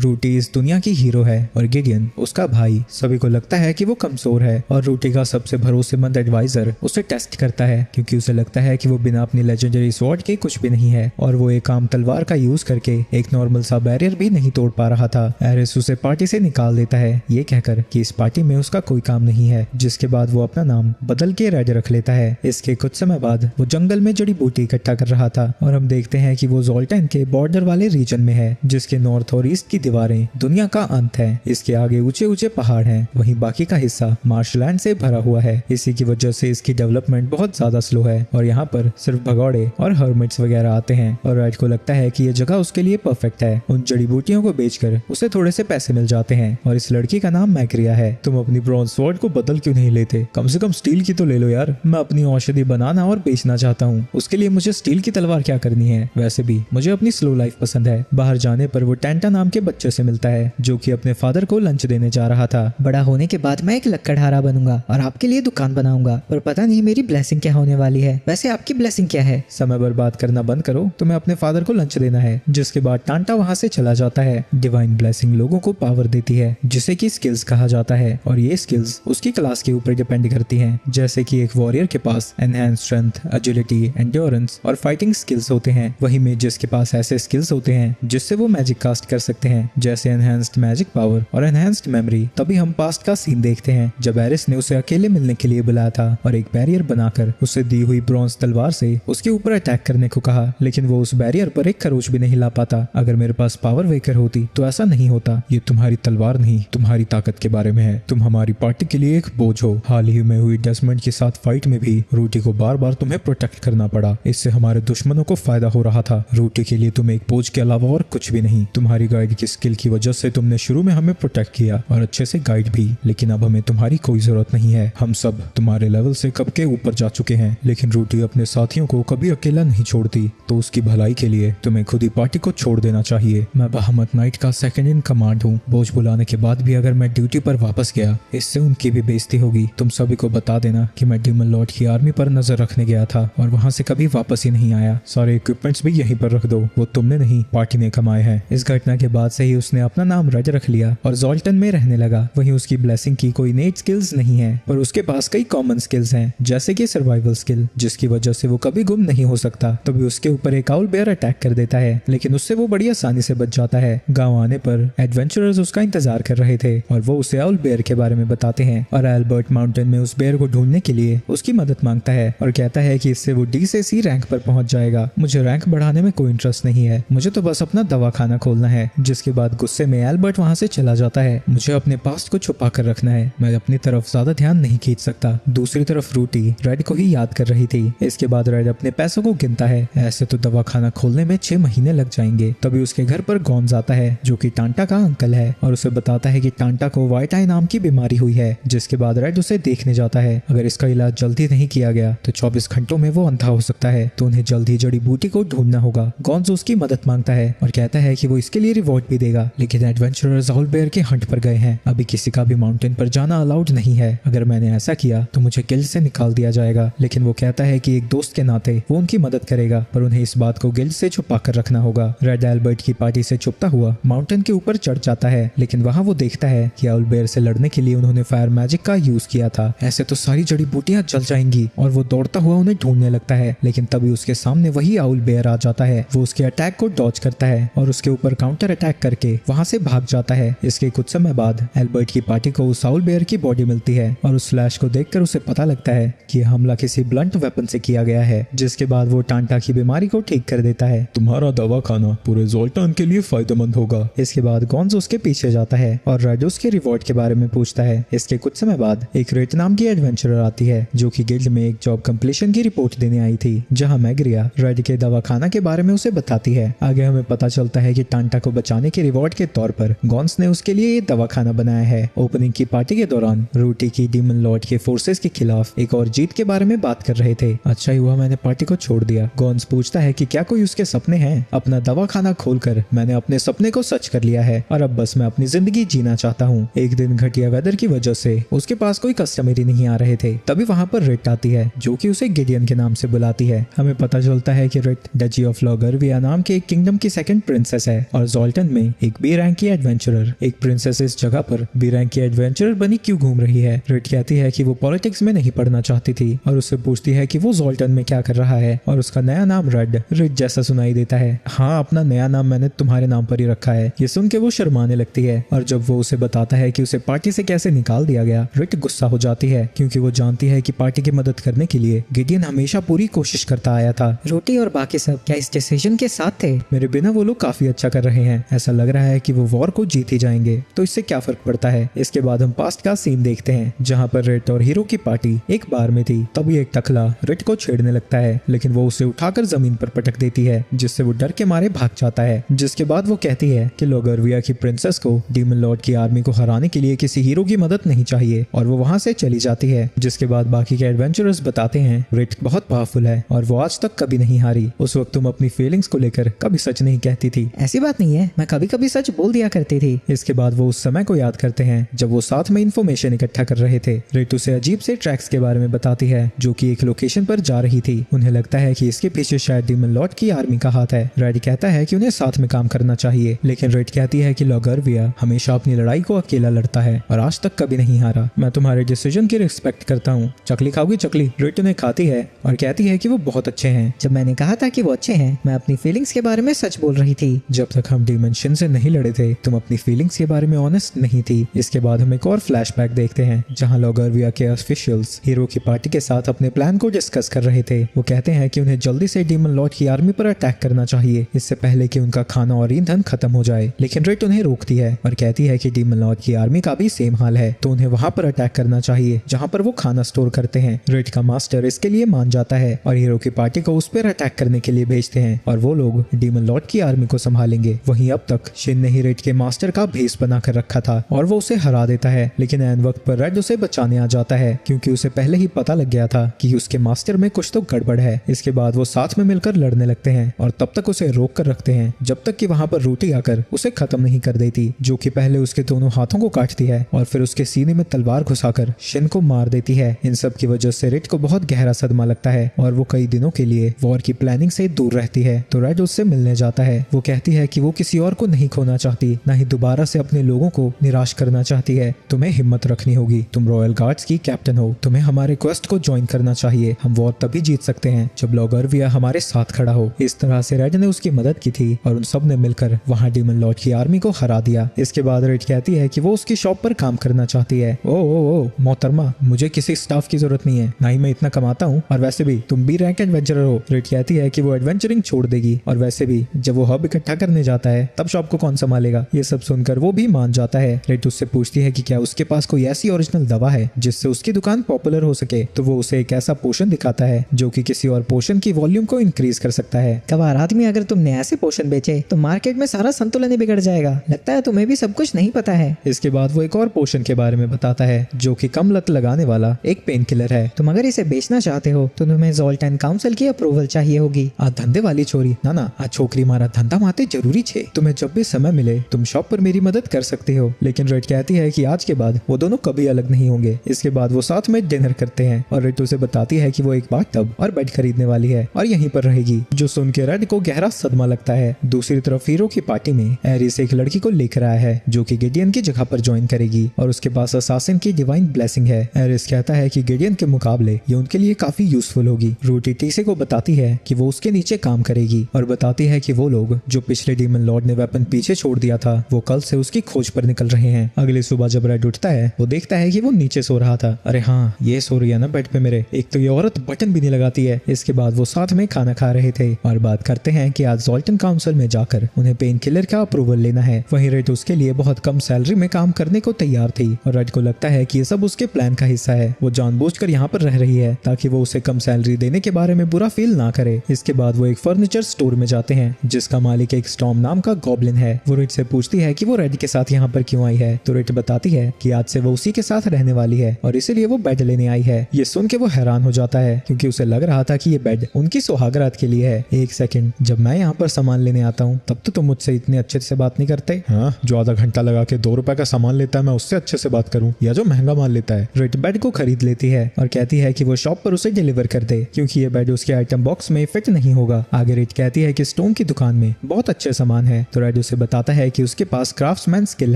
रूटी इस दुनिया की हीरो है और गिडियन उसका भाई। सभी को लगता है कि वो कमजोर है और रूटी का सबसे भरोसेमंद एडवाइजर उसे टेस्ट करता है क्योंकि उसे लगता है कि वो बिना अपनी लेजेंडरी स्वॉर्ड के कुछ भी नहीं है और वो एक आम तलवार का यूज करके एक नॉर्मल सा बैरियर भी नहीं तोड़ पा रहा था। एरिस उसे पार्टी से निकाल देता है ये कहकर कि इस पार्टी में उसका कोई काम नहीं है, जिसके बाद वो अपना नाम बदल के रेड रख लेता है। इसके कुछ समय बाद वो जंगल में जड़ी बूटी इकट्ठा कर रहा था और हम देखते हैं कि वो जोल्टन के बॉर्डर वाले रीजन में है जिसके नॉर्थ और ईस्ट की दीवारें दुनिया का अंत है। इसके आगे ऊंचे ऊंचे पहाड़ हैं, वहीं बाकी का हिस्सा मार्शलैंड से भरा हुआ है। इसी की वजह से इसकी डेवलपमेंट बहुत ज्यादा स्लो है और यहाँ पर सिर्फ भगौड़े और हर्मिट्स वगैरह आते हैं और रेड को लगता है कि ये जगह उसके लिए परफेक्ट है। उन जड़ी बूटियों को बेचकर उसे थोड़े से पैसे मिल जाते हैं और इस लड़की का नाम मैग्रिया है। तुम अपनी ब्रॉन्ज स्वॉर्ड को बदल क्यों नहीं लेते? कम से कम स्टील की तो ले लो यार। मैं अपनी औषधि बनाना और बेचना चाहता हूँ, उसके लिए मुझे स्टील की तलवार क्या करनी है? वैसे भी मुझे अपनी स्लो लाइफ पसंद है। बाहर जाने पर वो टेंटा नाम के बच्चे से मिलता है जो कि अपने फादर को लंच देने जा रहा था। बड़ा होने के बाद मैं एक लक्कड़हारा बनूंगा और आपके लिए दुकान बनाऊंगा, पर पता नहीं मेरी ब्लेसिंग क्या होने वाली है। वैसे आपकी ब्लेसिंग क्या है? समय बर्बाद करना बंद करो, तुम्हें अपने फादर को लंच देना है। जिसके बाद टांटा वहाँ से चला जाता है। डिवाइन ब्लेसिंग लोगों को पावर देती है जिसे कि स्किल्स कहा जाता है और ये स्किल्स उसकी क्लास के ऊपर डिपेंड करती हैं। जैसे कि एक वॉरियर के पास एनहांस स्ट्रेंथ, एजिलिटी, एंड्योरेंस और फाइटिंग स्किल्स होते हैं, वहीं मेजेस के पास ऐसे स्किल्स होते हैं जिससे वो मैजिक कास्ट कर सकते हैं, जैसे एनहांस्ड मैजिक पावर और एनहांस्ड मेमोरी। तभी हम पास्ट का सीन देखते हैं जब एरिस ने उसे अकेले मिलने के लिए बुलाया था और एक बैरियर बनाकर उसे दी हुई ब्रॉन्ज तलवार से उसके ऊपर अटैक करने को कहा, लेकिन वो उस बैरियर पर एक खरोच भी नहीं ला पाता। अगर मेरे पास पावर वेकर होती तो ऐसा नहीं होता। ये तुम्हारी तलवार नहीं, तुम्हारी ताकत के बारे में है। तुम हमारी पार्टी के लिए एक बोझ हो। हाल ही में हुई डेस्मंड के साथ फाइट में भी रूटी को बार बार तुम्हें प्रोटेक्ट करना पड़ा, इससे हमारे दुश्मनों को फायदा हो रहा था। रूटी के लिए तुम एक बोझ के अलावा और कुछ भी नहीं। तुम्हारी गाइड की स्किल की वजह से तुमने शुरू में हमें प्रोटेक्ट किया और अच्छे से गाइड भी, लेकिन अब हमें तुम्हारी कोई जरूरत नहीं है। हम सब तुम्हारे लेवल से कब के ऊपर जा चुके हैं, लेकिन रूटी अपने साथियों को कभी अकेला नहीं छोड़ती, तो उसकी भलाई के लिए तुम्हें खुद ही पार्टी को छोड़ देना चाहिए। मैं बहामत नाइट का सेकंड इन कमांड हूँ। बोझ बुलाने के बाद भी अगर मैं ड्यूटी पर वापस गया, इससे उनकी भी बेइज्जती होगी। तुम सभी को बता देना कि मैं डीमन लॉर्ड की आर्मी पर नजर रखने गया था और वहाँ से कभी वापस ही नहीं आया। सारे इक्विपमेंट्स भी यहीं पर रख दो, वो तुमने नहीं पार्टी ने कमाए हैं। इस घटना के बाद से ही उसने अपना नाम रेड रख लिया और जोल्टन में रहने लगा। वहीं उसकी ब्लेसिंग की कोई नेट स्किल्स नहीं है, पर उसके पास कई कॉमन स्किल्स हैं, जैसे कि सर्वाइवल स्किल, जिसकी वजह से वो कभी गुम नहीं हो सकता। तभी उसके ऊपर एक आउल बेयर अटैक कर देता है, लेकिन उससे वो बड़ी आसानी से बच जाता है। गांव आने पर एडवेंचरर्स उसका इंतजार कर रहे थे और वो उसे आउल बेयर के बारे में बताते हैं और एल्बर्ट माउंटेन में उस बेयर को ढूंढने के लिए उसकी मदद मांगता है और कहता है कि इससे वो डी से सी रैंक पर पहुंच जाएगा। मुझे रैंक बढ़ाने में कोई इंटरेस्ट नहीं है, मुझे तो बस अपना दवाखाना खोलना है। जिसके बाद गुस्से में एल्बर्ट वहां से चला जाता है। मुझे अपने पास्ट को छुपा कर रखना है, मैं अपनी तरफ ज्यादा ध्यान नहीं खींच सकता। दूसरी तरफ रूटी रेड को ही याद कर रही थी। इसके बाद रेड अपने पैसों को गिनता है। ऐसे तो दवाखाना खोलने में 6 महीने लग जाएंगे। तभी उसके घर पर गॉन्ज आता है जो कि टांटा का अंकल है और उसे बताता है कि टांटा को वाइट आई नाम की बीमारी हुई है। जिसके बाद रेड उसे देखने जाता है। अगर इसका इलाज जल्दी नहीं किया गया तो 24 घंटों में वो अंधा हो सकता है, तो उन्हें जल्द ही जड़ी बूटी को ढूंढना होगा। गॉन्ज उसकी मदद मांगता है और कहता है कि वो इसके लिए रिवॉर्ड भी देगा, लेकिन एडवेंचरर्स आउल बेयर के हंट पर गए हैं। अभी किसी का भी माउंटेन पर जाना अलाउड नहीं है। अगर मैंने ऐसा किया तो मुझे गिल्ड से निकाल दिया जाएगा। लेकिन वो कहता है कि एक दोस्त के नाते वो उनकी मदद करेगा, पर उन्हें इस बात को गिल्ड से छुपा कर रखना होगा। रेड एल्बर्ट की पार्टी से छुपता हुआ माउंटेन के ऊपर चढ़ जाता है, लेकिन वहाँ वो देखता है कि आउल बेयर से लड़ने के लिए उन्होंने फायर मैजिक का यूज किया था। ऐसे तो सारी जड़ी बूटियां जल जाएंगी और वो दौड़ता हुआ उन्हें ढूंढने लगता है, लेकिन तभी उसके सामने वही आउल बेयर आ जाता है। वो उसके अटैक को डॉज करता है और उसके ऊपर काउंटर अटैक करके वहाँ से भाग जाता है। इसके कुछ समय बाद एल्बर्ट की पार्टी को उस आउल बेयर की बॉडी मिलती है और उस फ्लैश को देखकर उसे पता लगता है कि हमला किसी ब्लंट वेपन से किया गया है। जिसके बाद वो टांटा की बीमारी को ठीक कर देता है। तुम्हारा दवा खाना पूरे जोल्टन के लिए फायदेमंद होगा। इसके बाद गॉन्ज उसके पीछे जाता है और रेड उसके रिवॉर्ड के बारे में पूछता है। इसके कुछ समय बाद एक रेट नाम की एडवेंचरर आती है जो कि गिल्ड में एक जॉब कंप्लीशन की रिपोर्ट देने आई थी, जहां मैग्रिया रेड के दवाखाना के बारे में उसे बताती है। आगे हमें पता चलता है कि टांटा को बचाने के रिवॉर्ड के तौर पर गॉन्स ने उसके लिए ये दवाखाना बनाया है। ओपनिंग की पार्टी के दौरान रूटी की डीमन लॉर्ड के फोर्सेस के खिलाफ एक और जीत के बारे में बात कर रहे थे। अच्छा ही हुआ मैंने पार्टी को छोड़ दिया। गॉन्स पूछता है कि क्या कोई उसके सपने हैं। अपना दवाखाना खोलकर मैंने अपने सपने को सच कर लिया है और अब बस मैं अपनी जिंदगी जीना चाहता हूँ। एक दिन घटिया वेदर की वजह से उसके पास कोई कस्टमर ही नहीं आ रहे थे। तभी वहाँ पर रिट आती है जो कि उसे गिडियन के नाम से बुलाती है। हमें पता चलता है कि रिट डची ऑफ लॉगरविया नाम के एक किंगडम की सेकंड प्रिंसेस है और जोल्टन में एक बी रैंक की एडवेंचरर, एक प्रिंसेस इस जगह पर बी रैंक की एडवेंचरर बनी क्यों घूम रही है। रेड कहती है कि वो पॉलिटिक्स में नहीं पढ़ना चाहती थी और उससे पूछती है कि वो ज़ोल्टन में क्या कर रहा है और उसका नया नाम रेड जैसा सुनाई देता है। हाँ, अपना नया नाम मैंने तुम्हारे नाम पर ही रखा है। ये सुन के वो शर्माने लगती है और जब वो उसे बताता है कि उसे पार्टी से कैसे निकाल दिया गया, रेड गुस्सा हो जाती है क्योंकि वो जानती है कि पार्टी की मदद करने के लिए गिडियन हमेशा पूरी कोशिश करता आया था। रोटी और बाकी सब क्या इस डिसीजन के साथ थे? मेरे बिना वो लोग काफी अच्छा कर रहे हैं। ऐसा लग रहा है कि वो वॉर को जीत ही जाएंगे, तो इससे क्या फर्क पड़ता है। इसके बाद हम पास्ट का सीन देखते हैं जहाँ पर रेड और हीरो की पार्टी एक बार में थी। तभी एक टकला रेड को छेड़ने लगता है, लेकिन वो उसे उठाकर जमीन पर पटक देती है, जिससे वो डर के मारे भाग जाता है। जिसके बाद वो कहती है कि लोगरविया की प्रिंसेस को डीमन लॉर्ड की आर्मी को हराने के लिए किसी हीरो की मदद नहीं चाहिए और वो वहाँ से चली जाती है। जिसके बाद बाकी के एडवेंचरर्स बताते हैं रेड बहुत पावरफुल है और वो आज तक कभी नहीं हारी। उस वक्त तुम अपनी फीलिंग्स को लेकर कभी सच नहीं कहती थी। ऐसी बात नहीं है, मैं कभी कभी सच बोल दिया करती थी। इसके बाद वो उस समय को याद करते हैं जब वो साथ में इंफॉर्मेशन इकट्ठा कर रहे थे। रेड उसे अजीब से ट्रैक्स के बारे में बताती है जो कि एक लोकेशन पर जा रही थी। उन्हें लगता है कि इसके पीछे शायद डीमन लॉर्ड की आर्मी का हाथ है। रेड कहता है कि उन्हें साथ में काम करना चाहिए, लेकिन रेड कहती है कि लोगरविया हमेशा अपनी लड़ाई को अकेला लड़ता है और आज तक कभी नहीं हारा। मैं तुम्हारे डिसीजन की रिस्पेक्ट करता हूँ। चकली खाओगी चकली? रेड उन्हें खाती है और कहती है कि वो बहुत अच्छे हैं। जब मैंने कहा था कि वो अच्छे हैं, मैं अपनी फीलिंग्स के बारे में सच बोल रही थी। जब तक हम डिमेंशन से नहीं लड़े थे तुम अपनी फीलिंग्स के बारे में ऑनेस्ट नहीं थी। इसके बाद हम एक और फ्लैशबैक देखते हैं जहां लोगरविया के ऑफिशियल्स हीरो की पार्टी के साथ अपने प्लान को डिस्कस कर रहे थे। वो कहते हैं कि उन्हें जल्दी से डीमन लॉर्ड की आर्मी पर अटैक करना चाहिए, इससे पहले कि उनका खाना और ईंधन खत्म हो जाए। लेकिन रेड उन्हें रोकती है और कहती है कि डीमन लॉर्ड की आर्मी का भी सेम हाल है, तो उन्हें वहां पर अटैक करना चाहिए जहां पर वो खाना स्टोर करते हैं। रेड का मास्टर इसके लिए मान जाता है और हीरो की पार्टी को उस पर अटैक करने के लिए भेजते हैं और वो लोग डीमन लॉर्ड की आर्मी को संभालेंगे। वहीं अब तक शिन ने ही रेड के मास्टर का भेस बना कर रखा था और वो उसे हरा देता है, लेकिन ऐन वक्त पर रेड उसे बचाने आ जाता है क्योंकि उसे पहले ही पता लग गया था कि उसके मास्टर में कुछ तो गड़बड़ है। इसके बाद वो साथ में मिलकर लड़ने लगते हैं और तब तक उसे रोक कर रखते हैं जब तक कि वहां पर रूटी आकर उसे खत्म नहीं कर देती, जो कि पहले उसके दोनों हाथों को काटती है और फिर उसके सीने में तलवार घुसाकर शिन को मार देती है। इन सब की वजह से रेड को बहुत गहरा सदमा लगता है और वो कई दिनों के लिए वॉर की प्लानिंग से दूर रहती है। तो रेड उससे मिलने जाता है। वो कहती है कि वो किसी और को नहीं खोना चाहती, ना ही दोबारा से अपने लोगों को निराश करना चाहती है। तुम्हें हिम्मत रखनी होगी, तुम रॉयल गार्ड्स की कैप्टन हो, तुम्हें हमारे क्वेस्ट को ज्वाइन करना चाहिए। हम वॉर तभी जीत सकते हैं जब लोगरविया हमारे साथ खड़ा हो। इस तरह से रेड ने उसकी मदद की थी और उन सब ने मिलकर वहाँ डीमन लॉर्ड की आर्मी को हरा दिया। इसके बाद रेड कहती है कि वो उसकी शॉप पर काम करना चाहती है। ओ मोहतरमा, मुझे किसी स्टाफ की जरूरत नहीं है, ना ही मैं इतना कमाता हूँ, और वैसे भी तुम भी रैंक एडवेंचरर हो। रेड कहती है कि वो एडवेंचरिंग छोड़ देगी और वैसे भी जब वो हब इकट्ठा करने जाता है तब शॉप को कौन संभालेगा। ये सब सुनकर वो भी मान जाता है। रेड उससे पूछती है कि क्या उसके पास कोई ऐसी ओरिजिनल दवा है जिससे उसकी दुकान पॉपुलर हो सके, तो वो उसे एक ऐसा पोशन दिखाता है जो कि किसी और पोशन की वॉल्यूम को इंक्रीज कर सकता है। गवार आदमी, अगर तुमने ऐसे पोशन बेचे तो मार्केट में सारा संतुलन ही बिगड़ जाएगा। लगता है तुम्हें भी सब कुछ नहीं पता है। इसके बाद वो एक और पोशन के बारे में बताता है जो कि कम लत लगाने वाला एक पेन किलर है। तुम अगर इसे बेचना चाहते हो तो तुम्हें ज़ोल्टन काउंसिल की अप्रूवल चाहिए होगी। आ धंधे वाली छोरी, ना आ छोकरी मारा धंधा माते जरूरी छे। तुम्हें जब भी समय मिले तुम शॉप पर मेरी मदद कर सकते हो। लेकिन रेड कहती है कि आज के बाद वो दोनों कभी अलग नहीं होंगे। इसके बाद वो साथ में डिनर करते हैं और रेड उसे बताती है कि वो एक बाथटब और बेड खरीदने वाली है और यहीं पर रहेगी, जो सुन के रेड को गहरा सदमा लगता है। दूसरी तरफ हीरो की पार्टी में एरिस एक लड़की को लेकर आया है जो कि गिडियन की जगह पर ज्वाइन करेगी और उसके पास असासिन की डिवाइन ब्लेसिंग है। एरिस कहता है कि गिडियन के मुकाबले ये उनके लिए काफी यूजफुल होगी। रूटी टीसे को बताती है कि वो उसके नीचे काम करेगी और बताती है कि वो लोग जो पिछले डीमन लॉर्ड ने वेपन पीछे छोड़ दिया था वो कल से उसकी खोज पर निकल रहे हैं। अगली सुबह जब रेड उठता है वो देखता है कि वो नीचे सो रहा था। अरे हाँ, ये सो रही है ना बेड पे मेरे। एक तो ये औरत बटन भी नहीं लगाती है। इसके बाद वो साथ में खाना खा रहे थे और बात करते हैं कि आज ज़ोल्टन काउंसिल में जाकर उन्हें पेन किलर का अप्रूवल लेना है। वहीं रेड उसके लिए बहुत कम सैलरी में काम करने को तैयार थी और रेड को लगता है कि ये सब उसके प्लान का हिस्सा है। वो जानबूझकर यहाँ पर रह रही है ताकि वो उसे कम सैलरी देने के बारे में बुरा फील ना करे। इसके बाद वो एक फर्नीचर स्टोर में जाते हैं जिसका मालिक एक स्टॉर्म नाम का गॉब्लिन है। वो रेड से पूछती है कि वो रेड के साथ यहाँ पर क्यों आई है, तो रेड बताती है कि आज से वो उसी के साथ रहने वाली है और इसीलिए वो बेड लेने आई है। ये सुन के वो हैरान हो जाता है क्योंकि उसे लग रहा था कि ये बेड उनकी सुहागरात के लिए है। एक सेकंड, जब मैं यहाँ पर सामान लेने आता हूँ तब तो तुम मुझसे इतने अच्छे से बात नहीं करते। हाँ, जो आधा घंटा लगा के 2 रुपए का सामान लेता है मैं उससे अच्छे से बात करूँ, या जो महंगा माल लेता है। रेड बेड को खरीद लेती है और कहती है कि वो शॉप पर उसे डिलीवर कर दे क्योंकि ये बेड उसके आइटम बॉक्स में फिट नहीं होगा। आगे रेड कहती है कि स्टोन की दुकान में बहुत अच्छे सामान है, तो रेड रेड उसे बताता है कि उसके पास क्राफ्ट्समैन स्किल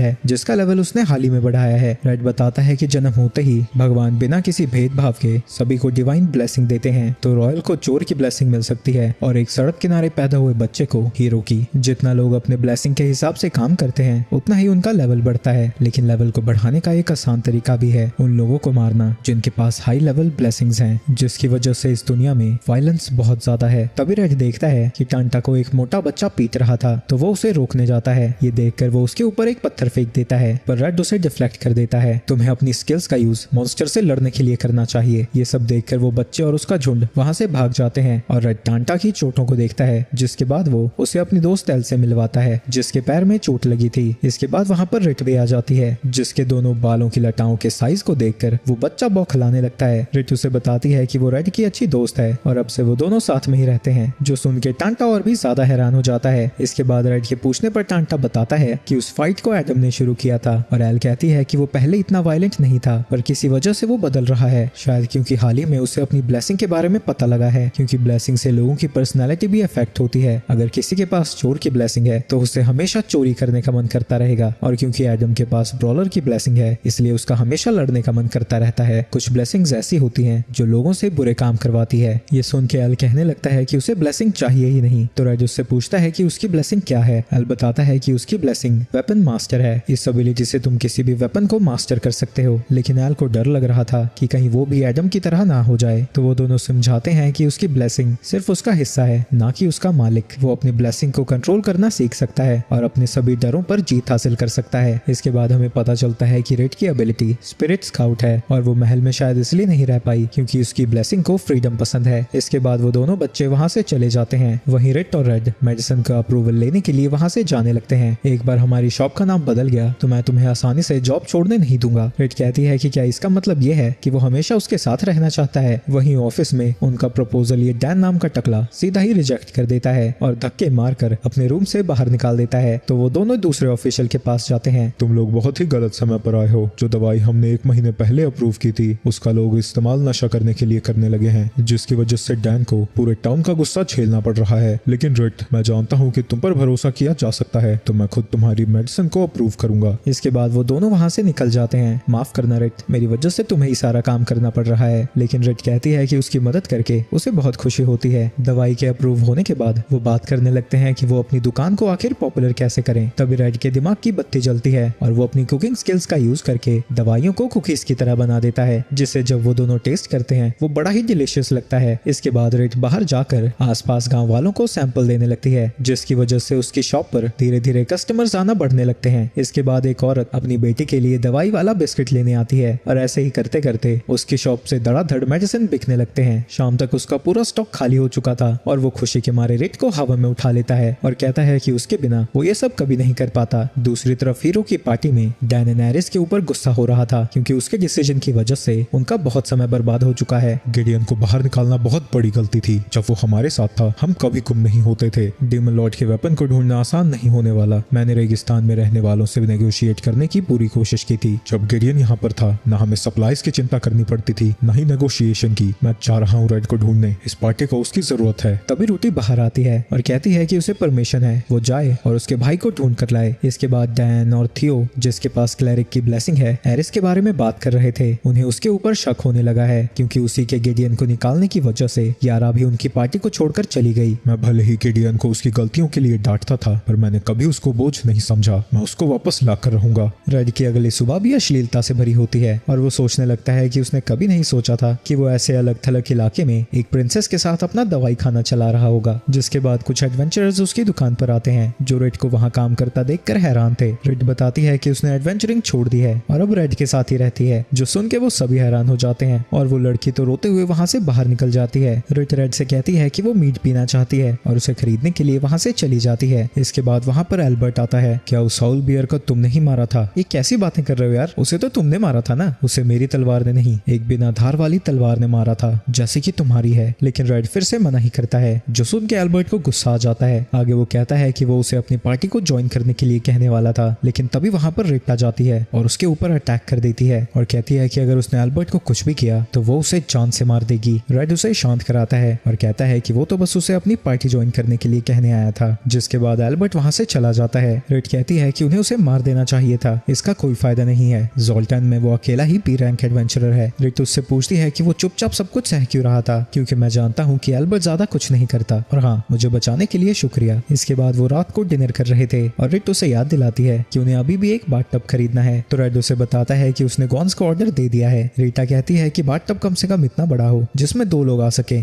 है जिसका लेवल उसने हाल ही में बढ़ाया है। रेड बताता है कि जन्म होते ही भगवान बिना किसी भेदभाव के सभी को डिवाइन ब्लेसिंग देते हैं, तो रॉयल को चोर की ब्लेसिंग मिल सकती है और एक सड़क किनारे पैदा हुए बच्चे को हीरो की। जितना लोग अपने ब्लेसिंग के हिसाब से काम करते हैं उतना ही उनका लेवल बढ़ता है, लेकिन लेवल को बढ़ाने का एक आसान तरीका भी है, उन लोगों को मारना जिनके पास हाई लेवल ब्लेसिंग्स हैं, जिसकी वजह से इस दुनिया में वायलेंस बहुत ज्यादा है। तभी रेड देखता है कि टांटा को एक मोटा बच्चा पीट रहा था, तो वो उसे रोकने जाता है। ये देखकर वो उसके ऊपर एक पत्थर फेंक देता है, पर रेड उसे डिफ्लेक्ट कर देता है। तुम्हें अपनी स्किल्स का यूज मॉन्स्टर से लड़ने के लिए करना चाहिए। ये सब देखकर वो बच्चे और उसका झुंड वहां से भाग जाते हैं और रेड टांटा की चोटों को देखता है, जिसके बाद वो उसे अपनी दोस्त एल से मिलवाता है जिसके पैर में चोट लगी थी। इसके बाद वहां पर रिट भी आ जाती है, जिसके दोनों बालों की लटाओं के साइज को देखकर वो बच्चा बौखलाने लगता है। रिट उसे बताती है कि वो रेड की अच्छी दोस्त है और अब से वो दोनों साथ में ही रहते हैं, जो सुन के टांटा और भी ज्यादा हैरान हो जाता है। इसके बाद रेड के पूछने पर टांटा बताता है कि उस फाइट को एडम ने शुरू किया था और एल कहती है कि वो पहले इतना वायलेंट नहीं था, पर किसी वजह से वो बदल रहा है, शायद क्योंकि हाल ही में उसे अपनी ब्लेसिंग के बारे में पता लगा है, क्योंकि ब्लेसिंग से लोगों की पर्सनैलिटी भी अफेक्ट होती है। अगर किसी के पास चोर की ब्लेसिंग है तो उसे हमेशा चोरी करने का मन करता रहेगा, और क्योंकि एडम के पास ब्रॉलर की ब्लेसिंग है इसलिए उसका हमेशा लड़ने का मन करता रहता है। कुछ ब्लेसिंग्स ऐसी होती हैं जो लोगों से बुरे काम करवाती है। ये सुन के एल कहने लगता है कि उसे ब्लेसिंग चाहिए ही नहीं, तो रेड उससे पूछता है कि उसकी ब्लेसिंग क्या है। एल बताता है कि उसकी ब्लेसिंग वेपन मास्टर है, इस एबिलिटी से तुम किसी भी वेपन को मास्टर कर सकते हो। लेकिन एल को डर लग रहा था कि कहीं वो भी एडम की तरह ना हो जाए, तो वो दोनों समझाते हैं कि उसकी ब्लेसिंग सिर्फ उसका हिस्सा है, ना कि उसका मालिक। वो अपनी ब्लेसिंग को कंट्रोल करना सीख सकता है और अपने सभी डरों पर जीत हासिल कर सकता है। इसके बाद हमें पता चलता है कि रेड की एबिलिटी स्पिरिट स्काउट है और वो महल में शायद इसलिए नहीं रह पाई क्योंकि उसकी ब्लेसिंग को फ्रीडम पसंद है। इसके बाद वो दोनों बच्चे वहाँ से चले जाते हैं। वहीं रेड और रेड मेडिसिन का अप्रूवल लेने के लिए वहाँ से जाने लगते हैं। एक बार हमारी शॉप का नाम बदल गया तो मैं तुम्हें आसानी से जॉब छोड़ने नहीं दूंगा। रेड कहती है कि क्या इसका मतलब ये है कि वो हमेशा उसके साथ रहना चाहता है। वहीं ऑफिस में उनका प्रपोजल ये डैन नाम का टकला सीधा ही रिजेक्ट कर देता है और धक्के मारकर अपने रूम से बाहर निकाल देता है। तो वो दोनों दूसरे ऑफिशियल के पास जाते हैं। तुम लोग बहुत ही गलत समय पर आए हो। जो दवाई हमने 1 महीने पहले अप्रूव की थी उसका लोग इस्तेमाल नशा करने के लिए करने लगे हैं, जिसकी वजह से डैन को पूरे टाउन का गुस्सा झेलना पड़ रहा है। लेकिन रिट, मैं जानता हूँ कि तुम पर भरोसा किया जा सकता है, तो मैं खुद तुम्हारी मेडिसिन को अप्रूव करूंगा। इसके बाद वो दोनों वहाँ से निकल जाते हैं। माफ करना रिट, मेरी वजह से तुम्हें ही सारा काम करना पड़ रहा है। लेकिन रिट कहती है कि उसकी मदद करके उसे बहुत खुशी होती है। दवाई के अप्रूव होने के बाद वो बात करने लगते हैं कि वो अपनी दुकान को आखिर पॉपुलर कैसे करें। तभी रेड के दिमाग की बत्ती जलती है और वो अपनी कुकिंग स्किल्स का यूज करके दवाइयों को कुकीज की तरह बना देता है, जिसे जब वो दोनों टेस्ट करते हैं वो बड़ा ही डिलीशियस लगता है। इसके बाद रेड बाहर जाकर आसपास गांव वालों को सैंपल देने लगती है, जिसकी वजह से उसकी शॉप पर धीरे धीरे कस्टमर्स आना बढ़ने लगते हैं। इसके बाद एक औरत अपनी बेटी के लिए दवाई वाला बिस्किट लेने आती है और ऐसे ही करते करते उसकी शॉप से धड़ाधड़ मेडिसिन बिकने लगते हैं। शाम तक उसका पूरा स्टॉक खाली हो चुका था और वो खुशी के मारे रेड को हवा में उठा लेता है और कहता है कि उसके बिना वो ये सब कभी नहीं कर पाता। दूसरी तरफ हीरो की पार्टी में डैन एंड एरिस के ऊपर गुस्सा हो रहा था क्योंकि उसके डिसीजन की वजह से उनका बहुत समय बर्बाद हो चुका है। गिडियन को बाहर निकालना बहुत बड़ी गलती थी। जब वो हमारे साथ था हम कभी गुम नहीं होते थे। डेमन लॉर्ड के वेपन को ढूंढना आसान नहीं होने वाला। मैंने रेगिस्तान में रहने वालों से नेगोशिएट करने की पूरी कोशिश की थी। जब गिडियन यहाँ पर था न हमें सप्लाईज की चिंता करनी पड़ती थी न ही नेगोशिएशन की। मैं चाह रहा हूँ रेड को ढूंढने, इस पार्टी को उसकी जरूरत है। तभी रूटी बाहर आती है और कहती है कि उसे परमिशन है वो जाए और उसके भाई को ढूंढ कर लाए। इसके बाद डैन और थियो, जिसके पास क्लैरिक की ब्लेसिंग है, एरिस के बारे में बात कर रहे थे। उन्हें उसके ऊपर शक होने लगा है क्योंकि उसी के गिडियन को निकालने की वजह से यारा भी उनकी पार्टी को छोड़कर चली गई। मैं भले ही गिडियन को उसकी गलतियों के लिए डांटता था, पर मैंने कभी उसको बोझ नहीं समझा। मैं उसको वापस ला कर रहूंगा। रेड की अगली सुबह भी अश्लीलता से भरी होती है और वो सोचने लगता है कि उसने कभी नहीं सोचा था कि वो ऐसे अलग थलग इलाके में एक प्रिंसेस के साथ अपना दवाई खाना चला रहा होगा। जिसके बाद कुछ एडवेंचरर्स उसकी दुकान पर आते हैं जो रेड को वहाँ काम करता देखकर हैरान थे। रेड बताती है कि उसने एडवेंचरिंग छोड़ दी है और अब रेड के साथ ही रहती है, जो सुन के वो सभी हैरान हो जाते हैं और वो लड़की तो रोते हुए वहाँ से बाहर निकल जाती है। रेड से कहती है कि वो मीट पीना चाहती है और उसे खरीदने के लिए वहाँ से चली जाती है। इसके बाद वहाँ पर एल्बर्ट आता है। क्या उस साउल बियर को तुमने ही मारा था? ये कैसी बातें कर रहे हो यार, उसे तो तुमने मारा था ना। उसे मेरी तलवार ने नहीं, एक बिना धार वाली तलवार ने मारा था जैसे कि तुम्हारी है। लेकिन रेड फिर से मना ही करता है, जो सुन के एल्बर्ट को गुस्सा आ जाता है। आगे वो कहता है कि वो उसे अपनी पार्टी को ज्वाइन करने के लिए कहने वाला था, लेकिन तभी वहाँ पर रेड आ जाती है और उसके ऊपर अटैक कर देती है और कहती है कि अगर उसने एल्बर्ट को कुछ भी किया तो वो उसे जान से मार देगी। रेड उसे शांत कराता है और कहता है कि वो तो बस उसे अपनी पार्टी ज्वाइन करने के लिए कहने आया था। जिसके बाद एल्बर्ट थकावट वहाँ से चला जाता है। रेड कहती है कि उन्हें उसे मार देना चाहिए था, इसका कोई फायदा नहीं है। ज़ोल्टन में वो अकेला ही बी रैंक एडवेंचरर है। रेड उससे पूछती है कि वो चुपचाप सब कुछ सह क्यों रहा था, क्योंकि मैं जानता हूँ कि एल्बर्ट ज्यादा कुछ नहीं करता, और हाँ, मुझे बचाने के लिए शुक्रिया। इसके बाद वो रात को डिनर कर रहे थे और रेड उसे याद दिलाती है कि उन्हें अभी भी एक बाथ टब खरीदना है। तो रेड उसे बताता है कि उसने गॉन्स को ऑर्डर दे दिया है। रीटा कहती है कि बाथ टब कम से कम इतना बड़ा हो जिसमें 2 लोग आ सके,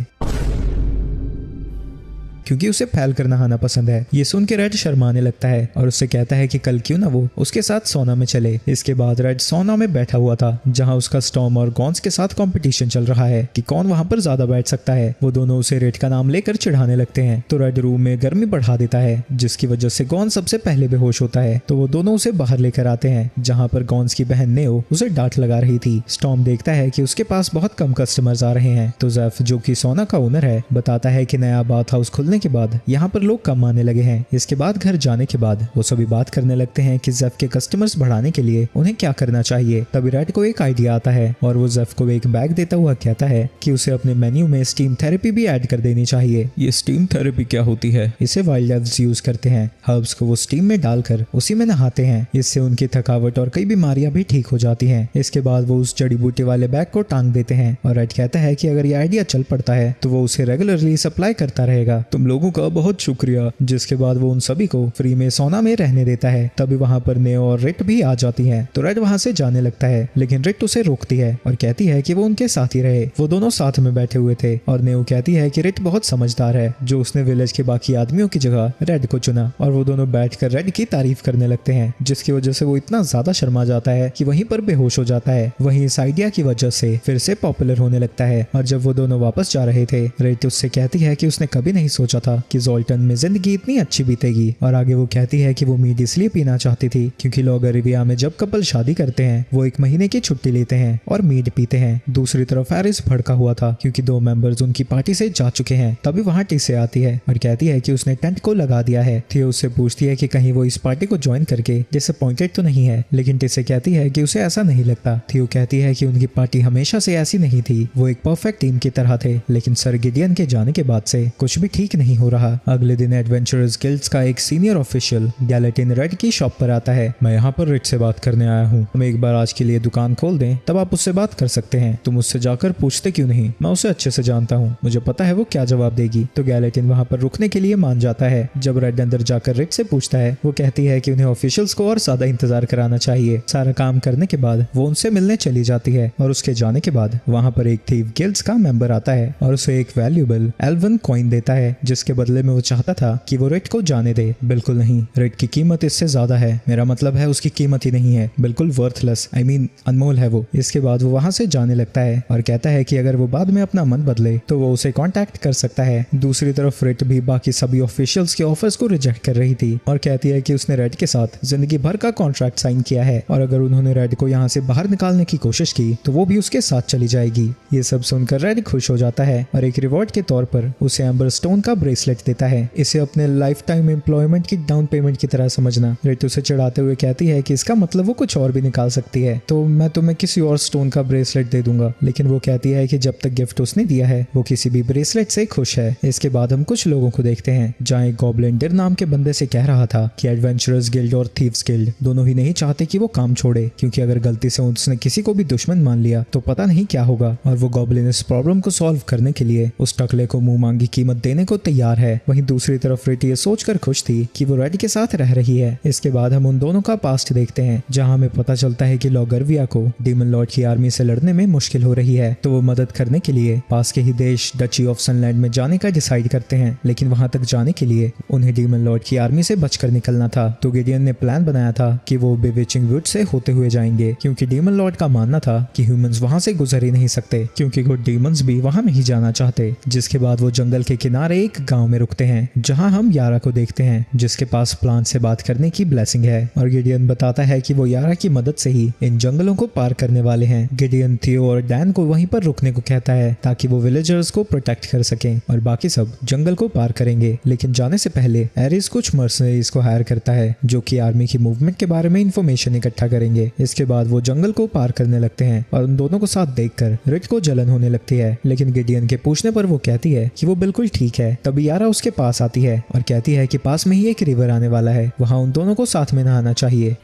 क्योंकि उसे फैल कर नहाना पसंद है। ये सुन के रेड शर्माने लगता है और उससे कहता है कि कल क्यों ना वो उसके साथ सोना में चले। इसके बाद रेड सोना में बैठा हुआ था, जहां उसका स्टॉर्म और गॉन्स के साथ कंपटीशन चल रहा है कि कौन वहां पर ज्यादा बैठ सकता है। वो दोनों उसे रेड का नाम लेकर चिढ़ाने लगते हैं। तो रेड रूम में गर्मी बढ़ा देता है, जिसकी वजह से गॉन्स सबसे पहले बेहोश होता है। तो वो दोनों उसे बाहर लेकर आते हैं, जहाँ पर गॉन्स की बहन नेओ उसे डांट लगा रही थी। स्टॉर्म देखता है कि उसके पास बहुत कम कस्टमर्स आ रहे हैं। तो जेफ, जो कि सोना का ओनर है, बताता है कि नया बाथ हाउस खुलने के बाद यहाँ पर लोग कम आने लगे हैं। इसके बाद घर जाने के बाद वो सभी बात करने लगते हैं कि जेफ के कस्टमर्स बढ़ाने के लिए उन्हें क्या करना चाहिए। तभी रेड को एक आइडिया आता है और वो जेफ को एक बैग देता हुआ कहता है कि उसे अपने मेन्यू में स्टीम थेरेपी भी ऐड कर देनी चाहिए। ये स्टीम थेरेपी क्या होती है? इसे वाइल्ड एल्व्स यूज करते हैं। हर्ब्स को वो स्टीम में डालकर उसी में नहाते हैं। इससे उनकी थकावट और कई बीमारियां भी ठीक हो जाती हैं। इसके बाद वो उस जड़ी बूटी वाले बैग को टांग देते हैं और रेड कहता है कि अगर ये आइडिया चल पड़ता है तो वो उसे रेगुलरली सप्लाई करता रहेगा। तुम लोगों का बहुत शुक्रिया। जिसके बाद वो उन सभी को फ्री में सोना में रहने देता है। तभी वहाँ पर नेओ और रिट भी आ जाती हैं। तो रेड वहाँ से जाने लगता है, लेकिन रिट उसे रोकती है और कहती है कि वो उनके साथ ही रहे। वो दोनों साथ में बैठे हुए थे और नेओ कहती है कि रिट बहुत समझदार है, जो उसने विलेज के बाकी आदमियों की जगह रेड को चुना। और वो दोनों बैठकर रेड की तारीफ करने लगते हैं, जिसकी वजह से वो इतना ज्यादा शर्मा जाता है कि वहीं पर बेहोश हो जाता है। वहीं इस आइडिया की वजह से फिर से पॉपुलर होने लगता है। और जब वो दोनों वापस जा रहे थे, रेड उससे कहती है कि उसने कभी नहीं सोचा था कि ज़ोल्टन में जिंदगी इतनी अच्छी बीतेगी। और आगे वो कहती है कि वो मीड इसलिए पीना चाहती थी क्योंकि लोग रिविया में जब कपल शादी करते हैं वो 1 महीने की छुट्टी लेते हैं और मीड पीते हैं। दूसरी तरफ एरिस भड़का हुआ था क्योंकि 2 मेंबर्स उनकी पार्टी से जा चुके हैं। तभी वहाँ टिसे आती है और कहती है कि उसने टेंट को लगा दिया है। थियो उससे पूछती है कि कहीं वो इस पार्टी को ज्वाइन करके डिसअपॉइंटेड तो नहीं है, लेकिन टिसे कहती है कि उसे ऐसा नहीं लगता। थियो कहती है कि उनकी पार्टी हमेशा से ऐसी नहीं थी, वो एक परफेक्ट टीम की तरह थे, लेकिन सर गिडियन के जाने के बाद से कुछ भी ठीक नहीं हो रहा। अगले दिन एडवेंचरर्स गिल्ड्स का एक सीनियर ऑफिशियल गैलेटिन रेड की शॉप पर आता है। मैं यहाँ पर रेड से बात करने आया हूँ। हम एक बार आज के लिए दुकान खोल दें, तब आप उससे बात कर सकते हैं। तुम उससे जाकर पूछते क्यों नहीं? मैं उसे अच्छे से जानता हूँ, मुझे पता है वो क्या जवाब देगी। तो गैलेटिन वहाँ पर रुकने के लिए मान जाता है। जब रेड अंदर जाकर रेड से पूछता है, वो कहती है कि उन्हें ऑफिशियल्स को और ज्यादा इंतजार कराना चाहिए। सारा काम करने के बाद वो उनसे मिलने चली जाती है और उसके जाने के बाद वहाँ पर एक थीव गिल्ड्स का मेंबर आता है और उसे एक वैल्यूएबल एल्वन कॉइन देता है, जिसके बदले में वो चाहता था कि वो रेड को जाने दे। बिल्कुल नहीं, रेड की कीमत इससे ज्यादा है। मेरा मतलब है उसकी कीमत ही नहीं है, बिल्कुल वर्थलेस, आई मीन अनमोल है वो। इसके बाद वो वहाँ से जाने लगता है और कहता है कि अगर वो बाद में अपना मन बदले तो वो उसे कांटेक्ट कर सकता है। दूसरी तरफ रेड भी बाकी सभी ऑफिशियल्स के ऑफर्स को रिजेक्ट कर रही थी और कहती है कि उसने रेड के साथ जिंदगी भर का कॉन्ट्रैक्ट साइन किया है और अगर उन्होंने रेड को यहाँ से बाहर निकालने की कोशिश की तो वो भी उसके साथ चली जाएगी। ये सब सुनकर रेड खुश हो जाता है और एक रिवॉर्ड के तौर पर उसे एम्बर स्टोन का ब्रेसलेट देता है। इसे अपने लाइफ टाइम एम्प्लॉयमेंट की डाउन पेमेंट की तरह समझना। रेड उसे चिढ़ाते हुए कहती है कि इसका मतलब वो कुछ और भी निकाल सकती है, तो मैं तुम्हें किसी और स्टोन का ब्रेसलेट दे दूंगा। लेकिन वो कहती है कि जब तक गिफ्ट उसने दिया है वो किसी भी ब्रेसलेट से खुश है। इसके बाद हम कुछ लोगों को देखते हैं, जहाँ एक गॉब्लिन डिर नाम के बंदे से कह रहा था कि एडवेंचरर्स गिल्ड और थीव्स गिल्ड दोनों ही नहीं चाहते कि वो काम छोड़े, क्योंकि अगर गलती से उसने किसी को भी दुश्मन मान लिया तो पता नहीं क्या होगा। और वो गॉब्लिन इस प्रॉब्लम को सॉल्व करने के लिए उस टकले को मुंह मांगी कीमत देने को तैयार है। वहीं दूसरी तरफ रेड ये सोचकर खुश थी कि वो रेड के साथ रह रही है। इसके बाद हम उन दोनों का पास्ट देखते हैं, जहां हमें पता चलता है कि लॉगरविया को डीमन लॉर्ड की आर्मी से लड़ने में मुश्किल हो रही है। तो वो मदद करने के लिए पास के ही देश डची ऑफ सनलैंड में जाने का डिसाइड करते हैं, लेकिन वहां तक जाने के लिए उन्हें डीमन लॉर्ड की आर्मी से बचकर निकलना था। तो गिडियन ने प्लान बनाया था कि वो बेविचिंग वुड से होते हुए जाएंगे, क्योंकि डीमन लॉर्ड का मानना था कि ह्यूमंस वहां से गुजर ही नहीं सकते, क्योंकि गुड डीमंस भी वहां नहीं जाना चाहते। जिसके बाद वो जंगल के किनारे एक गाँव में रुकते हैं, जहाँ हम यारा को देखते हैं, जिसके पास प्लांट से बात करने की ब्लेसिंग है। और गिडियन बताता है कि वो यारा की मदद से ही इन जंगलों को पार करने वाले हैं। गिडियन थियो और डैन को वहीं पर रुकने को कहता है ताकि वो विलेजर्स को प्रोटेक्ट कर सकें और बाकी सब जंगल को पार करेंगे। लेकिन जाने से पहले एरिस कुछ मर्सनरीज को हायर करता है जो कि आर्मी की मूवमेंट के बारे में इंफॉर्मेशन इकट्ठा करेंगे। इसके बाद वो जंगल को पार करने लगते हैं और उन दोनों को साथ देखकर रिट को जलन होने लगती है, लेकिन गिडियन के पूछने पर वो कहती है कि वो बिल्कुल ठीक है, तभी यारा उसके पास आती है और कहती है कि पास में ही एक रिवर आने वाला है, वहाँ उन दोनों को साथ में नहाना चाहिए।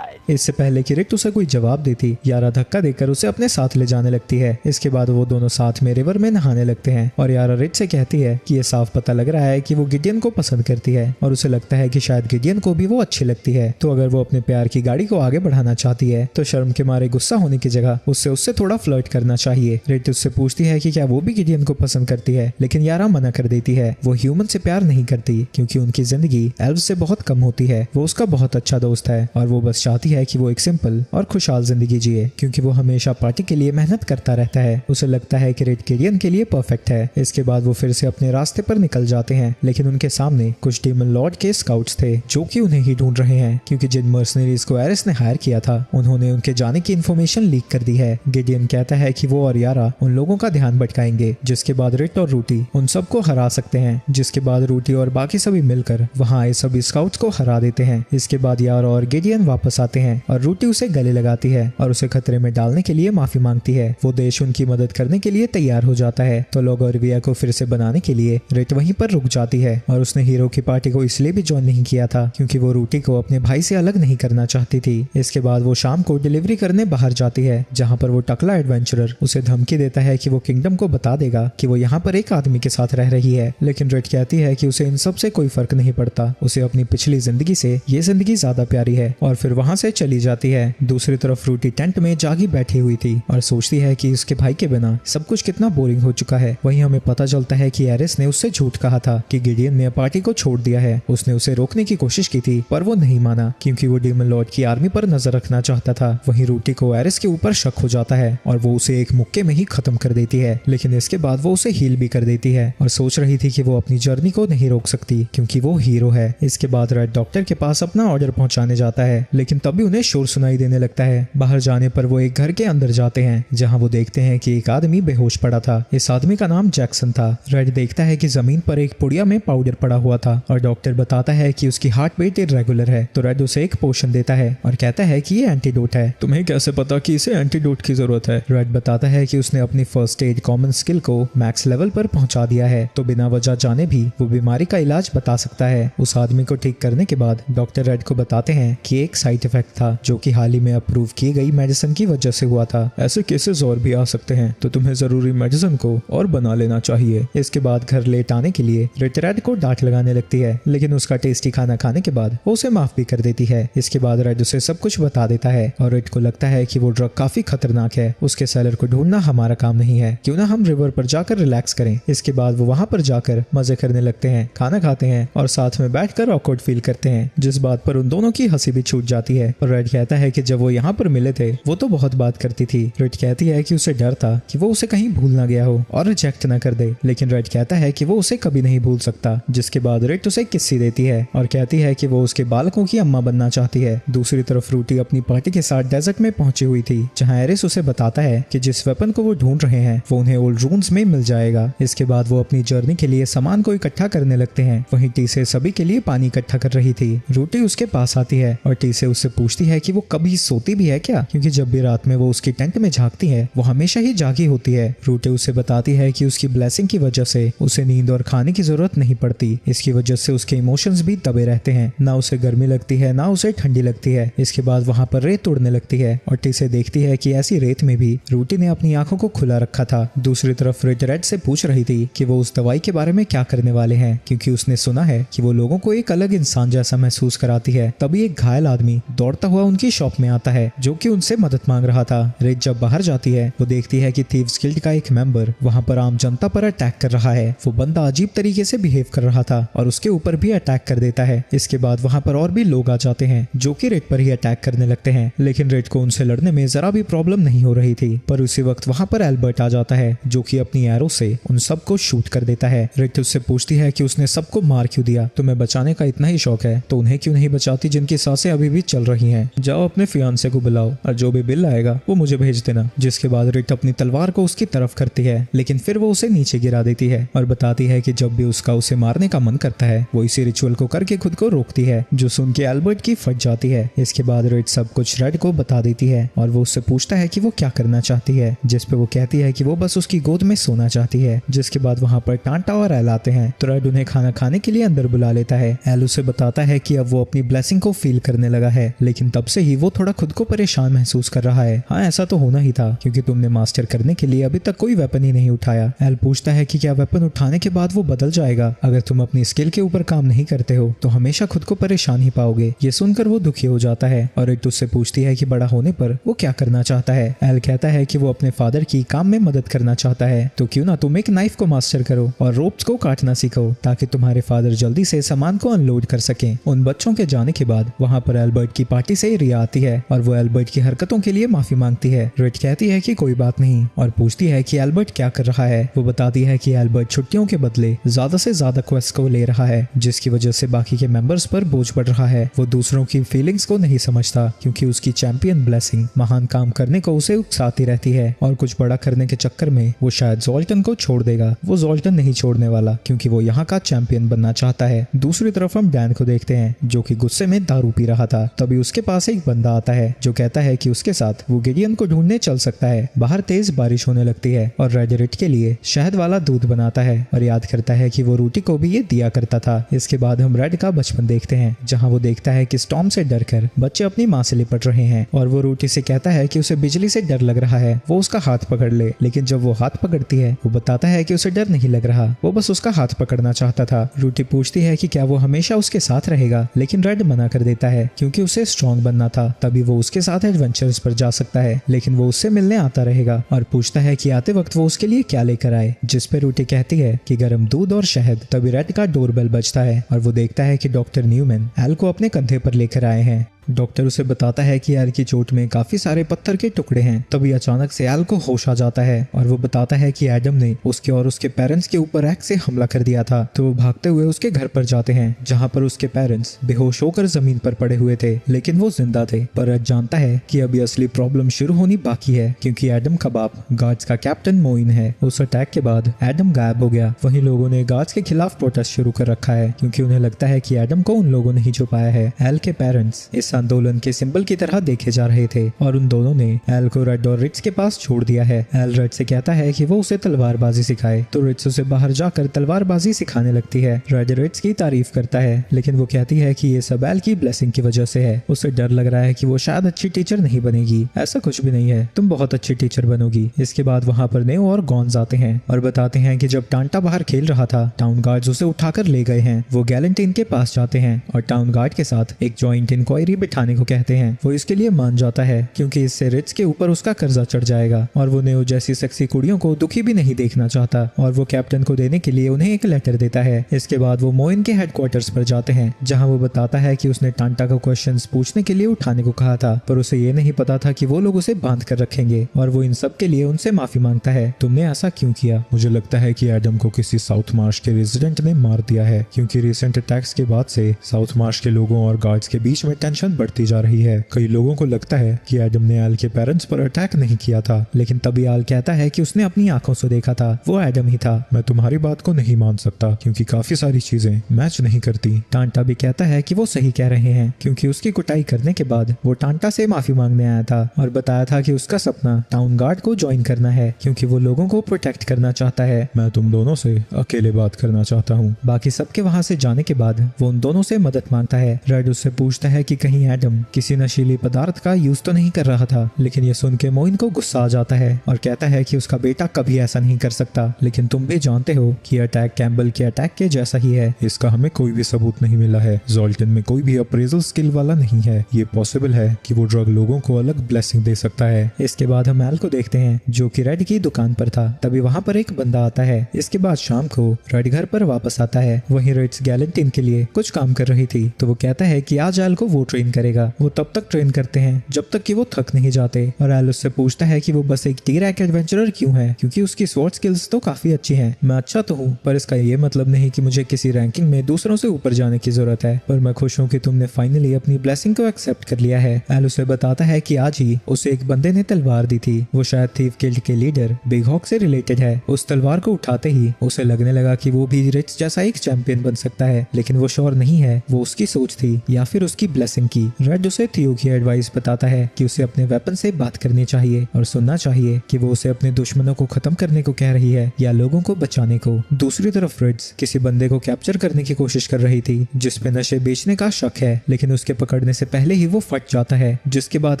इससे पहले कि रिट उसे कोई जवाब देती, यारा धक्का देकर उसे अपने साथ ले जाने लगती है। इसके बाद वो दोनों साथ में रिवर में नहाने लगते हैं और यारा रिट से कहती है कि ये साफ पता लग रहा है कि वो गिडियन को पसंद करती है और उसे लगता है कि शायद गिडियन को भी वो अच्छी लगती है। तो अगर वो अपने प्यार की गाड़ी को आगे बढ़ाना चाहती है तो शर्म के मारे गुस्सा होने की जगह उससे थोड़ा फ्लर्ट करना चाहिए। रिट उससे पूछती है कि क्या वो भी गिडियन को पसंद करती है, लेकिन यारा मना कर देती है। वो ह्यूमन से प्यार नहीं करती क्योंकि उनकी जिंदगी एल्फ से बहुत कम होती है। वो उसका बहुत अच्छा दोस्त है और वो बस चाहती है कि वो एक सिंपल और खुशहाल जिंदगी जिए क्योंकि वो हमेशा पार्टी के लिए मेहनत करता रहता है। उसे लगता है कि रिट गिडियन के लिए परफेक्ट है। इसके बाद वो फिर से अपने रास्ते पर निकल जाते हैं, लेकिन उनके सामने कुछ डीमन लॉर्ड के स्काउट्स थे जो कि उन्हें ही ढूंढ रहे हैं क्योंकि जिन मर्सनरीज को एरिस ने हायर किया था उन्होंने उनके जाने की इन्फॉर्मेशन लीक कर दी है। गिडियन कहता है कि वो और यारा उन लोगों का ध्यान भटकाएंगे, जिसके बाद रिट और रूटी उन सबको हरा सकते हैं। जिसके बाद रूटी और बाकी सभी मिलकर वहां आए सभी स्काउट्स को हरा देते हैं। इसके बाद यारा और गिडियन वापस आते हैं और रूटी उसे गले लगाती है और उसे खतरे में डालने के लिए माफी मांगती है। वो देश उनकी मदद करने के लिए तैयार हो जाता है। तो लोगोरिया को फिर से बनाने के लिए रिट वहीं पर रुक जाती है और उसने हीरो की पार्टी को इसलिए भी ज्वाइन नहीं किया था क्योंकि वो रूटी को अपने भाई से अलग नहीं करना चाहती थी। इसके बाद वो शाम को डिलीवरी करने बाहर जाती है जहाँ पर वो टकला एडवेंचरर उसे धमकी देता है कि वो किंगडम को बता देगा कि वो यहाँ पर एक आदमी के साथ रह रही है। लेकिन रिट कहती है कि उसे इन सब से कोई फर्क नहीं पड़ता, उसे अपनी पिछली जिंदगी से ये जिंदगी ज्यादा प्यारी है और फिर वहां से चली जाती है। दूसरी तरफ रूटी टेंट में जागी बैठी हुई थी और सोचती है कि उसके भाई के बिना सब कुछ कितना बोरिंग हो चुका है। वहीं हमें पता चलता है कि एरिस ने उससे झूठ कहा था कि गिडियन ने पार्टी को छोड़ दिया है। उसने उसे रोकने की कोशिश की थी पर वो नहीं माना क्योंकि वो डीमन लॉर्ड की आर्मी पर नजर रखना चाहता था। वहीं रूटी को एरिस के ऊपर शक हो जाता है और वो उसे एक मुक्के में ही खत्म कर देती है, लेकिन इसके बाद वो उसे हील भी कर देती है और सोच रही थी कि वो अपनी जर्नी को नहीं रोक सकती क्योंकि वो हीरो है। इसके बाद रेड डॉक्टर के पास अपना ऑर्डर पहुंचाने जाता है, लेकिन तभी उन्हें शोर सुनाई देने लगता है। बाहर जाने पर वो एक घर के अंदर जाते हैं जहां वो देखते हैं कि एक आदमी बेहोश पड़ा था। इस आदमी का नाम जैक्सन था। रेड देखता है कि जमीन पर एक पुड़िया में पाउडर पड़ा हुआ था और डॉक्टर बताता है कि उसकी हार्ट बीट इरेगुलर है। तो रेड उसे एक पोशन देता है और कहता है कि ये एंटीडोट है। तुम्हें कैसे पता कि इसे एंटीडोट की जरूरत है? रेड बताता है कि उसने अपनी फर्स्ट एड कॉमन स्किल को मैक्स लेवल पर पहुंचा दिया है, तो बिना वजह जाने भी वो बीमारी का इलाज बता सकता है। उस आदमी को ठीक करने के बाद डॉक्टर रेड को बताते हैं कि एक साइड इफेक्ट था जो कि हाल ही में अप्रूव की गई मेडिसिन की वजह से हुआ था। ऐसे केसेस और भी आ सकते हैं, तो तुम्हें जरूरी मेडिसिन को और बना लेना चाहिए। इसके बाद घर लेट आने के लिए रिट रेड को डांट लगाने लगती है, लेकिन उसका टेस्टी खाना खाने के बाद वो उसे माफ भी कर देती है। इसके बाद रेड उसे सब कुछ बता देता है और रिट को लगता है कि वो ड्रग काफी खतरनाक है। उसके सेलर को ढूंढना हमारा काम नहीं है, क्यों ना हम रिवर पर जाकर रिलैक्स करें। इसके बाद वो वहां पर जाकर मजे करने लगते हैं, खाना खाते हैं और साथ में बैठकर ऑकवर्ड फील करते हैं, जिस बात पर उन दोनों की हंसी भी छूट जाती है। और रेड कहता है कि जब वो यहाँ पर मिले थे वो तो बहुत बात करती थी। रिट कहती है कि उसे डर था कि वो उसे कहीं भूल ना गया हो और रिजेक्ट ना कर दे, लेकिन रेड कहता है कि वो उसे कभी नहीं भूल सकता। जिसके बाद रिट उसे किस्सी देती है और कहती है कि वो उसके बालकों की अम्मा बनना चाहती है। दूसरी तरफ रूटी अपनी पार्टी के साथ डेजर्ट में पहुंची हुई थी जहां एरिस उसे बताता है कि जिस वेपन को वो ढूंढ रहे हैं वो उन्हें ओल्ड रून्स में मिल जाएगा। इसके बाद वो अपनी जर्नी के लिए सामान को इकट्ठा करने लगते हैं। वहीं टी से सभी के लिए पानी इकट्ठा कर रही थी। रूटी उसके पास आती है और टी से उससे पूछती है कि वो कभी सोती भी है क्या, क्योंकि जब भी रात में वो उसकी टेंट में झांकती है वो हमेशा ही जागी होती है। रूटी उसे बताती है कि उसकी ब्लेसिंग की वजह से उसे नींद और खाने की जरूरत नहीं पड़ती। इसकी वजह से उसके इमोशंस भी दबे रहते हैं, ना उसे गर्मी लगती है ना उसे ठंडी लगती है। इसके बाद वहां पर रेत उड़ने लगती है और टी से देखती है कि ऐसी रेत में भी रूटी ने अपनी आंखों को खुला रखा था। दूसरी तरफ रिट रेड से पूछ रही थी कि वो उस दवाई के बारे में क्या करने वाले हैं, क्योंकि उसने सुना है कि वो लोगों को एक अलग इंसान जैसा महसूस कराती है। तभी एक घायल आदमी दौड़ता हुआ उनकी शॉप में आता है जो कि उनसे मदद मांग रहा था। रिट जब बाहर जाती है वो देखती है कि थीव्स गिल्ड का एक मेंबर वहां पर आम जनता पर अटैक कर रहा है। वो बंदा अजीब तरीके से बिहेव कर रहा था और उसके ऊपर भी अटैक कर देता है। इसके बाद वहां पर और भी लोग आ जाते हैं जो कि रिट पर ही अटैक करने लगते हैं, लेकिन रिट को उनसे लड़ने में जरा भी प्रॉब्लम नहीं हो रही थी। पर उसी वक्त वहां पर एल्बर्ट आ जाता है जो कि अपनी एरो से उन सबको शूट कर देता है। रिट उससे पूछती है कि उसने सबको मार क्यों दिया, तुम्हें बचाने का इतना ही शौक है तो उन्हें क्यों नहीं बचाती जिनकी सांसें अभी भी चल रही हैं। जाओ अपने फियांसे को बुलाओ और जो भी बिल आएगा वो मुझे भेज देना। जिसके बाद रिट अपनी तलवार को उसकी तरफ करती है, लेकिन फिर वो उसे नीचे गिरा देती है और बताती है कि जब भी उसका उसे मारने का मन करता है वो इसी रिचुअल को करके खुद को रोकती है, जो सुन के एल्बर्ट की फट जाती है। इसके बाद रिट सब कुछ रेड को बता देती है और वो उससे पूछता है कि वो क्या करना चाहती है, जिस पे वो कहती है कि वो बस उसकी गोद में सोना चाहती है। जिसके बाद वहाँ पर टांटा और एल आते हैं तो रेड उन्हें खाना खाने के लिए अंदर बुला लेता है। एल उसे बताता है कि अब वो अपनी ब्लेसिंग को फील करने लगा है, लेकिन तब से ही वो थोड़ा खुद को परेशान महसूस कर रहा है। हाँ, ऐसा तो होना ही था क्योंकि तुमने मास्टर करने के लिए अभी तक कोई वेपन ही नहीं उठाया। एल पूछता है कि क्या वेपन उठाने के बाद वो बदल जाएगा? अगर तुम अपनी स्किल के ऊपर काम नहीं करते हो तो हमेशा खुद को परेशान ही पाओगे। ये सुनकर वो दुखी हो जाता है और रिट उससे पूछती है कि बड़ा होने पर वो क्या करना चाहता है। एल कहता है कि वो अपने फादर की काम में मदद करना चाहता है, तो क्यों ना तुम एक नाइफ को मास्टर करो और रोप्स को काटना सीखो ताकि तुम्हारे फादर जल्दी से सामान को अनलोड कर सकें। उन बच्चों के जाने के बाद वहाँ पर एल्बर्ट की पार्टी से रिया आती है और वो एल्बर्ट की हरकतों के लिए माफी मांगती है। रिट कहती है कि कोई बात नहीं और पूछती है कि एल्बर्ट क्या कर रहा है। वो बताती है कि एल्बर्ट छुट्टियों के बदले ज्यादा से ज्यादा क्वेस्ट को ले रहा है, जिसकी वजह से बाकी के मेंबर्स पर बोझ पड़ रहा है। वो दूसरों की फीलिंग्स को नहीं समझता क्योंकि उसकी चैंपियन ब्लेसिंग महान काम करने को उसे उकसाती रहती है और कुछ बड़ा करने के चक्कर में वो शायद ज़ोल्टन को छोड़ देगा। वो ज़ोल्टन नहीं छोड़ने वाला क्योंकि वो यहाँ का चैंपियन बनना चाहता है। दूसरी तरफ हम डैन को देखते हैं जो कि गुस्से में दारू पी रहा था। तभी उसके पास एक बंदा आता है जो कहता है कि उसके साथ वो गिडियन को ढूंढने चल सकता है। बाहर तेज बारिश होने लगती है और रेड रिट के लिए शहद वाला दूध बनाता है और याद करता है कि वो रूटी को भी ये दिया करता था। इसके बाद हम रेड का बचपन देखते हैं जहाँ वो देखता है कि स्टॉर्म से डरकर बच्चे अपनी माँ से लिपट रहे हैं और वो रूटी से कहता है कि उसे बिजली से डर लग रहा है, वो उसका हाथ पकड़ ले। लेकिन जब वो हाथ पकड़ती है वो बताता है कि उसे डर नहीं लग रहा, वो बस उसका हाथ पकड़ना चाहता था। रूटी पूछती है कि क्या वो हमेशा उसके साथ रहेगा, लेकिन रेड मना कर देता है क्योंकि उसे स्ट्रॉन्ग बनना था, तभी वो उसके साथ एडवेंचर्स पर जा सकता है। लेकिन वो उससे मिलने आता रहेगा और पूछता है कि आते वक्त वो उसके लिए क्या लेकर आए, जिस पे रूटी कहती है कि गर्म दूध और शहद। तभी रेड का डोरबेल बजता है और वो देखता है कि डॉक्टर न्यूमैन एल को अपने कंधे पर लेकर आए हैं। डॉक्टर उसे बताता है कि एल की चोट में काफी सारे पत्थर के टुकड़े हैं। तभी अचानक से एल को होश आ जाता है और वो बताता है कि एडम ने उसके और उसके पेरेंट्स के ऊपर एक्स से हमला कर दिया था। तो वो भागते हुए उसके घर पर जाते हैं जहाँ पर उसके पेरेंट्स बेहोश होकर जमीन पर पड़े हुए थे, लेकिन वो जिंदा थे। पर एड जानता है कि अभी असली प्रॉब्लम शुरू होनी बाकी है क्योंकि एडम का बाप गार्ड्स का कैप्टन मोइन है। उस अटैक के बाद एडम गायब हो गया। वहीं लोगों ने गार्ड्स के खिलाफ प्रोटेस्ट शुरू कर रखा है क्योंकि उन्हें लगता है कि एडम को उन लोगों ने ही छुपाया है। एल के पेरेंट्स इस आंदोलन के सिंबल की तरह देखे जा रहे थे और उन दोनों ने एल को रेड और रिट्स के पास छोड़ दिया है। एल रेड से कहता है कि वो उसे तलवारबाजी सिखाए, तो रिट्स उसे बाहर जाकर तलवारबाजी सिखाने लगती है। रेड रिट्स की तारीफ करता है लेकिन वो कहती है कि ये सब एल की ब्लेसिंग की वजह से है। उसे डर लग रहा है कि वो शायद अच्छी टीचर नहीं बनेगी। ऐसा कुछ भी नहीं है, तुम बहुत अच्छी टीचर बनोगी। इसके बाद वहाँ पर नेओ और गॉन्स आते हैं और बताते हैं कि जब टांटा बाहर खेल रहा था टाउन गार्ड्स उसे उठाकर ले गए हैं। वो गैलेंटीन के पास जाते हैं और टाउन गार्ड के साथ एक जॉइंट इंक्वायरी बिठाने को कहते हैं। वो इसके लिए मान जाता है क्योंकि इससे रिट्स के ऊपर उसका कर्जा चढ़ जाएगा और वो नेओ जैसी सेक्सी कुड़ियों को दुखी भी नहीं देखना चाहता और वो कैप्टन को देने के लिए उन्हें एक लेटर देता है। इसके बाद वो मोइन के हेडक्वार्टर्स पर जाते हैं जहां वो बताता है कि उसने टांटा को क्वेश्चंस पूछने के लिए उठाने को कहा था, पर उसे ये नहीं पता था कि वो लोग उसे बांध कर रखेंगे और वो इन सब के लिए उनसे माफी मांगता है। तुमने ऐसा क्यों किया? मुझे लगता है कि एडम को किसी साउथ मार्श के रेजिडेंट ने मार दिया है क्योंकि रिसेंट अटैक्स के बाद से साउथ मार्श के लोगों और गार्ड्स के बीच में टेंशन बढ़ती जा रही है। कई लोगों को लगता है कि एडम ने एल के पेरेंट्स पर अटैक नहीं किया था, लेकिन तभी एल कहता है कि उसने अपनी आंखों से देखा था, वो एडम ही था। मैं तुम्हारी बात को नहीं मान सकता क्योंकि काफी सारी चीजें मैच नहीं करती। टांटा भी कहता है कि वो सही कह रहे हैं क्योंकि उसकी कुटाई करने के बाद वो टांटा से माफी मांगने आया था और बताया था कि उसका सपना टाउन गार्ड को ज्वाइन करना है क्योंकि वो लोगों को प्रोटेक्ट करना चाहता है। मैं तुम दोनों से अकेले बात करना चाहता हूँ। बाकी सबके वहाँ से जाने के बाद वो उन दोनों से मदद मांगता है। रेड उससे पूछता है कि कहीं एडम किसी नशीली पदार्थ का यूज तो नहीं कर रहा था, लेकिन ये सुन के मोइन को गुस्सा आ जाता है और कहता है कि उसका बेटा कभी ऐसा नहीं कर सकता। लेकिन तुम भी जानते हो कि अटैक कैम्बल के अटैक के जैसा ही है। इसका हमें कोई भी सबूत नहीं मिला है। ज़ोल्टन में कोई भी अप्रेजल स्किल वाला नहीं है। ये पॉसिबल है कि वो ड्रग लोगों को अलग ब्लेसिंग दे सकता है। इसके बाद हम एल को देखते हैं जो कि रेड की दुकान पर था। तभी वहाँ पर एक बंदा आता है। इसके बाद शाम को रेड घर पर वापस आता है। वहीं रेड्स गैलेंटीन के लिए कुछ काम कर रही थी, तो वो कहता है कि आज एल को वो ट्रेन करेगा। वो तब तक ट्रेन करते हैं जब तक कि वो थक नहीं जाते और एल उससे पूछता है कि वो बस एक टी-रैक एडवेंचरर क्यों है क्योंकि उसकी स्वॉर्ड स्किल्स तो काफी अच्छी हैं। मैं अच्छा तो हूँ पर इसका ये मतलब नहीं कि मुझे किसी रैंकिंग में दूसरों से ऊपर जाने की जरूरत है, पर मैं खुश हूँ कि तुमने फाइनली अपनी ब्लेसिंग को एक्सेप्ट कर लिया है। एल उसे बताता है कि आज ही उसे एक बंदे ने तलवार दी थी। वो शायद थीफ गिल्ड के लीडर बिग हॉक से रिलेटेड है। उस तलवार को उठाते ही उसे लगने लगा कि वो भी रिट्स जैसा एक चैंपियन बन सकता है, लेकिन वो श्योर नहीं है वो उसकी सोच थी या फिर उसकी ब्लेसिंग की। रेड उसे थियो की एडवाइस बताता है कि उसे अपने वेपन से बात करनी चाहिए और सुनना चाहिए कि वो उसे अपने दुश्मनों को खत्म करने को कह रही है या लोगों को बचाने को। दूसरी तरफ रेड्स किसी बंदे को कैप्चर करने की कोशिश कर रही थी जिसपे नशे बेचने का शक है, लेकिन उसके पकड़ने से पहले ही वो फट जाता है, जिसके बाद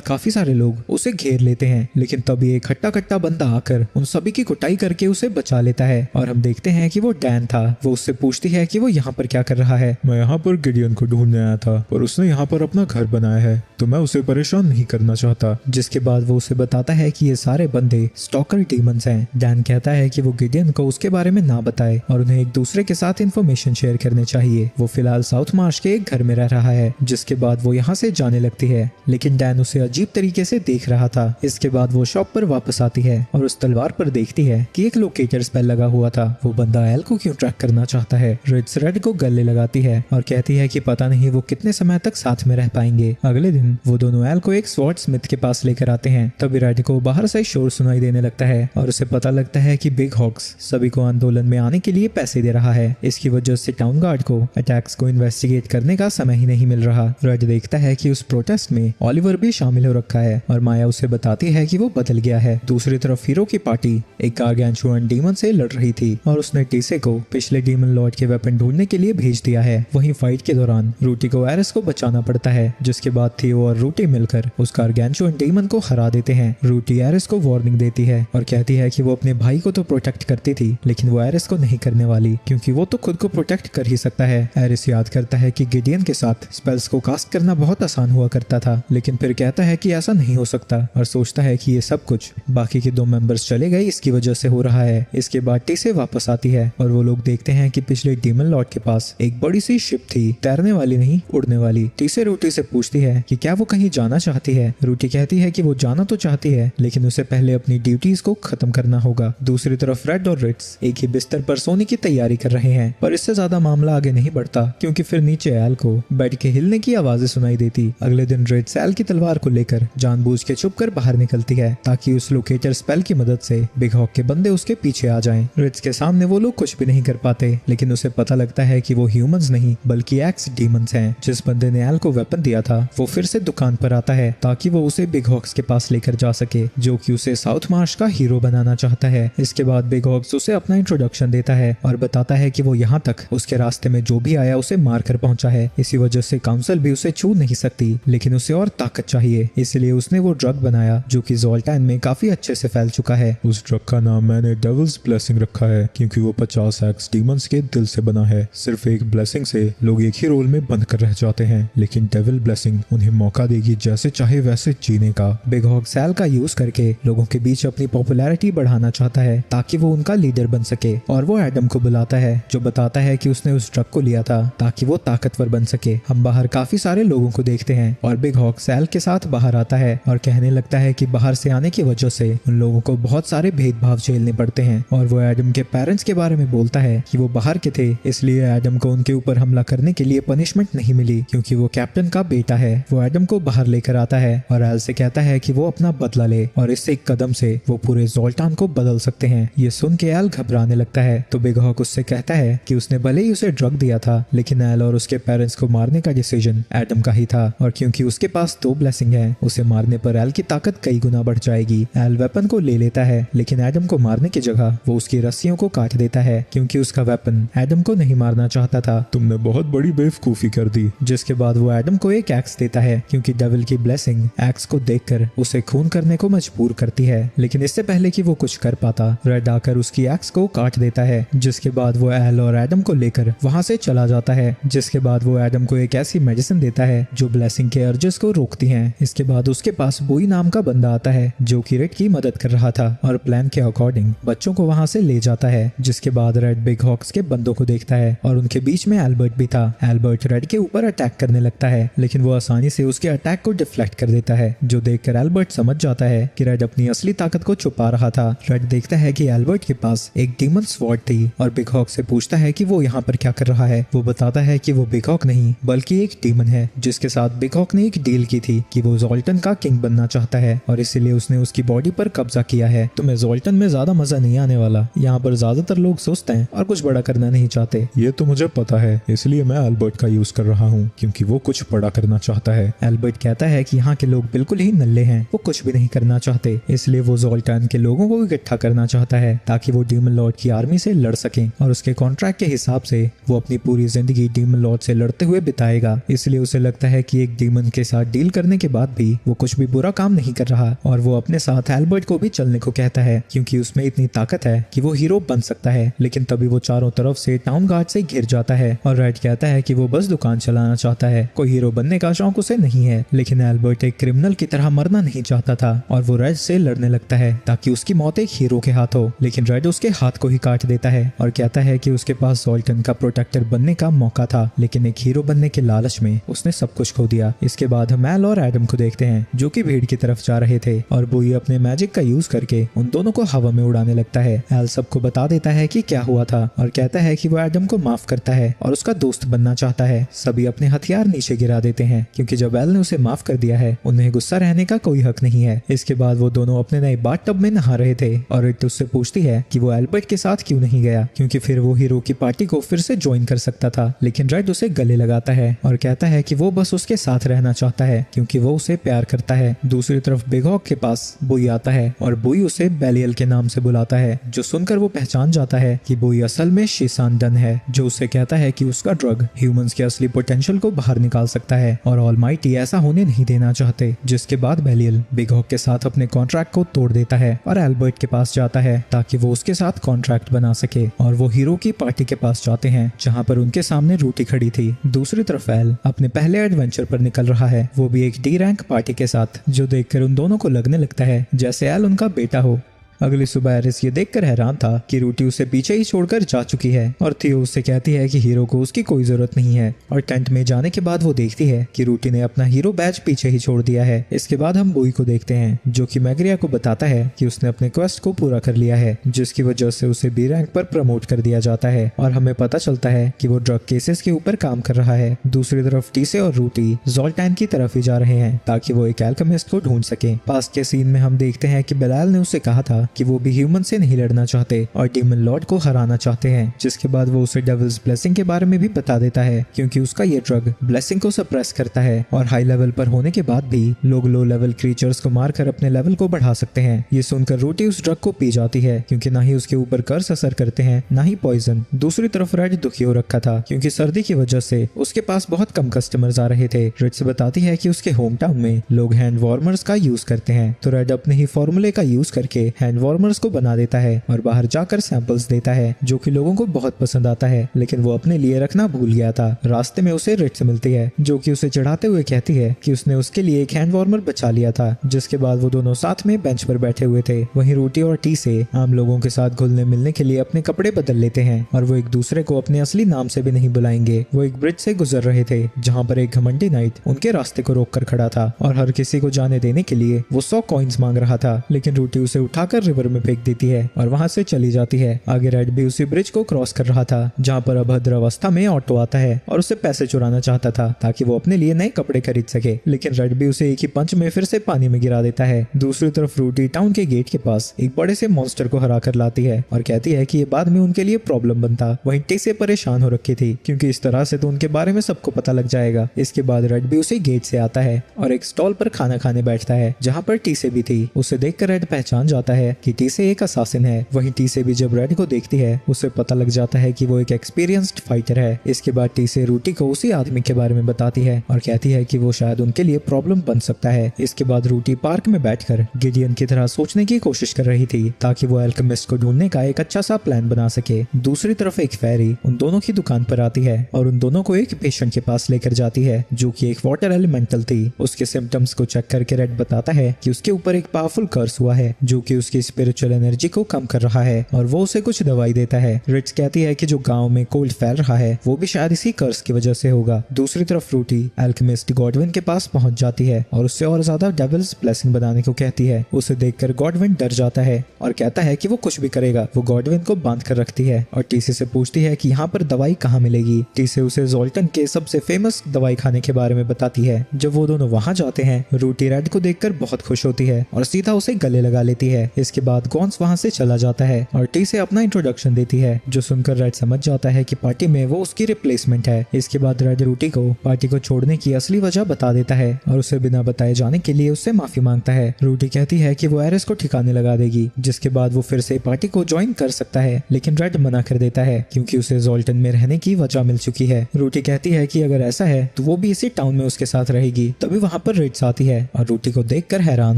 काफी सारे लोग उसे घेर लेते हैं। लेकिन तभी एक हट्टा कट्टा बंदा आकर उन सभी की कुटाई करके उसे बचा लेता है और हम देखते हैं कि वो डैन था। वो उससे पूछती है कि वो यहाँ पर क्या कर रहा है। मैं यहाँ पर गिडियन को ढूंढने आया था, पर उसने यहाँ पर अपना घर बनाया है, तो मैं उसे परेशान नहीं करना चाहता। जिसके बाद वो उसे बताता है कि ये सारे बंदे स्टॉकर डीमंस हैं। डैन कहता है कि वो गिडियन को उसके बारे में ना बताए और उन्हें एक दूसरे के साथ इंफॉर्मेशन शेयर करने चाहिए। वो फिलहाल साउथ मार्श के एक घर में रह रहा है। जिसके बाद वो यहाँ से जाने लगती है, लेकिन डैन उसे अजीब तरीके से देख रहा था। इसके बाद वो शॉप पर वापस आती है और उस तलवार पर देखती है कि एक लोकेटर स्पेल लगा हुआ था। वो बंदा एल को क्यों ट्रैक करना चाहता है। रेड्स रेड को गले लगाती है और कहती है कि पता नहीं वो कितने समय तक साथ में रह पाएंगे। अगले दिन वो दोनों एल को एक स्वॉर्ड स्मिथ के पास लेकर आते हैं। तभी रेड को बाहर से शोर सुनाई देने लगता है और उसे पता लगता है कि बिग हॉक्स सभी को आंदोलन में आने के लिए पैसे दे रहा है। इसकी वजह से टाउन गार्ड को अटैक्स को इन्वेस्टिगेट करने का समय ही नहीं मिल रहा। रेड देखता है कि उस प्रोटेस्ट में ऑलिवर भी शामिल हो रखा है और माया उसे बताती है कि वो बदल गया है। दूसरी तरफ हीरो की पार्टी एक गार्गेंचुअन डीमन से लड़ रही थी और उसने टीसे को पिछले डीमन लॉर्ड के वेपन ढूंढने के लिए भेज दिया है। वहीं फाइट के दौरान रूटी को एरिस को बचाना पड़ता है, जिसके बाद थियो और रूटी मिलकर उस गार्गेंचुअन डीमन को हरा देते हैं। रूटी एरिस को वार्निंग देती है और कहती है कि वो अपने भाई को तो प्रोटेक्ट करती थी, लेकिन वो एरिस को नहीं करने वाली, क्योंकि वो तो खुद को प्रोटेक्ट कर ही सकता है। एरिस याद करता है कि गिडियन के साथ स्पेल्स को कास्ट करना बहुत आसान हुआ करता था, लेकिन फिर कहता है कि ऐसा नहीं हो सकता और सोचता है कि ये सब कुछ बाकी के 2 मेंबर्स चले गए इसकी वजह से हो रहा है। इसके बाद टीसे वापस आती है और वो लोग देखते हैं कि पिछले डीमन लॉर्ड के पास एक बड़ी सी शिप थी, तैरने वाली नहीं उड़ने वाली। टीसे रूटी से पूछती है कि क्या वो कहीं जाना चाहती है। रूटी कहती है कि वो जाना तो चाहती है, लेकिन उसे पहले अपनी ड्यूटीज को खत्म करना होगा। दूसरी तरफ रेड और रिट्स एक ही बिस्तर पर सोने की तैयारी कर रहे हैं, पर इससे ज्यादा मामला आगे नहीं बढ़ता, क्योंकि फिर नीचे एल को बेड के हिलने की आवाजें सुनाई देती। अगले दिन रिट्स एल की तलवार को लेकर जानबूझ के छुपकर बाहर निकलती है ताकि उस लोकेटर स्पेल की मदद से बिग हॉक के बंदे उसके पीछे आ जाएं। रिट्स के सामने वो लोग कुछ भी नहीं कर पाते, लेकिन उसे पता लगता है कि वो ह्यूमंस नहीं बल्कि एक्स डीमंस हैं। जिस बंदे ने एल को वेपन दिया था वो फिर से दुकान पर आता है ताकि वो उसे बिग हॉक्स के पास लेकर जा सके, जो कि उसे साउथ मार्श का हीरो बनाना चाहता है। इसके बाद बिग हॉक्स उसे अपना इंट्रोडक्शन देता है और बताता है कि वो यहाँ तक उसके रास्ते में जो भी आया उसे मार कर पहुंचा है। इसी वजह से काउंसिल भी उसे छू नहीं सकती, लेकिन उसे और ताकत चाहिए, इसलिए उसने वो ड्रग बनाया जो कि ज़ोल्टान में काफी अच्छे से फैल चुका है। उस ड्रग का नाम मैंने डेविल्स ब्लेसिंग रखा है, क्योंकि वो 50 एक्स डीमंस के दिल से बना है। सिर्फ एक ब्लेसिंग से लोग एक ही रोल में बंद कर रह जाते हैं, लेकिन डेविल ब्लेसिंग उन्हें मौका देगी जैसे चाहे वैसे जीने का। बिग हॉक सेल का यूज करके लोगों के बीच अपनी पॉपुलैरिटी बढ़ाना चाहता है ताकि वो उनका लीडर बन सके, और वो एडम को बुलाता है जो बताता है कि उसने उस ड्रग को लिया था ताकि वो ताकतवर बन सके। हम बाहर काफी सारे लोगों को देखते हैं और बिग हॉक सेल के साथ बाहर आता है और कहने लगता है कि बाहर से आने की वजह से उन लोगों को बहुत सारे भेदभाव झेलने पड़ते हैं, और वो एडम के पेरेंट्स के बारे में बोलता है कि वो बाहर के थे, इसलिए एडम को उनके ऊपर हमला करने के लिए पनिशमेंट नहीं मिली क्योंकि वो कैप्टन का बेटा है। वो एडम को बाहर लेकर आता है और एल से कहता है कि वो अपना बदला ले और इस एक कदम से वो पूरे ज़ोल्टान को बदल सकते हैं। ये सुन के एल घबराने लगता है तो बिग हॉक उससे कहता है कि उसने भले ही उसे ड्रग दिया था, लेकिन एल और उसके पेरेंट्स को मारने का डिसीजन एडम का ही था, और क्योंकि उसके पास 2 ब्लेसिंग है, उसे मारने पर एल की ताकत कई गुना बढ़ जाएगी। एल वेपन को ले लेता है, लेकिन एडम को मारने की जगह वो उसकी रस्सियों को काट देता है क्योंकि उसका वेपन एडम को नहीं मारना चाहता था। तुमने बहुत बड़ी बेवकूफी कर दी। जिसके बाद वो एडम को एक एक्स देता है क्योंकि डेविल की ब्लेसिंग एक्स को देखकर उसे खून करने को मजबूर करती है, लेकिन इससे पहले कि वो कुछ कर पाता रेड आकर उसकी एक्स को काट देता है। जिसके बाद वो एल और एडम को लेकर वहां से चला जाता है। जिसके बाद वो एडम को एक ऐसी मेडिसिन देता है जो ब्लेसिंग के अर्जेस को रोकती हैं। इसके बाद उसके पास बोई नाम का बंदा आता है जो कि रेड की मदद कर रहा था और प्लान के अकॉर्डिंग बच्चों को वहां से ले जाता है। जिसके बाद रेड बिग हॉक्स के बंदों को देखता है और उनके बीच में एल्बर्ट भी था। एल्बर्ट रेड के ऊपर अटैक करने लगता है, लेकिन वो आसानी से उसके अटैक को डिफ्लेक्ट कर देता है, जो देखकर एल्बर्ट समझ जाता है कि रेड अपनी असली ताकत को छुपा रहा था। रेड देखता है कि एल्बर्ट के पास एक डीमन स्वॉर्ड थी और बिग हॉक से पूछता है कि वो यहाँ पर क्या कर रहा है। वो बताता है कि वो बिग हॉक नहीं बल्कि एक डीमन है जिसके साथ बिग हॉक ने एक डील की थी कि वो ज़ोल्टन का किंग बनना चाहता है और इसीलिए उसने उसकी बॉडी पर कब्जा किया है। तुम्हें ज़ोल्टन में ज्यादा मजा नहीं आने वाला, यहाँ पर ज्यादातर लोग सुस्त हैं और कुछ बड़ा करना नहीं चाहते। ये तो मुझे पता है, इसलिए मैं एल्बर्ट का यूज कर रहा हूँ क्योंकि वो कुछ बड़ा खड़ा करना चाहता है। एल्बर्ट कहता है कि यहाँ के लोग बिल्कुल ही नल्ले हैं, वो कुछ भी नहीं करना चाहते, इसलिए वो ज़ोल्टन के लोगों को इकट्ठा करना चाहता है ताकि वो डीमन लॉर्ड की आर्मी से लड़ सकें और उसके कॉन्ट्रैक्ट के हिसाब से वो अपनी पूरी जिंदगी डीमन लॉर्ड से लड़ते हुए बिताएगा। इसलिए उसे लगता है कि एक डीमन के साथ डील करने के बाद भी वो कुछ भी बुरा काम नहीं कर रहा और वो अपने साथ एल्बर्ट को भी चलने को कहता है क्योंकि उसमें इतनी ताकत है कि वो हीरो बन सकता है। लेकिन तभी वो चारों तरफ से टाउन गार्ड से घिर जाता है और रेड कहता है कि वो बस दुकान चलाना चाहता है, कोई हीरो बनने का शौक उसे नहीं है। लेकिन एल्बर्ट एक क्रिमिनल की तरह मरना नहीं चाहता था और वो रेड से लड़ने लगता है ताकि उसकी मौत एक हीरो के हाथ हो। लेकिन रेड उसके हाथ को ही काट देता है और कहता है कि उसके पास ज़ोल्टन का प्रोटेक्टर बनने का मौका था, लेकिन एक हीरो बनने के लालच में उसने सब कुछ खो दिया। इसके बाद हम एल और एडम को देखते हैं जो कि भीड़ की तरफ जा रहे थे और बुई अपने मैजिक का यूज करके उन दोनों को हवा में उड़ाने लगता है। एल सबको बता देता है कि क्या हुआ था और कहता है कि वो एडम को माफ करता है और उसका दोस्त बनना चाहता है। सभी अपने हथियार नीचे गिरा देते हैं क्योंकि जब एल ने उसे माफ कर दिया है उन्हें गुस्सा रहने का कोई हक नहीं है। इसके बाद वो दोनों अपने नए बाथटब में नहा रहे थे और रिट उससे पूछती है कि वो एल्बर्ट के साथ क्यों नहीं गया क्योंकि फिर वो हीरो की पार्टी को फिर से ज्वाइन कर सकता था। लेकिन रेड उसे गले लगाता है और कहता है कि वो बस उसके साथ रहना चाहता है क्योंकि वो उसे प्यार करता है। दूसरी तरफ बिग हॉक के पास बुई आता है और बुई उसे बेलियल के नाम से बुलाता है, जो सुनकर वो पहचान जाता है कि बुई असल में शीशान डन है, जो उसे कहता है कि उसका ड्रग ह्यूमंस के असली पोटेंशियल को बाहर निकाल सकता है और ऑलमाइटी ऐसा होने नहीं देना चाहते। जिसके बाद बेलियल बिग हॉक के साथ अपने कॉन्ट्रैक्ट को तोड़ देता है और एल्बर्ट के पास जाता है ताकि वो उसके साथ कॉन्ट्रैक्ट बना सके और वो हीरो की पार्टी के पास जाते हैं जहाँ पर उनके सामने रूटी खड़ी थी। दूसरी तरफ एल अपने पहले एडवेंचर पर निकल रहा है, वो भी एक डी रैंक पार्टी के साथ, जो देखकर उन दोनों को लगने लगता है जैसे एल उनका बेटा हो। अगली सुबह एरिस ये देखकर हैरान था कि रूटी उसे पीछे ही छोड़कर जा चुकी है और थियो उससे कहती है कि हीरो को उसकी कोई जरूरत नहीं है और टेंट में जाने के बाद वो देखती है कि रूटी ने अपना हीरो बैज पीछे ही छोड़ दिया है। इसके बाद हम बुई को देखते हैं जो कि मैग्रिया को बताता है कि उसने अपने क्वेस्ट को पूरा कर लिया है, जिसकी वजह से उसे बी रैंक पर प्रमोट कर दिया जाता है और हमें पता चलता है कि वो ड्रग केसेस के ऊपर काम कर रहा है। दूसरी तरफ टीसे और रूटी ज़ोल्टन की तरफ ही जा रहे हैं ताकि वो एक एल्केमिस्ट को ढूंढ सके। पास्ट के सीन में हम देखते हैं कि बेलाल ने उसे कहा था कि वो भी ह्यूमन से नहीं लड़ना चाहते और डीमन लॉर्ड को हराना चाहते हैं, जिसके बाद वो उसे डेविल्स ब्लेसिंग के बारे में भी बता देता है क्योंकि उसका ये ड्रग ब्लेसिंग को सप्रेस करता है और हाई लेवल पर होने के बाद भी लोग लो लेवल क्रीचर्स को मारकर अपने लेवल को बढ़ा सकते हैं। ये सुनकर रूटी उस ड्रग को पी जाती है क्योंकि ना ही उसके ऊपर कर्स असर करते हैं ना ही पॉइजन। दूसरी तरफ रेड दुखी हो रखा था क्योंकि सर्दी की वजह से उसके पास बहुत कम कस्टमर्स आ रहे थे। रेड से बताती है कि उसके होम टाउन में लोग हैंड वार्मर्स का यूज करते हैं, तो रेड अपने ही फॉर्मूले का यूज करके हैंड वार्मर्स को बना देता है और बाहर जाकर सैंपल्स देता है जो कि लोगों को बहुत पसंद आता है। लेकिन वो अपने लिए रखना भूल गया था। रास्ते में उसे रिट से मिलती है जो कि उसे चढ़ाते हुए कहती है कि उसने उसके लिए एक हैंड वार्मर बचा लिया था। जिसके बाद वो दोनों साथ में बेंच पर बैठे हुए थे। वहीं रूटी और टी से आम लोगों के साथ घुलने मिलने के लिए अपने कपड़े बदल लेते हैं और वो एक दूसरे को अपने असली नाम से भी नहीं बुलाएंगे। वो एक ब्रिज से गुजर रहे थे जहाँ पर एक घमंडी नाइट उनके रास्ते को रोक कर खड़ा था और हर किसी को जाने देने के लिए वो 100 कॉइन्स मांग रहा था। लेकिन रूटी उसे उठाकर रिवर में फेंक देती है और वहां से चली जाती है। आगे रेड भी उसी ब्रिज को क्रॉस कर रहा था जहाँ पर अभद्र अवस्था में ऑटो आता है और उसे पैसे चुराना चाहता था ताकि वो अपने लिए नए कपड़े खरीद सके। लेकिन रेड भी उसे एक ही पंच में फिर से पानी में गिरा देता है। दूसरी तरफ रूटी टाउन के गेट के पास एक बड़े से मॉन्स्टर को हरा कर लाती है और कहती है कि ये बाद में उनके लिए प्रॉब्लम बनता। वहीं टी से परेशान हो रखी थी क्योंकि इस तरह से तो उनके बारे में सबको पता लग जाएगा। इसके बाद रेड भी उसे गेट से आता है और एक स्टॉल पर खाना खाने बैठता है जहाँ पर टी से भी थी। उसे देखकर रेड पहचान जाता है कि टी से एक असासिन है। वहीं टी से भी जब रेड को देखती है उसे पता लग जाता है कि वो एक एक्सपीरियंस्ड फाइटर है। इसके बाद टी से रूटी को उसी आदमी के बारे में बताती है और कहती है कि वो शायद उनके लिए प्रॉब्लम बन सकता है। इसके बाद रूटी पार्क में बैठकर गिडियन की तरह सोचने की कोशिश कर रही थी ताकि वो एल्केमिस्ट को ढूंढने का एक अच्छा सा प्लान बना सके। दूसरी तरफ एक फेरी उन दोनों की दुकान पर आती है और उन दोनों को एक पेशेंट के पास लेकर जाती है जो कि एक वाटर एलिमेंटल थी। उसके सिम्टम्स को चेक करके रेड बताता है कि उसके ऊपर एक पावरफुल कर्स हुआ है जो कि उसकी स्पिरिचुअल एनर्जी को कम कर रहा है और वो उसे कुछ दवाई देता है। रिट्स कहती है कि जो गांव में कोल्ड फैल रहा है वो भी शायद इसी कर्स की वजह से होगा। दूसरी तरफ रूटी एल्केमिस्ट गॉडविन के पास पहुंच जाती है और उससे और ज्यादा डेविल्स ब्लेसिंग बनाने को कहती है। उसे देखकर गॉडविन डर जाता है और कहता है कि वो कुछ भी करेगा। वो गॉडविन को बांध कर रखती है और टीसी से पूछती है कि यहाँ पर दवाई कहाँ मिलेगी। टीसी उसे ज़ोल्टन के सबसे फेमस दवाई खाने के बारे में बताती है। जब वो दोनों वहाँ जाते हैं रूटी रेड को देखकर बहुत खुश होती है और सीधा उसे गले लगा लेती है। इसके इसके बाद गॉन्स वहाँ से चला जाता है और टी से अपना इंट्रोडक्शन देती है, जो सुनकर रेड समझ जाता है कि पार्टी में वो उसकी रिप्लेसमेंट है। इसके बाद रेड रूटी को पार्टी को छोड़ने की असली वजह बता देता है और उसे बिना बताए जाने के लिए उससे माफी मांगता है। रूटी कहती है कि वो एरिस को ठिकाने लगा देगी, जिसके बाद वो फिर से पार्टी को ज्वाइन कर सकता है, लेकिन रेड मना कर देता है क्योंकि उसे जोल्टन में रहने की वजह मिल चुकी है। रूटी कहती है कि अगर ऐसा है तो वो भी इसी टाउन में उसके साथ रहेगी। तभी वहाँ पर रिट्स आती है और रूटी को देखकर हैरान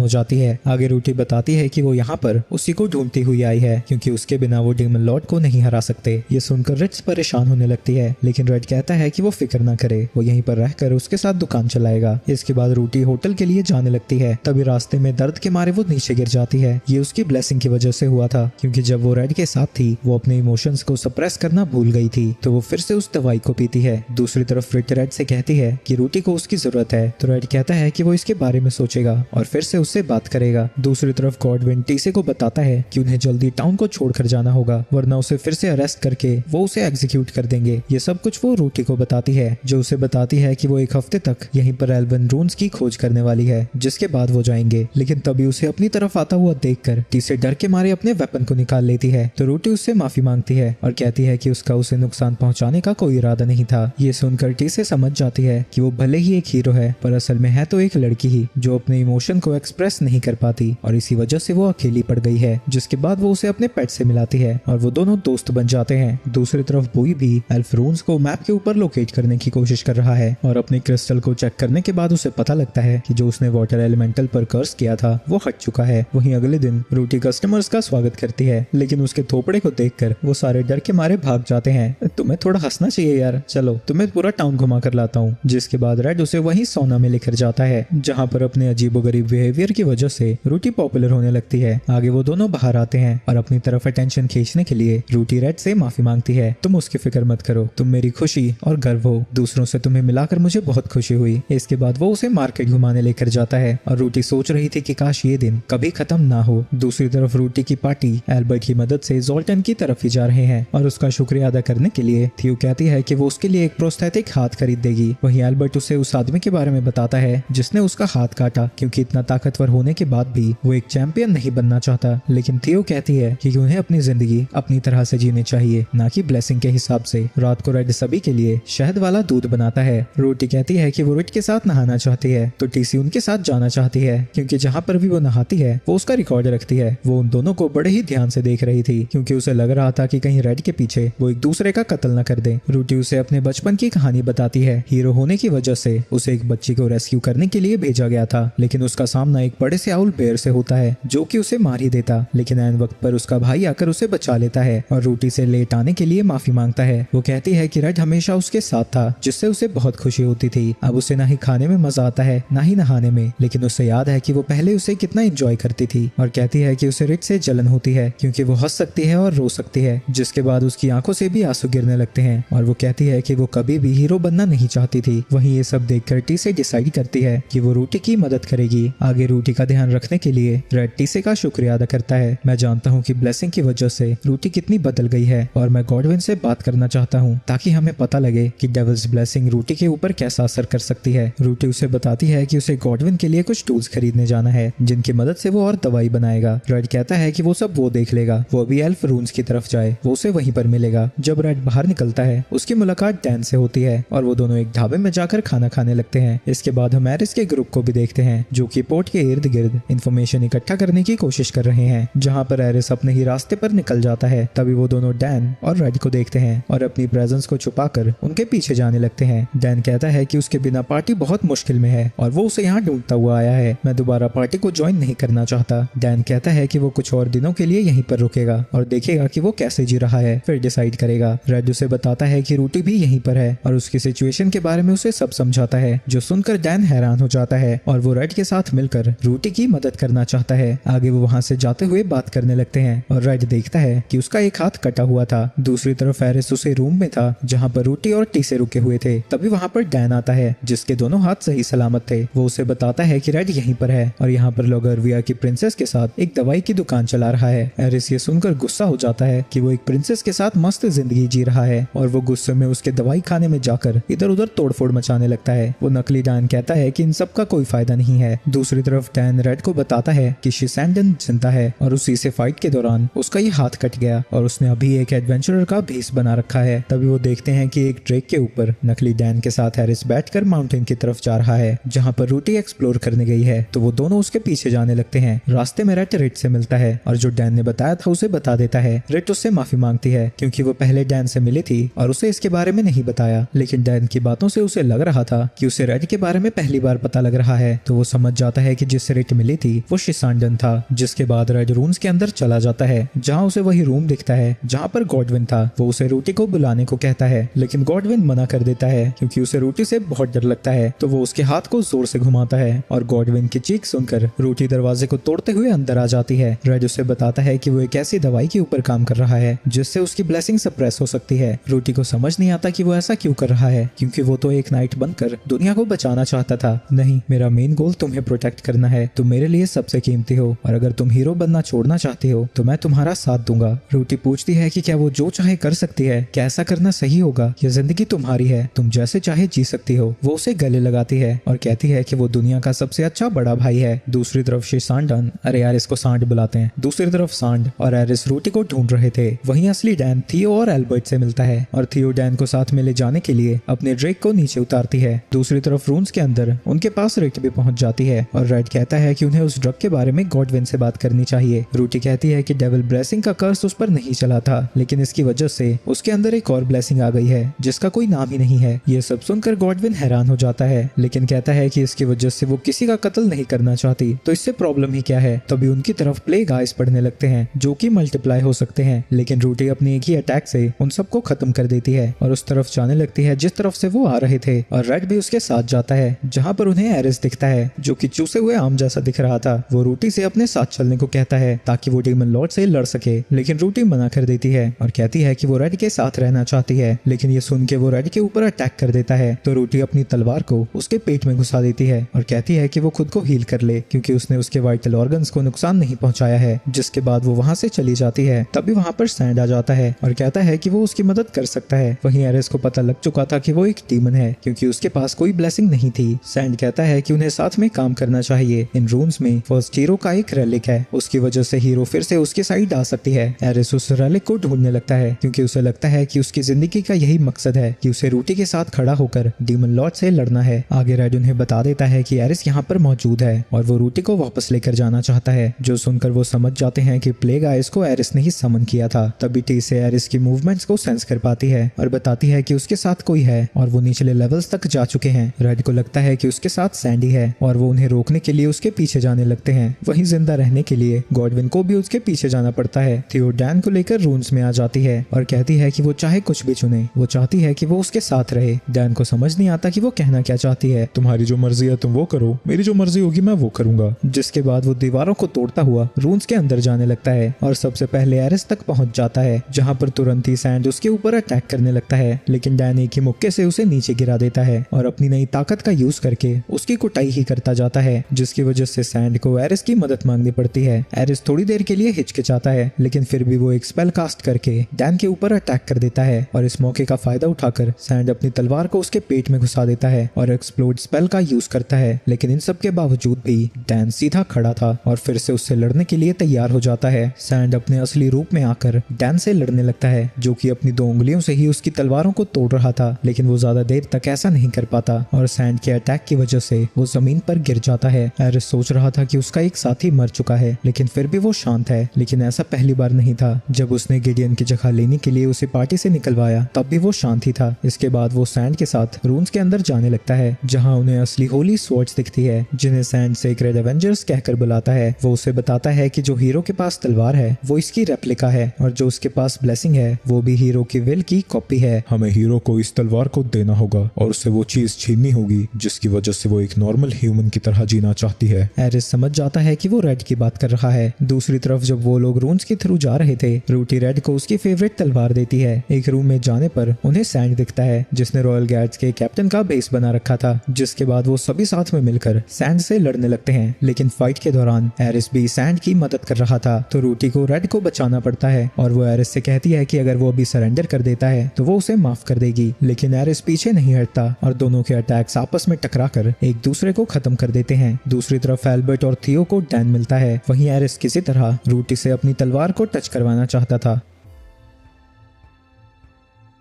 हो जाती है। आगे रूटी बताती है कि वो यहाँ पर उसी को ढूंढती हुई आई है क्योंकि उसके बिना वो डेमन लॉर्ड को नहीं हरा सकते। ये सुनकर रिट्स परेशान होने लगती है, लेकिन रेड कहता है कि वो फिक्र ना करे, वो यहीं पर रहकर उसके साथ दुकान चलाएगा। इसके बाद रूटी होटल के लिए जाने लगती है। तभी रास्ते में दर्द के मारे वो नीचे गिर जाती है। ये उसकी ब्लेसिंग की वजह से हुआ था, क्योंकि जब वो रेड के साथ थी वो अपने इमोशंस को सप्रेस करना भूल गई थी, तो वो फिर से उस दवाई को पीती है। दूसरी तरफ रिट रेड से कहती है कि रूटी को उसकी जरूरत है, तो रेड कहता है कि वो इसके बारे में सोचेगा और फिर से उससे बात करेगा। दूसरी तरफ गॉडविन टीसे को बताता है कि उन्हें जल्दी टाउन को छोड़कर जाना होगा, वरना उसे फिर से अरेस्ट करके वो उसे एग्जीक्यूट कर देंगे। ये सब कुछ वो रूटी को बताती है, जो उसे बताती है कि वो एक हफ्ते तक यहीं पर एल्वन रून्स की खोज करने वाली है, जिसके बाद वो जाएंगे। लेकिन तभी उसे अपनी तरफ आता हुआ देखकर टीसे डर के मारे अपने वेपन को निकाल लेती है, तो रूटी उससे माफी मांगती है और कहती है कि उसका उसे नुकसान पहुंचाने का कोई इरादा नहीं था। ये सुनकर टीसे समझ जाती है कि वो भले ही एक हीरो है, पर असल में है तो एक लड़की ही, जो अपने इमोशन को एक्सप्रेस नहीं कर पाती और इसी वजह से वो अकेली पड़ गई है। जिसके बाद वो उसे अपने पेट से मिलाती है और वो दोनों दोस्त बन जाते हैं। दूसरी तरफ बोई भी एल्फ रून्स को मैप के ऊपर लोकेट करने की कोशिश कर रहा है और अपने क्रिस्टल को चेक करने के बाद उसे पता लगता है कि जो उसने वाटर एलिमेंटल पर कर्स किया था वो हट चुका है। वहीं अगले दिन रूटी कस्टमर्स का स्वागत करती है, लेकिन उसके थोपड़े को देखकर वो सारे डर के मारे भाग जाते हैं। तुम्हें थोड़ा हंसना चाहिए यार, चलो तुम्हें पूरा टाउन घुमा कर लाता हूँ। जिसके बाद रेड उसे वहीं सोना में लेकर जाता है, जहाँ पर अपने अजीबोगरीब बिहेवियर की वजह से रूटी पॉपुलर होने लगती है। आगे वो दोनों बाहर आते हैं और अपनी तरफ अटेंशन खींचने के लिए रूटी रेड से माफी मांगती है। तुम उसकी फिक्र मत करो, तुम मेरी खुशी और गर्व हो, दूसरों से तुम्हें मिलाकर मुझे बहुत खुशी हुई। इसके बाद वो उसे मार्केट घुमाने लेकर जाता है और रूटी सोच रही थी कि काश ये दिन कभी खत्म ना हो। दूसरी तरफ रूटी की पार्टी एल्बर्ट की मदद से जोल्टन की तरफ ही जा रहे हैं और उसका शुक्रिया अदा करने के लिए थियो कहती है कि वो उसके लिए एक प्रोस्थेटिक हाथ खरीद देगी। वहीं एल्बर्ट उसे उस आदमी के बारे में बताता है जिसने उसका हाथ काटा, क्योंकि इतना ताकतवर होने के बाद भी वो एक चैंपियन नहीं बनना चाहता। लेकिन थियो कहती है कि उन्हें अपनी जिंदगी अपनी तरह से जीनी चाहिए, ना कि ब्लेसिंग के हिसाब से। रात को रेड सभी के लिए शहद वाला दूध बनाता है। रूटी कहती है कि वो रिट के साथ नहाना चाहती है, तो टीसी उनके साथ जाना चाहती है, क्योंकि जहाँ पर भी वो नहाती है वो उसका रिकॉर्ड रखती है। वो उन दोनों को बड़े ही ध्यान से देख रही थी, क्योंकि उसे लग रहा था कि कहीं रेड के पीछे वो एक दूसरे का कत्ल न कर दे। रूटी उसे अपने बचपन की कहानी बताती है। हीरो होने की वजह से उसे एक बच्ची को रेस्क्यू करने के लिए भेजा गया था, लेकिन उसका सामना एक बड़े से आउल बेयर से होता है, जो कि उसे मार ही देता। लेकिन ऐन वक्त पर उसका भाई आकर उसे बचा लेता है और रूटी से लेट आने के लिए माफी मांगता है। वो कहती है कि रेड हमेशा उसके साथ था, जिससे उसे बहुत खुशी होती थी। अब उसे ना ही खाने में मजा आता है, ना ही नहाने में, लेकिन उसे याद है कि वो पहले उसे कितना एंजॉय करती थी। और कहती है कि उसे रिट से जलन होती है, क्योंकि वो हंस सकती है और रो सकती है। जिसके बाद उसकी आंखों से भी आंसू गिरने लगते हैं और वो कहती है कि वो कभी भी हीरो बनना नहीं चाहती थी। वहीं ये सब देखकर टीसे डिसाइड करती है कि वो रूटी की मदद करेगी। आगे रूटी का ध्यान रखने के लिए रेड टीसे का शुक्रिया अदा करता है। मैं जानता हूँ कि ब्लेसिंग की वजह से रूटी कितनी बदल गई है और मैं गॉडविन से बात करना चाहता हूँ, ताकि हमें पता लगे कि डेविल्स ब्लेसिंग रूटी के ऊपर कैसा असर कर सकती है। रूटी उसे बताती है कि उसे गॉडविन के लिए कुछ टूल्स खरीदने जाना है, जिनकी मदद से वो और दवाई बनाएगा। रेड कहता है कि वो सब वो देख लेगा, वो अभी एल्फ रून्स की तरफ जाए, वो उसे वहीं पर मिलेगा। जब रेड बाहर निकलता है उसकी मुलाकात डैन से होती है और वो दोनों एक ढाबे में जाकर खाना खाने लगते हैं। इसके बाद हम एरिस के ग्रुप को भी देखते हैं, जो कि पोर्ट के इर्द गिर्द इंफॉर्मेशन इकट्ठा करने की कोशिश कर रहे हैं, जहाँ पर एरिस अपने ही रास्ते पर निकल जाता है। तभी वो दोनों डैन और रेड को देखते हैं और अपनी प्रेजेंस को छुपाकर उनके पीछे जाने लगते हैं। डैन कहता है कि उसके बिना पार्टी बहुत मुश्किल में है और वो उसे यहाँ ढूंढता हुआ आया है। मैं दोबारा पार्टी को ज्वाइन नहीं करना चाहता। डैन कहता है कि वो कुछ और दिनों के लिए यहीं पर रुकेगा और देखेगा कि वो कैसे जी रहा है, फिर डिसाइड करेगा। रेड उसे बताता है कि रूटी भी यहीं पर है और उसकी सिचुएशन के बारे में उसे सब समझाता है, जो सुनकर डैन हैरान हो जाता है और वो रेड के साथ मिलकर रूटी की मदद करना चाहता है। आगे वो वहाँ से जाते हुए बात करने लगते हैं और रेड देखता है कि उसका एक हाथ कटा हुआ था। दूसरी तरफ एरिस उसे रूम में था जहाँ पर रूटी और टीसे रुके हुए थे। तभी वहाँ पर डैन आता है, जिसके दोनों हाथ सही सलामत थे। वो उसे बताता है कि रेड यहीं पर है और यहाँ पर लोगरविया की प्रिंसेस के साथ एक दवाई की दुकान चला रहा है। एरिस ये सुनकर गुस्सा हो जाता है कि वो एक प्रिंसेस के साथ मस्त जिंदगी जी रहा है और वो गुस्से में उसके दवाई खाने में जाकर इधर उधर तोड़फोड़ मचाने लगता है। वो नकली डैन कहता है कि इन सब का कोई फायदा नहीं है। दूसरी तरफ डैन रेड को बताता है कि शिसैंडन सुनता है और उसी से फाइट के दौरान उसका ये हाथ कट गया और उसने अभी एक एडवेंचरर का भेस बना रखा है। तभी वो देखते हैं कि एक ड्रेक के ऊपर नकली डैन के साथ हैरिस बैठकर माउंटेन की तरफ जा रहा है जहाँ पर रूटी एक्सप्लोर करने गई है। तो वो दोनों उसके पीछे जाने लगते हैं। रास्ते में रिट से मिलता है और जो डैन ने बताया था उसे बता देता है। रिट उससे माफी मांगती है क्योंकि वो पहले डैन से मिली थी और उसे इसके बारे में नहीं बताया, लेकिन डैन की बातों से उसे लग रहा था कि उसे रेड के बारे में पहली बार पता लग रहा है। तो वो समझ जाता है कि जिससे रिट मिली थी वो शिसांडन था। जिसके बाद रेड रून्स के अंदर चला जाता है जहाँ उसे वही रूम दिखता है जहाँ पर गॉडविन था। वो उसे रूटी को बुलाने को कहता है लेकिन गॉडविन मना कर देता है क्योंकि उसे रूटी से बहुत डर लगता है। तो वो उसके हाथ को जोर से घुमाता है और गॉडविन की चीख सुनकर रूटी दरवाजे को तोड़ते हुए अंदर आ जाती है। रेड उसे बताता है कि वो एक ऐसी दवाई के ऊपर काम कर रहा है जिससे उसकी ब्लेसिंग सप्रेस हो सकती है। रूटी को समझ नहीं आता कि वो ऐसा क्यों कर रहा है क्योंकि वो तो एक नाइट बनकर दुनिया को बचाना चाहता था। नहीं, मेरा मेन गोल तुम्हें प्रोटेक्ट करना है। तुम मेरे लिए सबसे कीमती हो और अगर तुम हीरो बनना छोड़ना चाहती हो तो मैं तुम्हारा साथ दूंगा। रूटी पूछती है कि क्या वो जो चाहे कर सकती है, क्या ऐसा करना सही होगा? ये जिंदगी तुम्हारी है, तुम जैसे चाहे जी सकती हो। वो उसे गले लगाती है और कहती है कि वो दुनिया का सबसे अच्छा बड़ा भाई है। दूसरी तरफ शिसांडन, अरे यार इसको सांड बुलाते हैं, दूसरी तरफ सांड और एरिस रूटी को ढूंढ रहे थे। वहीं असली डैन थियो और एल्बर्ट से मिलता है और थियो डैन को साथ में ले जाने के लिए अपने ड्रेक को नीचे उतारती है। दूसरी तरफ रून्स के अंदर उनके पास रिट भी पहुंच जाती है और रेड कहता है कि उन्हें उस ड्रग के बारे में गॉडविन से बात करनी चाहिए। रूटी कहती है कि डेविल ब्लेसिंग का कर्स उस पर नहीं चला था, लेकिन इसकी वजह से उसके अंदर एक और ब्लेसिंग आ गई है जिसका कोई नाम ही नहीं है। ये सब सुनकर गॉडविन हैरान हो जाता है लेकिन कहता है कि इसकी वजह से वो किसी का कत्ल नहीं करना चाहती, तो इससे प्रॉब्लम ही क्या है। तभी उनकी तरफ प्लेग आइस पड़ने लगते हैं जो कि मल्टीप्लाई हो सकते हैं, लेकिन रूटी अपनी एक ही अटैक से उन सबको खत्म कर देती है और उस तरफ जाने लगती है जिस तरफ से वो आ रहे थे और रेड भी उसके साथ जाता है जहाँ पर उन्हें एरिस दिखता है जो कि चूसे हुए आम जैसा दिख रहा था। वो रूटी से अपने साथ चलने को कहता है ताकि वो डीमन लॉर्ड से लड़ सके, लेकिन रूटी मना कर देती है और कहती है कि वो रेड के साथ रहना चाहती है। लेकिन ये सुन के वो रेड के ऊपर अटैक कर देता है तो रूटी अपनी तलवार को उसके पेट में घुसा देती है और कहती है कि वो खुद को हील कर ले क्योंकि उसने उसके वाइटल ऑर्गन्स को नुकसान नहीं पहुंचाया है। जिसके बाद वो वहां से चली जाती है। तभी वहां पर सैंड आ जाता है और कहता है कि वो उसकी मदद कर सकता है। वहीं एरिस को पता लग चुका था कि वो एक डीमन है क्योंकि उसके पास कोई ब्लेसिंग नहीं थी। सैंड कहता है कि उन्हें साथ में काम करना चाहिए। इन रूम्स में फर्स्ट हीरो का एक रेलिक है, उसकी वजह से हीरो फिर से उसके साइड आ सकती है। एरिस उस रेलिक को ढूंढने लगता है क्योंकि उसे लगता है कि उसकी जिंदगी का यही मकसद है कि उसे रूटी के साथ खड़ा होकर डीमन लॉर्ड से लड़ना है। आगे रेड उन्हें बता देता है कि एरिस यहाँ पर मौजूद है और वो रूटी को वापस लेकर जाना चाहता है, जो सुनकर वो समझ जाते हैं कि प्लेग आइस को एरिस ने ही समन किया था। तभी टी से एरिस की मूवमेंट्स को सेंस कर पाती है और बताती है कि उसके साथ कोई है और वो निचले लेवल्स तक जा चुके हैं। रेड को लगता है कि उसके साथ सैंडी है और वो उन्हें रोकने के लिए उसके पीछे जाने लगते हैं। वहीं जिंदा रहने के लिए गॉडविन को भी उसके पीछे जाना पड़ता है। थियो डैन को लेकर रून्स में आ जाती है और कहती है कि वो चाहे कुछ भी चुने, वो चाहती है कि वो उसके साथ रहे। डैन को समझ नहीं आता कि वो कहना क्या चाहती है। तुम्हारी जो मर्जी है तुम वो करो, मेरी जो मर्जी होगी मैं वो करूंगा। जिसके बाद वो दीवारों को तोड़ता हुआ रून्स के अंदर जाने लगता है और सबसे पहले एरिस तक पहुंच जाता है जहां पर तुरंत ही सैंड उसके ऊपर अटैक करने लगता है, लेकिन डैन एक ही मुक्के से उसे नीचे गिरा देता है और अपनी नई ताकत का यूज करके उसकी कुटाई ही करता जाता है, जिसकी वजह से सैंड को एरिस की मदद मांगनी पड़ती है। एरिस थोड़ी देर के लिए हिचकिचाता है लेकिन फिर भी वो एक स्पेल कास्ट करके डैन के ऊपर अटैक कर देता है और इस मौके का फायदा उठाकर सैंड अपनी तलवार को उसके पेट में घुसा देता है और एक्सप्लोड स्पेल का यूज करता है। लेकिन इन सब के बावजूद भी डैन सीधा खड़ा था और फिर से उससे लड़ने के लिए तैयार हो जाता है। सैंड अपने असली रूप में आकर डैन से लड़ने लगता है जो कि अपनी 2 उंगलियों से ही उसकी तलवारों को तोड़ रहा था, लेकिन वो ज्यादा देर तक ऐसा नहीं कर पाता और सैंड के अटैक की वजह से वो जमीन पर गिर जाता है। एरिस सोच रहा था कि उसका एक साथी मर चुका है लेकिन फिर भी वो शांत है, लेकिन ऐसा पहली बार नहीं था। जब उसने गिडियन की जगह लेने के लिए उसे पार्टी से निकलवाया तब भी वो शांत ही था। इसके बाद वो सैंड के साथ रून्स के अंदर जाने लगता है जहाँ उन्हें असली होली स्वॉर्ड्स दिखती है जिन्हें सैंड सेक्रेड एवेंजर्स कहकर बुलाता है। वो उसे बताता है कि जो हीरो के पास तलवार है वो इसकी रेप्लिका है और जो उसके पास ब्लेसिंग है वो भी हीरो की विल की कॉपी है। हमें हीरो को इस तलवार को देना होगा और उससे वो चीज छीननी होगी जिसकी वजह से वो एक नॉर्मल ह्यूमन की तरह जीना चाहती है। एरिस समझ जाता है कि वो रेड की बात कर रहा है। दूसरी तरफ जब वो लोग रून्स के थ्रू जा रहे थे, रूटी रेड को उसकी फेवरेट तलवार देती है। एक रूम में जाने पर उन्हें सैंड दिखता है जिसने रॉयल गार्ड्स के कैप्टन का बेस बना रखा था, जिसके बाद वो सभी साथ में मिलकर सैंड से लड़ने लगते हैं। लेकिन फाइट के दौरान एरिस भी सैंड की मदद कर रहा था तो रूटी को रेड को बचाना पड़ता है और वो एरिस से कहती है कि अगर वो अभी सरेंडर कर देता है तो वो उसे माफ कर देगी। लेकिन एरिस पीछे नहीं हटता और दोनों के अटैक्स आपस में टकराकर एक दूसरे को खत्म कर देते हैं। दूसरी तरफ एल्बर्ट और थियो को डैन मिलता है है। वहीं एरिस किसी तरह रूटी से अपनी तलवार को टच करवाना चाहता था,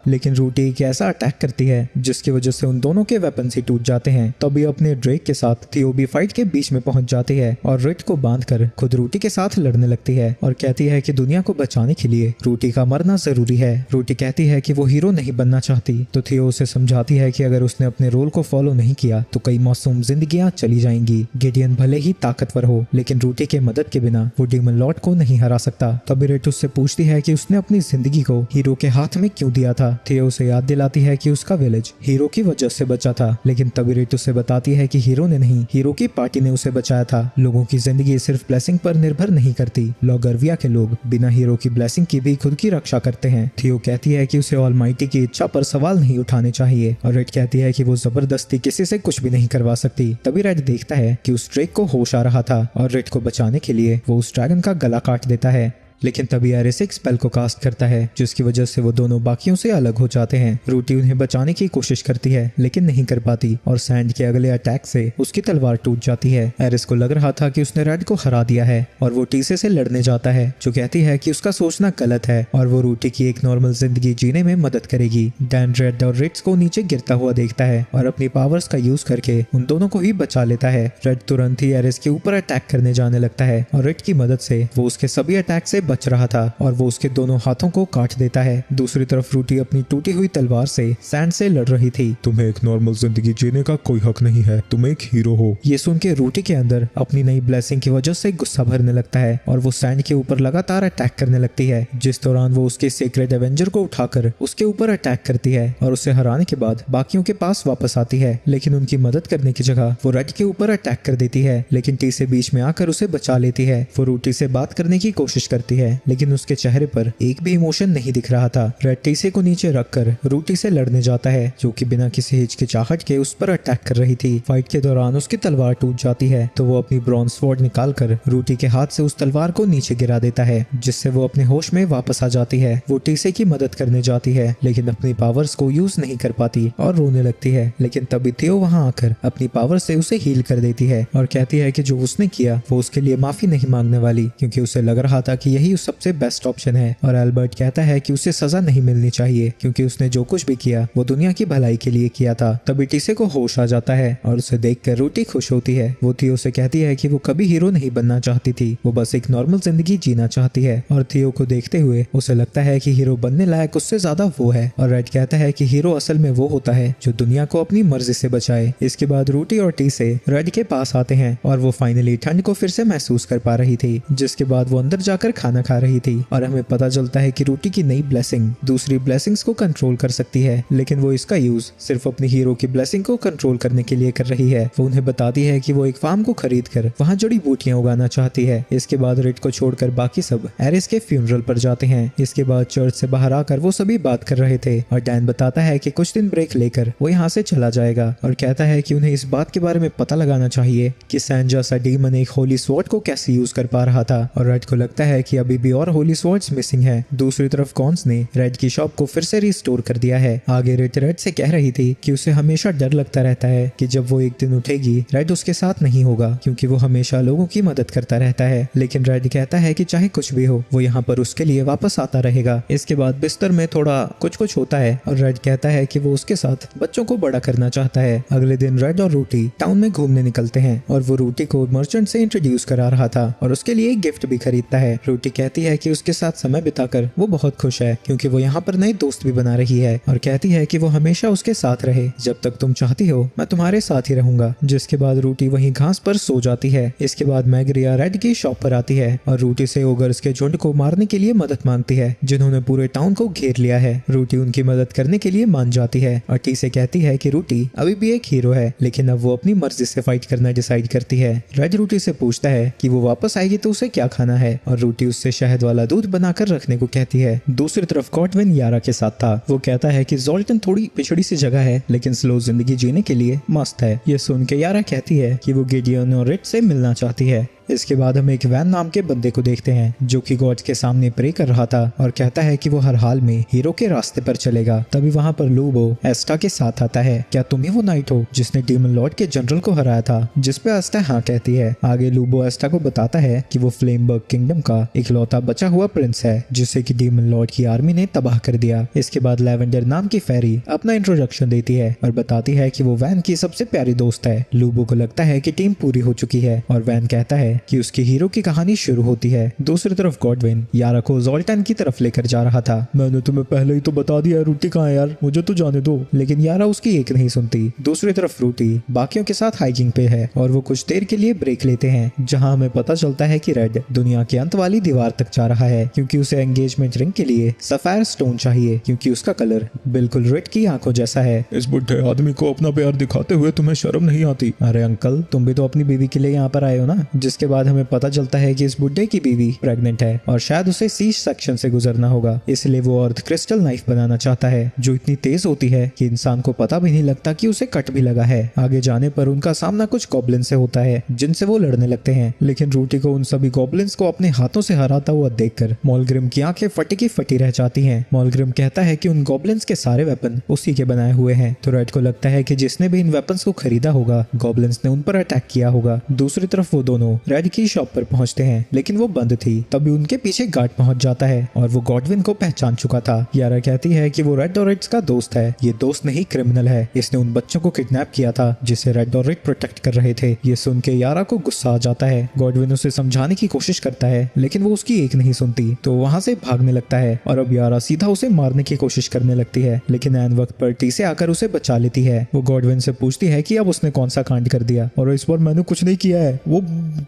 लेकिन रूटी एक ऐसा अटैक करती है जिसकी वजह से उन दोनों के वेपन्स ही टूट जाते हैं। तभी अपने ड्रेक के साथ थियो भी फाइट के बीच में पहुंच जाती है और रिट को बांधकर खुद रूटी के साथ लड़ने लगती है और कहती है कि दुनिया को बचाने के लिए रूटी का मरना जरूरी है। रूटी कहती है कि वो हीरो नहीं बनना चाहती, तो थियो उसे समझाती है कि अगर उसने अपने रोल को फॉलो नहीं किया तो कई मासूम जिंदगियां चली जाएंगी। गिडियन भले ही ताकतवर हो, लेकिन रूटी के मदद के बिना वो डीमन लॉर्ड को नहीं हरा सकता। तभी रिट उससे पूछती है कि उसने अपनी जिंदगी को हीरो के हाथ में क्यों दिया था। थियो उसे याद दिलाती है कि उसका विलेज हीरो की वजह से बचा था, लेकिन तभी रिट उसे बताती है कि हीरो ने नहीं, हीरो की पार्टी ने उसे बचाया था। लोगों की जिंदगी सिर्फ ब्लेसिंग पर निर्भर नहीं करती। लॉगरविया के लोग बिना हीरो की ब्लेसिंग की भी खुद की रक्षा करते हैं। थियो कहती है कि उसे ऑलमाइटी की इच्छा पर सवाल नहीं उठाने चाहिए और रिट कहती है कि वो जबरदस्ती किसी से कुछ भी नहीं करवा सकती। तभी रिट देखता है कि उस ड्रेक को होश आ रहा था और रिट को बचाने के लिए वो उस ड्रैगन का गला काट देता है। लेकिन तभी एरिस एक स्पेल को कास्ट करता है जिसकी वजह से वो दोनों बाकियों से अलग हो जाते हैं। रूटी उन्हें बचाने की कोशिश करती है लेकिन नहीं कर पाती और सैंड के अगले अटैक से उसकी तलवार टूट जाती है। एरिस को लग रहा था कि उसने रेड को हरा दिया है और वो टीसे से लड़ने जाता है, जो कहती है कि उसका सोचना गलत है और वो रूटी की एक नॉर्मल जिंदगी जीने में मदद करेगी। डैन रेड और रिट्स को नीचे गिरता हुआ देखता है और अपनी पावर्स का यूज करके उन दोनों को ही बचा लेता है। रेड तुरंत ही एरिस के ऊपर अटैक करने जाने लगता है और रिट की मदद से वो उसके सभी अटैक से बच रहा था और वो उसके दोनों हाथों को काट देता है। दूसरी तरफ रूटी अपनी टूटी हुई तलवार से सैंड से लड़ रही थी। तुम्हें एक नॉर्मल जिंदगी जीने का कोई हक नहीं है, तुम एक हीरो हो। ये सुन के रूटी के अंदर अपनी नई ब्लेसिंग की वजह से गुस्सा भरने लगता है और वो सैंड के ऊपर लगातार अटैक करने लगती है, जिस दौरान वो उसके सीक्रेट एवेंजर को उठाकर उसके ऊपर अटैक करती है और उसे हराने के बाद बाकियों के पास वापस आती है। लेकिन उनकी मदद करने की जगह वो रेड के ऊपर अटैक कर देती है, लेकिन टी से बीच में आकर उसे बचा लेती है। वो रूटी से बात करने की कोशिश करती है लेकिन उसके चेहरे पर एक भी इमोशन नहीं दिख रहा था। रेड टीसे को नीचे रखकर रूटी से लड़ने जाता है, जो कि बिना किसी हिचकिचाहट के उस पर अटैक कर रही थी। फाइट के दौरान उसकी तलवार टूट जाती है तो वो अपनी ब्रॉन्ज स्वॉर्ड निकालकर रूटी के हाथ से उस तलवार को नीचे गिरा देता है, जिससे वो अपने होश में वापस आ जाती है। वो टीसे की मदद करने जाती है लेकिन अपनी पावर्स को यूज नहीं कर पाती और रोने लगती है। लेकिन तभी थियो वहां आकर अपनी पावर से उसे हील कर देती है और कहती है कि जो उसने किया वो उसके लिए माफी नहीं मांगने वाली, क्योंकि उसे लग रहा था कि यही सबसे बेस्ट ऑप्शन है। और एल्बर्ट कहता है कि उसे सजा नहीं मिलनी चाहिए क्योंकि उसने जो कुछ भी किया वो दुनिया की भलाई के लिए किया था। तभी टीसे को होश आ जाता है और उसे देखकर रूटी खुश होती है। वो थियो से कहती है कि वो कभी हीरो नहीं बनना चाहती थी, वो बस एक नॉर्मल जिंदगी जीना चाहती है। और थियो को देखते हुए उसे लगता है कि हीरो बनने लायक उससे ज्यादा वो है। और रेड कहता है कि हीरो असल में वो होता है जो दुनिया को अपनी मर्जी से बचाए। इसके बाद रूटी और टीसे रेड के पास आते हैं और वो फाइनली ठंड को फिर से महसूस कर पा रही थी, जिसके बाद वो अंदर जाकर खाना खा रही थी और हमें पता चलता है कि रूटी की नई ब्लेसिंग दूसरी ब्लेसिंग्स को कंट्रोल कर सकती है, लेकिन वो इसका यूज सिर्फ अपनी हीरो की ब्लेसिंग को कंट्रोल करने के लिए कर रही है। वो उन्हें बताती है कि वो एक फार्म को खरीद कर वहाँ जड़ी बूटियां उगाना चाहती है। इसके बाद रिट को छोड़कर बाकी सब एरिस के फ्यूनरल पर जाते हैं। इसके बाद चर्च से बाहर आकर वो सभी बात कर रहे थे और डैन बताता है कि कुछ दिन ब्रेक लेकर वो यहाँ से चला जाएगा और कहता है कि उन्हें इस बात के बारे में पता लगाना चाहिए कि सैंड जैसा डीमन एक होली स्वॉर्ड को कैसे यूज कर पा रहा था। और रेड को लगता है कि अभी भी और होली स्वॉर्ड्स मिसिंग है। दूसरी तरफ कॉन्स ने रेड की शॉप को फिर से रिस्टोर कर दिया है। आगे रिट रेड से कह रही थी कि उसे हमेशा डर लगता रहता है कि जब वो एक दिन उठेगी रेड उसके साथ नहीं होगा, क्योंकि वो हमेशा लोगों की मदद करता रहता है। लेकिन रेड कहता है कि चाहे कुछ भी हो वो यहाँ पर उसके लिए वापस आता रहेगा। इसके बाद बिस्तर में थोड़ा कुछ होता है और रेड कहता है कि वो उसके साथ बच्चों को बड़ा करना चाहता है। अगले दिन रेड और रूटी टाउन में घूमने निकलते हैं और वो रूटी को मर्चेंट से इंट्रोड्यूस करा रहा था और उसके लिए एक गिफ्ट भी खरीदता है। रूटी कहती है कि उसके साथ समय बिताकर वो बहुत खुश है क्योंकि वो यहाँ पर नए दोस्त भी बना रही है और कहती है कि वो हमेशा उसके साथ रहे, जब तक तुम चाहती हो मैं तुम्हारे साथ ही रहूंगा। जिसके बाद रूटी वहीं घास पर सो जाती है। इसके बाद मैग्रिया रेड की शॉप पर आती है और रूटी से ओगर्स के झुंड को मारने के लिए मदद मांगती है, जिन्होंने पूरे टाउन को घेर लिया है। रूटी उनकी मदद करने के लिए मान जाती है और टी से कहती है कि रूटी अभी भी एक हीरो है, लेकिन अब वो अपनी मर्जी से फाइट करना डिसाइड करती है। रेड रूटी से पूछता है कि वो वापस आएगी तो उसे क्या खाना है और रूटी उससे शहद वाला दूध बनाकर रखने को कहती है। दूसरी तरफ कॉटविन यारा के साथ था। वो कहता है कि जोल्टन थोड़ी पिछड़ी सी जगह है लेकिन स्लो जिंदगी जीने के लिए मस्त है। ये सुन के यारा कहती है कि वो गिडियन और रिट से मिलना चाहती है। इसके बाद हम एक वैन नाम के बंदे को देखते हैं जो कि गॉड के सामने प्रे कर रहा था और कहता है कि वो हर हाल में हीरो के रास्ते पर चलेगा। तभी वहाँ पर लूबो एस्टा के साथ आता है। क्या तुम ही वो नाइट हो जिसने डीमन लॉर्ड के जनरल को हराया था? जिस पे एस्टा हाँ कहती है। आगे लूबो एस्टा को बताता है कि वो फ्लेमबर्ग किंगडम का इकलौता बचा हुआ प्रिंस है जिसे कि डीमन लॉर्ड की आर्मी ने तबाह कर दिया। इसके बाद लेवेंडर नाम की फेरी अपना इंट्रोडक्शन देती है और बताती है कि वो वैन की सबसे प्यारी दोस्त है। लूबो को लगता है कि टीम पूरी हो चुकी है और वैन कहता है कि उसकी हीरो की कहानी शुरू होती है। दूसरी तरफ गॉडविन यारा को ज़ोल्टन की तरफ लेकर जा रहा था। मैंने तुम्हें पहले ही तो बता दिया, रूटी कहाँ है यार, मुझे तो जाने दो। लेकिन यारा उसकी एक नहीं सुनती। दूसरी तरफ रूटी बाकियों के साथ हाइकिंग पे है और वो कुछ देर के लिए ब्रेक लेते हैं जहां हमें पता चलता है कि रेड दुनिया के अंत वाली दीवार तक जा रहा है क्योंकि उसे एंगेजमेंट रिंग के लिए सफायर स्टोन चाहिए क्योंकि उसका कलर बिल्कुल रेड की आंखों जैसा है। इस बुढ़े आदमी को अपना प्यार दिखाते हुए तुम्हें शर्म नहीं आती? अरे अंकल, तुम भी तो अपनी बीवी के लिए यहाँ पर आए हो ना। जिसके बाद हमें पता चलता है कि इस बुढ़े की बीवी प्रेग्नेंट है और शायद उसे सी सेक्शन से गुजरना होगा, इसलिए वो अर्थ क्रिस्टल नाइफ बनाना चाहता है जो इतनी तेज होती है कि इंसान को पता भी नहीं लगता कि उसे कट भी लगा है। आगे जाने पर उनका सामना कुछ गॉब्लिन से होता है जिनसे वो लड़ने लगते हैं, लेकिन रूटी को उन सभी गॉब्लिन्स को अपने हाथों से हराता हुआ देखकर मॉलग्रिम की आंखें फटी की फटी रह जाती हैं। मॉलग्रिम कहता है कि उन गॉब्लिन्स के सारे वेपन उसी के बनाए हुए हैं, तो रेड को लगता है कि जिसने भी इन वेपन्स को खरीदा होगा गॉब्लिन्स ने उन पर अटैक किया होगा। दूसरी तरफ वो दोनों रेड की शॉप पर पहुंचते हैं लेकिन वो बंद थी। तभी उनके पीछे गार्ड पहुंच जाता है और वो गॉडविन को पहचान चुका था। यारा कहती है कि वो रेड और रेड्स का दोस्त है। ये दोस्त नहीं क्रिमिनल है, इसने उन बच्चों को किडनैप किया था जिसे रेड और रेड प्रोटेक्ट कर रहे थे। ये सुन के यारा को गुस्सा आ जाता है। गॉडविन उसे समझाने की कोशिश करता है लेकिन वो उसकी एक नहीं सुनती, तो वहाँ से भागने लगता है और अब यारा सीधा उसे मारने की कोशिश करने लगती है, लेकिन ऐन वक्त पर टी से आकर उसे बचा लेती है। वो गॉडविन से पूछती है कि अब उसने कौन सा कांड कर दिया, और इस बार मैंने कुछ नहीं किया है, वो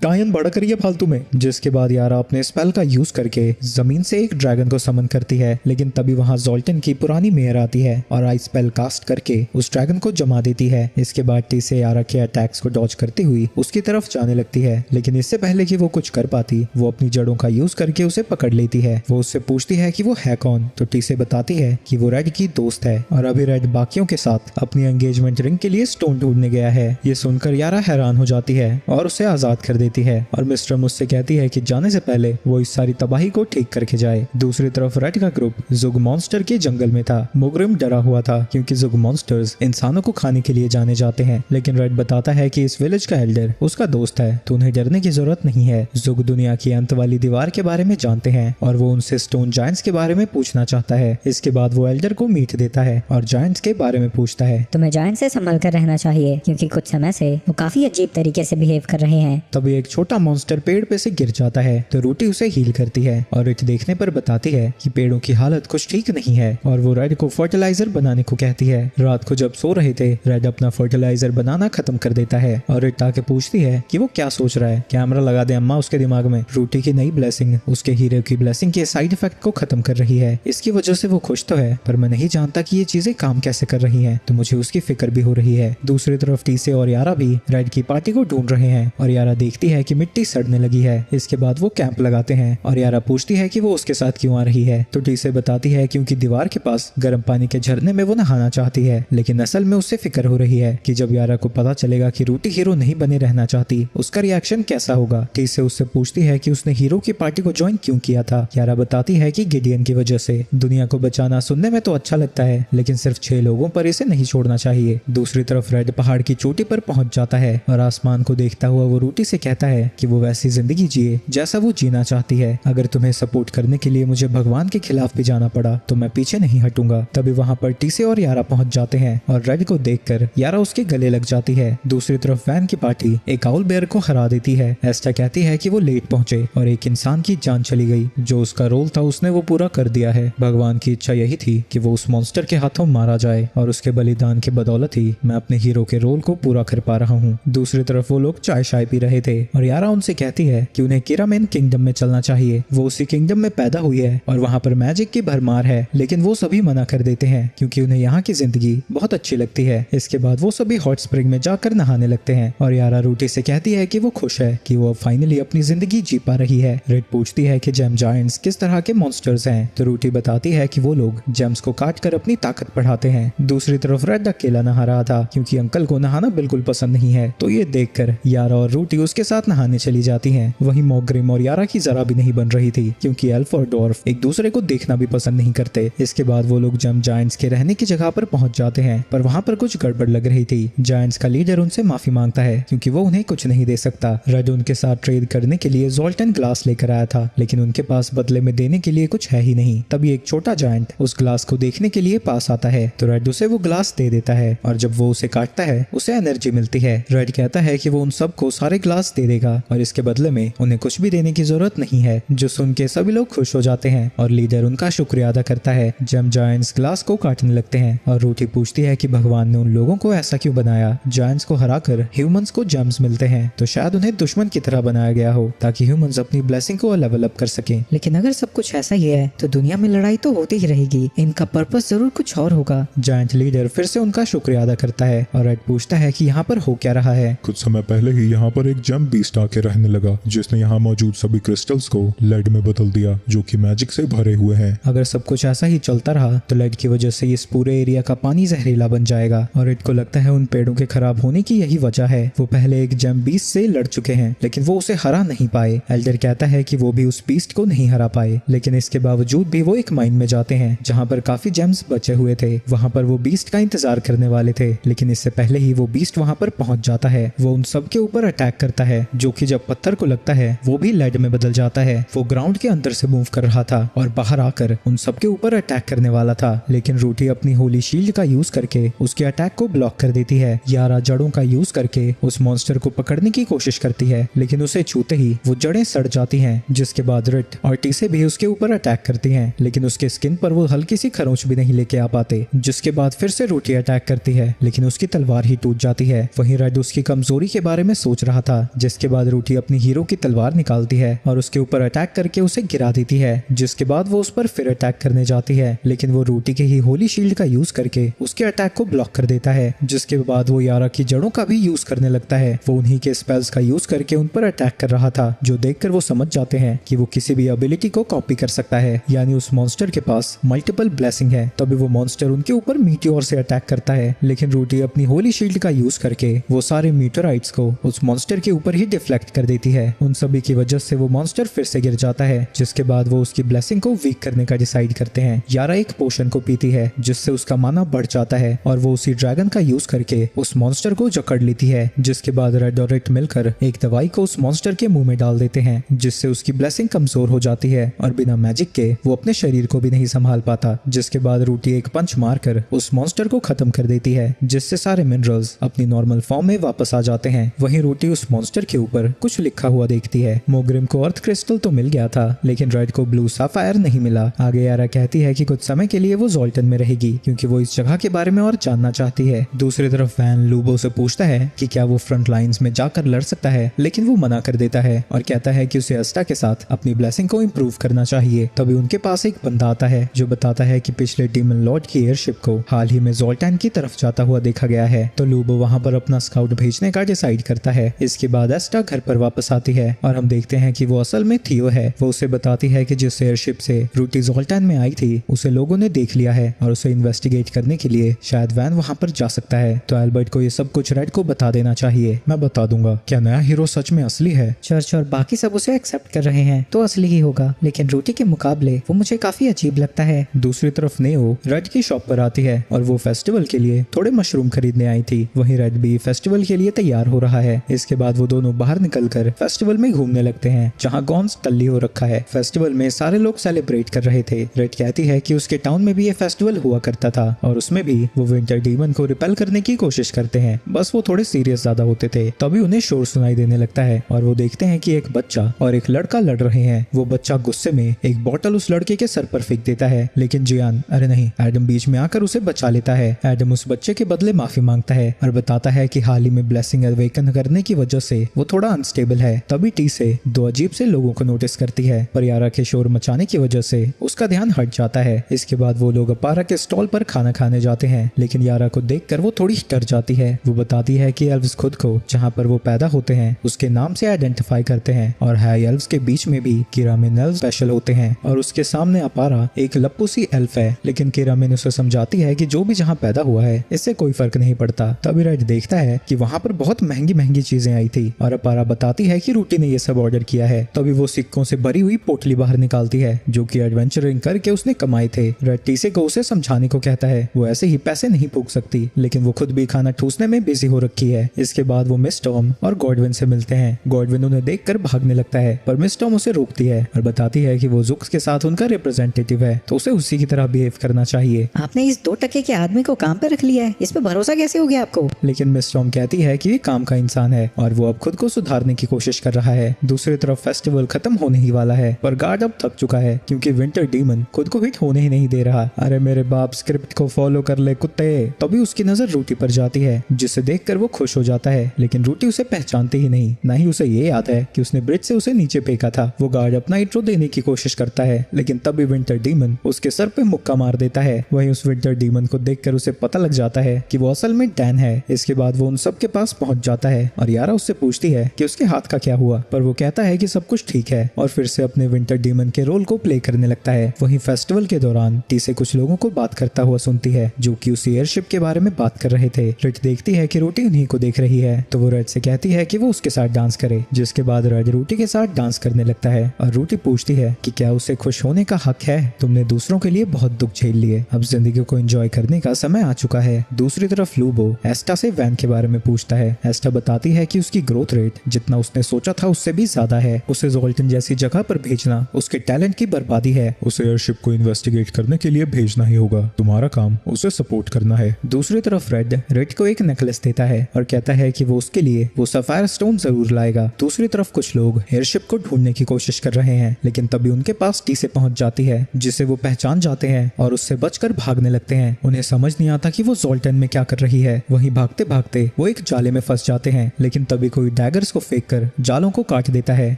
डायन बड़ा करिए फालतू में। जिसके बाद यारा अपने स्पेल का यूज करके जमीन से एक ड्रैगन को समन करती है, लेकिन तभी वहाँ ज़ोल्टन की पुरानी मेयर आती है और आइस स्पेल कास्ट करके उस ड्रैगन को जमा देती है। इसके बाद टी से यारा के अटैक्स को डॉज करती हुई उसकी तरफ जाने लगती है, लेकिन इससे पहले कि वो कुछ कर पाती वो अपनी जड़ों का यूज करके उसे पकड़ लेती है। वो उससे पूछती है कि वो है कौन, तो टी से बताती है कि वो रेड की दोस्त है और अभी रेड बाकियों के साथ अपनी एंगेजमेंट रिंग के लिए स्टोन ढूंढने गया है। ये सुनकर यारा हैरान हो जाती है और उसे आजाद कर देती है और मिस्टर मुझसे कहती है कि जाने से पहले वो इस सारी तबाही को ठीक करके जाए। दूसरी तरफ रेड का ग्रुप जुग मॉन्स्टर के जंगल में था। मुग्रिम डरा हुआ था क्योंकि जुग मॉन्स्टर्स इंसानों को खाने के लिए जाने जाते हैं, लेकिन रेड बताता है कि इस विलेज का एल्डर उसका दोस्त है, तो उन्हें डरने की जरूरत नहीं है। जुग दुनिया की अंत वाली दीवार के बारे में जानते हैं और वो उनसे स्टोन जायंट्स के बारे में पूछना चाहता है। इसके बाद वो एल्डर को मीट देता है और जायंट्स के बारे में पूछता है। तुम्हें जायंट से संभल कर रहना चाहिए क्योंकि कुछ समय से वो काफी अजीब तरीके से बिहेव कर रहे हैं। तभी एक छोटा मॉन्स्टर पेड़ पे से गिर जाता है, तो रूटी उसे हील करती है और रेड देखने पर बताती है कि पेड़ों की हालत कुछ ठीक नहीं है और वो रेड को फर्टिलाइजर बनाने को कहती है। रात को जब सो रहे थे रेड अपना फर्टिलाइजर बनाना खत्म कर देता है और रेड ताके पूछती है कि वो क्या सोच रहा है। कैमरा लगा दे अम्मा उसके दिमाग में। रूटी की नई ब्लेसिंग उसके हीरो की ब्लेसिंग के साइड इफेक्ट को खत्म कर रही है। इसकी वजह से वो खुश तो है पर मैं नहीं जानता कि ये चीजें काम कैसे कर रही हैं, तो मुझे उसकी फिक्र भी हो रही है। दूसरी तरफ टीसे और यारा भी रेड की पार्टी को ढूंढ रहे हैं और यारा देखती है कि मिट्टी सड़ने लगी है। इसके बाद वो कैंप लगाते हैं और यारा पूछती है कि वो उसके साथ क्यों आ रही है, तो टीसे बताती है क्योंकि दीवार के पास गर्म पानी के झरने में वो नहाना चाहती है, लेकिन असल में उससे फिक्र हो रही है कि जब यारा को पता चलेगा कि रूटी हीरो नहीं बने रहना चाहती उसका रिएक्शन कैसा होगा। टीसे उससे पूछती है कि उसने हीरो की पार्टी को ज्वाइन क्यों किया था। यारा बताती है कि गिडियन की वजह से। दुनिया को बचाना सुनने में तो अच्छा लगता है लेकिन सिर्फ 6 लोगों पर इसे नहीं छोड़ना चाहिए। दूसरी तरफ रेड पहाड़ की चोटी पर पहुंच जाता है और आसमान को देखता हुआ वो रूटी से कहता है कि वो वैसी जिंदगी जिए जैसा वो जीना चाहती है। अगर तुम्हें सपोर्ट करने के लिए मुझे भगवान के खिलाफ भी जाना पड़ा तो मैं पीछे नहीं हटूंगा। तभी वहाँ पर टीसे और यारा पहुंच जाते हैं और रेड को देखकर यारा उसके गले लग जाती है। दूसरी तरफ वैन की पार्टी एक आउल बेयर को हरा देती है। एस्टा कहती है कि वो लेट पहुंचे और एक इंसान की जान चली गई। जो उसका रोल था उसने वो पूरा कर दिया है। भगवान की इच्छा यही थी कि वो उस मॉन्स्टर के हाथों मारा जाए और उसके बलिदान की बदौलत ही मैं अपने हीरो के रोल को पूरा कर पा रहा हूँ। दूसरी तरफ वो लोग चाय पी रहे थे और यारा उनसे कहती है कि उन्हें किरामेन किंगडम में चलना चाहिए। वो उसी किंगडम में पैदा हुई है और वहाँ पर मैजिक की भरमार है, लेकिन वो सभी मना कर देते हैं क्योंकि उन्हें यहाँ की जिंदगी बहुत अच्छी लगती है। इसके बाद वो सभी हॉट स्प्रिंग में जाकर नहाने लगते हैं और यारा रूटी से कहती है कि वो खुश है कि वो फाइनली अपनी जिंदगी जी पा रही है। रेड पूछती है कि जेम जायंट्स किस तरह के मॉन्स्टर्स हैं, तो रूटी बताती है कि वो लोग जेम्स को काट कर अपनी ताकत बढ़ाते हैं। दूसरी तरफ रेड अकेला नहा रहा था क्योंकि अंकल को नहाना बिल्कुल पसंद नहीं है, तो ये देखकर यारा और रूटी उसके साथ नहाने चली जाती हैं। वहीं मॉग्रिम और यारा की जरा भी नहीं बन रही थी क्योंकि एल्फ और डॉर्फ एक दूसरे को देखना भी पसंद नहीं करते। इसके बाद वो लोग जम जायंट्स के रहने की जगह पर पहुंच जाते हैं, पर वहाँ पर कुछ गड़बड़ लग रही थी। जायंट्स का लीडर उनसे माफी मांगता है क्योंकि वो उन्हें कुछ नहीं दे सकता। रेड उनके साथ ट्रेड करने के लिए जोल्टन ग्लास लेकर आया था, लेकिन उनके पास बदले में देने के लिए कुछ है ही नहीं। तभी एक छोटा जायंट उस ग्लास को देखने के लिए पास आता है तो रेड उसे वो ग्लास दे देता है और जब वो उसे काटता है उसे एनर्जी मिलती है। रेड कहता है कि वो उन सबको सारे ग्लास दे देगा और इसके बदले में उन्हें कुछ भी देने की जरूरत नहीं है, जो सुन के सभी लोग खुश हो जाते हैं और लीडर उनका शुक्रिया अदा करता है। जब जायंट्स ग्लास को काटने लगते हैं और रूटी पूछती है कि भगवान ने उन लोगों को ऐसा क्यों बनाया। जायंट्स को हराकर ह्यूमंस को जेम्स मिलते हैं तो शायद उन्हें दुश्मन की तरह बनाया गया हो ताकि ह्यूमंस अपनी ब्लेसिंग को लेवल अप कर सकें। लेकिन अगर सब कुछ ऐसा ही है तो दुनिया में लड़ाई तो होती ही रहेगी, इनका पर्पस जरूर कुछ और होगा। जायंट लीडर फिर से उनका शुक्रिया अदा करता है और रेड पूछता है कि यहाँ पर हो क्या रहा है। कुछ समय पहले ही यहाँ पर एक जेम बीस्ट आके रहने लगा जिसने यहाँ मौजूद सभी क्रिस्टल्स को लेड में बदल दिया जो कि मैजिक से भरे हुए हैं। अगर सब कुछ ऐसा ही चलता रहा तो लेड की वजह से इस पूरे एरिया का पानी जहरीला बन जाएगा और रेड को लगता है उन पेड़ों के खराब होने की यही वजह है। वो पहले एक जेम बीस्ट से लड़ चुके हैं लेकिन वो उसे हरा नहीं पाए। एल्डर कहता है कि वो भी उस बीस्ट को नहीं हरा पाए, लेकिन इसके बावजूद भी वो एक माइन में जाते हैं जहाँ पर काफी जेम्स बचे हुए थे। वहाँ पर वो बीस्ट का इंतजार करने वाले थे, लेकिन इससे पहले ही वो बीस्ट वहाँ पर पहुंच जाता है। वो उन सब के ऊपर अटैक करता है जो कि जब पत्थर को लगता है वो भी लेड में बदल जाता है। वो ग्राउंड के अंदर से मूव कर रहा था और बाहर आकर उन सब के ऊपर अटैक करने वाला था, लेकिन रूटी अपनी होली शील्ड का यूज करके उसके अटैक को ब्लॉक कर देती है। यारा जड़ों का यूज करके उस मॉन्स्टर को पकड़ने की कोशिश करती है, लेकिन उसे छूते ही वो जड़ें सड़ जाती हैं, जिसके बाद रिट और टीसे भी उसके ऊपर अटैक करती हैं, लेकिन उसके स्किन पर वो हल्की सी खरोंच भी नहीं लेके आ पाते। जिसके बाद फिर से रूटी अटैक करती है, लेकिन उसकी तलवार ही टूट जाती है। वहीं रेड उसकी कमजोरी के बारे में सोच रहा था, जिसके बाद रूटी अपनी हीरो की तलवार निकालती है और उसके ऊपर अटैक करके उसे गिरा देती है। जिसके बाद वो उस पर फिर अटैक करने जाती है, लेकिन वो रूटी के ही होली शील्ड का यूज करके उसके अटैक को ब्लॉक कर देता है। जिसके बाद वो यारा की जड़ों का भी यूज करने लगता है। वो उन्हीं के स्पेल्स का यूज करके उन पर अटैक कर रहा था, जो देखकर वो समझ जाते हैं कि वो किसी भी एबिलिटी को कॉपी कर सकता है, यानी उस मॉन्स्टर के पास मल्टीपल ब्लेसिंग है। तभी वो मॉन्स्टर उनके ऊपर मीटियोर से अटैक करता है, लेकिन रूटी अपनी होली शील्ड का यूज करके वो सारे मीटोराइट्स को उस मॉन्स्टर के ऊपर ही डिफ्लेक्ट कर देती है। उन सभी की वजह से वो मॉन्स्टर फिर से गिर जाता है, जिसके बाद वो उसकी ब्लेसिंग को वीक करने का डिसाइड करते हैं। यारा एक पोशन को पीती है जिससे उसका माना बढ़ जाता है और वो उसी ड्रैगन का यूज करके उस मॉन्स्टर को जकड़ लेती है। जिसके बाद रेड और रिट मिलकर एक दवाई को उस मॉन्स्टर के मुंह में डाल देते हैं, जिससे उसकी ब्लेसिंग कमजोर हो जाती है और बिना मैजिक के वो अपने शरीर को भी नहीं संभाल पाता। जिसके बाद रूटी एक पंच मारकर उस मॉन्स्टर को खत्म कर देती है, जिससे सारे मिनरल्स अपनी नॉर्मल फॉर्म में वापस आ जाते हैं। वहीं रूटी उस मॉन्स्टर के ऊपर कुछ लिखा हुआ देखती है। मोग्रिम को अर्थ क्रिस्टल तो मिल गया था, लेकिन रेड को ब्लू साफायर नहीं मिला। आगे यारा कहती है कि कुछ समय के लिए वो जोल्टन में रहेगी क्योंकि वो इस जगह के बारे में और जानना चाहती है। दूसरी तरफ वैन लूबो से पूछता है कि क्या वो फ्रंट लाइंस में जाकर लड़ सकता है, लेकिन वो मना कर देता है और कहता है कि उसे अस्टा के साथ अपनी ब्लेसिंग को इम्प्रूव करना चाहिए। तभी उनके पास एक बंदा आता है जो बताता है कि पिछले डीमन लॉर्ड की एयरशिप को हाल ही में जोल्टन की तरफ जाता हुआ देखा गया है। तो लूबो वहाँ पर अपना स्काउट भेजने का डिसाइड करता है। इसके बाद एस्टा घर पर वापस आती है और हम देखते हैं कि वो असल में थियो है। वो उसे बताती है कि जिस एयरशिप से रूटी जोल्टन में आई थी उसे लोगों ने देख लिया है और उसे इन्वेस्टिगेट करने के लिए शायद वैन वहाँ पर जा सकता है। तो एल्बर्ट को ये सब कुछ रेड को बता देना चाहिए। मैं बता दूंगा। क्या नया हीरो सच में असली है? चर्च और बाकी सब उसे एक्सेप्ट कर रहे हैं तो असली ही होगा, लेकिन रूटी के मुकाबले वो मुझे काफी अजीब लगता है। दूसरी तरफ नेओ रेड की शॉप पर आती है और वो फेस्टिवल के लिए थोड़े मशरूम खरीदने आई थी। वहीं रेड भी फेस्टिवल के लिए तैयार हो रहा है। इसके बाद वो दोनों बाहर निकलकर फेस्टिवल में घूमने लगते हैं, जहाँ गॉन्स टल्ली हो रखा है। फेस्टिवल में सारे लोग सेलिब्रेट कर रहे थे। रेड कहती है कि उसके टाउन में भी ये फेस्टिवल हुआ करता था और उसमें भी वो विंटर डीमन को रिपेल करने की कोशिश करते हैं, बस वो थोड़े सीरियस ज्यादा होते थे। तभी उन्हें शोर सुनाई देने लगता है और वो देखते हैं कि एक बच्चा और एक लड़का लड़ रहे हैं। वो बच्चा गुस्से में एक बॉटल उस लड़के के सर पर फेंक देता है, लेकिन जियान अरे नहीं एडम बीच में आकर उसे बचा लेता है। एडम उस बच्चे के बदले माफी मांगता है और बताता है कि हाल ही में ब्लेसिंग अवेकन करने की वजह से वो थोड़ा अनस्टेबल है। तभी टी से दो अजीब से लोगों को नोटिस करती है, पर यारा के शोर मचाने की वजह से उसका ध्यान हट जाता है। इसके बाद वो लोग अपारा के स्टॉल पर खाना खाने जाते हैं, लेकिन यारा को देखकर वो थोड़ी डर जाती है। वो बताती है कि एल्व्स खुद को जहाँ पर वो पैदा होते हैं उसके नाम से आइडेंटिफाई करते हैं और हाई एल्व्स के बीच में भी किरामिन एल्व्स स्पेशल होते हैं और उसके सामने अपारा एक लप्पू सी एल्फ है। लेकिन किरामिन उसे समझाती है कि जो भी जहाँ पैदा हुआ है इससे कोई फर्क नहीं पड़ता। तभी रेड देखता है कि वहाँ पर बहुत महंगी महंगी चीजें आई थी और अब पारा बताती है कि रूटी ने ये सब ऑर्डर किया है। तभी वो सिक्कों से भरी हुई पोटली बाहर निकालती है जो कि एडवेंचरिंग करके उसने कमाए थे। रेड टीसे को उसे समझाने को कहता है वो ऐसे ही पैसे नहीं फूंक सकती, लेकिन वो खुद भी खाना ठूसने में बिजी हो रखी है। इसके बाद वो मिस टॉम और गॉडविन से मिलते हैं। गॉडविन उन्हें देखकर भागने लगता है पर मिस टॉम उसे रोकती है और बताती है कि वो जुक्स के साथ उनका रिप्रेजेंटेटिव है तो उसे उसी की तरह बिहेव करना चाहिए। आपने इस 2 टके के आदमी को काम पे रख लिया है, इस पे भरोसा कैसे हो गया आपको? लेकिन मिस टॉम कहती है कि ये काम का इंसान है और वो अब खुद को सुधारने की कोशिश कर रहा है। दूसरी तरफ फेस्टिवल खत्म होने ही वाला है पर गार्ड अब थक चुका है क्योंकि विंटर डीमन खुद को हिट होने ही नहीं दे रहा। अरे मेरे बाप, स्क्रिप्ट को फॉलो कर ले कुत्ते। तभी उसकी नजर रूटी पर जाती है जिसे देखकर वो खुश हो जाता है, लेकिन रूटी उसे पहचानती ही नहीं। ना ही उसे ये याद है कि उसने ब्रिज से उसे नीचे फेंका था। वो गार्ड अपना इंट्रो देने की कोशिश करता है लेकिन तभी विंटर डीमन उसके सर पे मुक्का मार देता है। वहीं उस विंटर डीमन को देखकर उसे पता लग जाता है कि वो असल में डैन है। इसके बाद वो उन सब के पास पहुंच जाता है और यारा उससे पूछती है कि उसके हाथ का क्या हुआ, पर वो कहता है कि सब कुछ ठीक है और फिर से अपने विंटर डीमन के रोल को प्ले करने लगता है। वहीं फेस्टिवल के दौरान टीसे कुछ लोगों को बात करता हुआ सुनती है जो कि उस एयरशिप के बारे में बात कर रहे थे। रेड देखती है कि रूटी उन्हीं को देख रही है तो वो रेड से कहती है कि वो उसके साथ डांस करे, जिसके बाद रेड रूटी के साथ डांस करने लगता है और रूटी पूछती है कि क्या उसे खुश होने का हक है, तुमने दूसरों के लिए बहुत दुख झेल लिए, अब जिंदगी को एंजॉय करने का समय आ चुका है। दूसरी तरफ लूबो एस्टा से वैन के बारे में पूछता है। एस्टा बताती है कि उसकी ग्रोथ रेट जितना उसने सोचा था उससे भी ज्यादा है। उसे जोल्टन जैसी जगह पर भेजना उसके टैलेंट की बर्बादी है। उसे एयरशिप को इन्वेस्टिगेट करने के लिए भेजना ही होगा, तुम्हारा काम उसे सपोर्ट करना है। दूसरी तरफ रेड को एक नेकलेस देता है और कहता है कि वो उसके लिए वो सफायर स्टोन जरूर लाएगा। दूसरी तरफ कुछ लोग एयरशिप को ढूंढने की कोशिश कर रहे हैं लेकिन तभी उनके पास टीसे पहुंच जाती है जिसे वो पहचान जाते हैं और उससे बचकर भागने लगते हैं। उन्हें समझ नहीं आता कि वो जोल्टन में क्या कर रही है। वहीं भागते भागते वो एक जाले में फंस जाते हैं लेकिन तभी कोई डैगर्स को फेंक कर जालों को काट देता है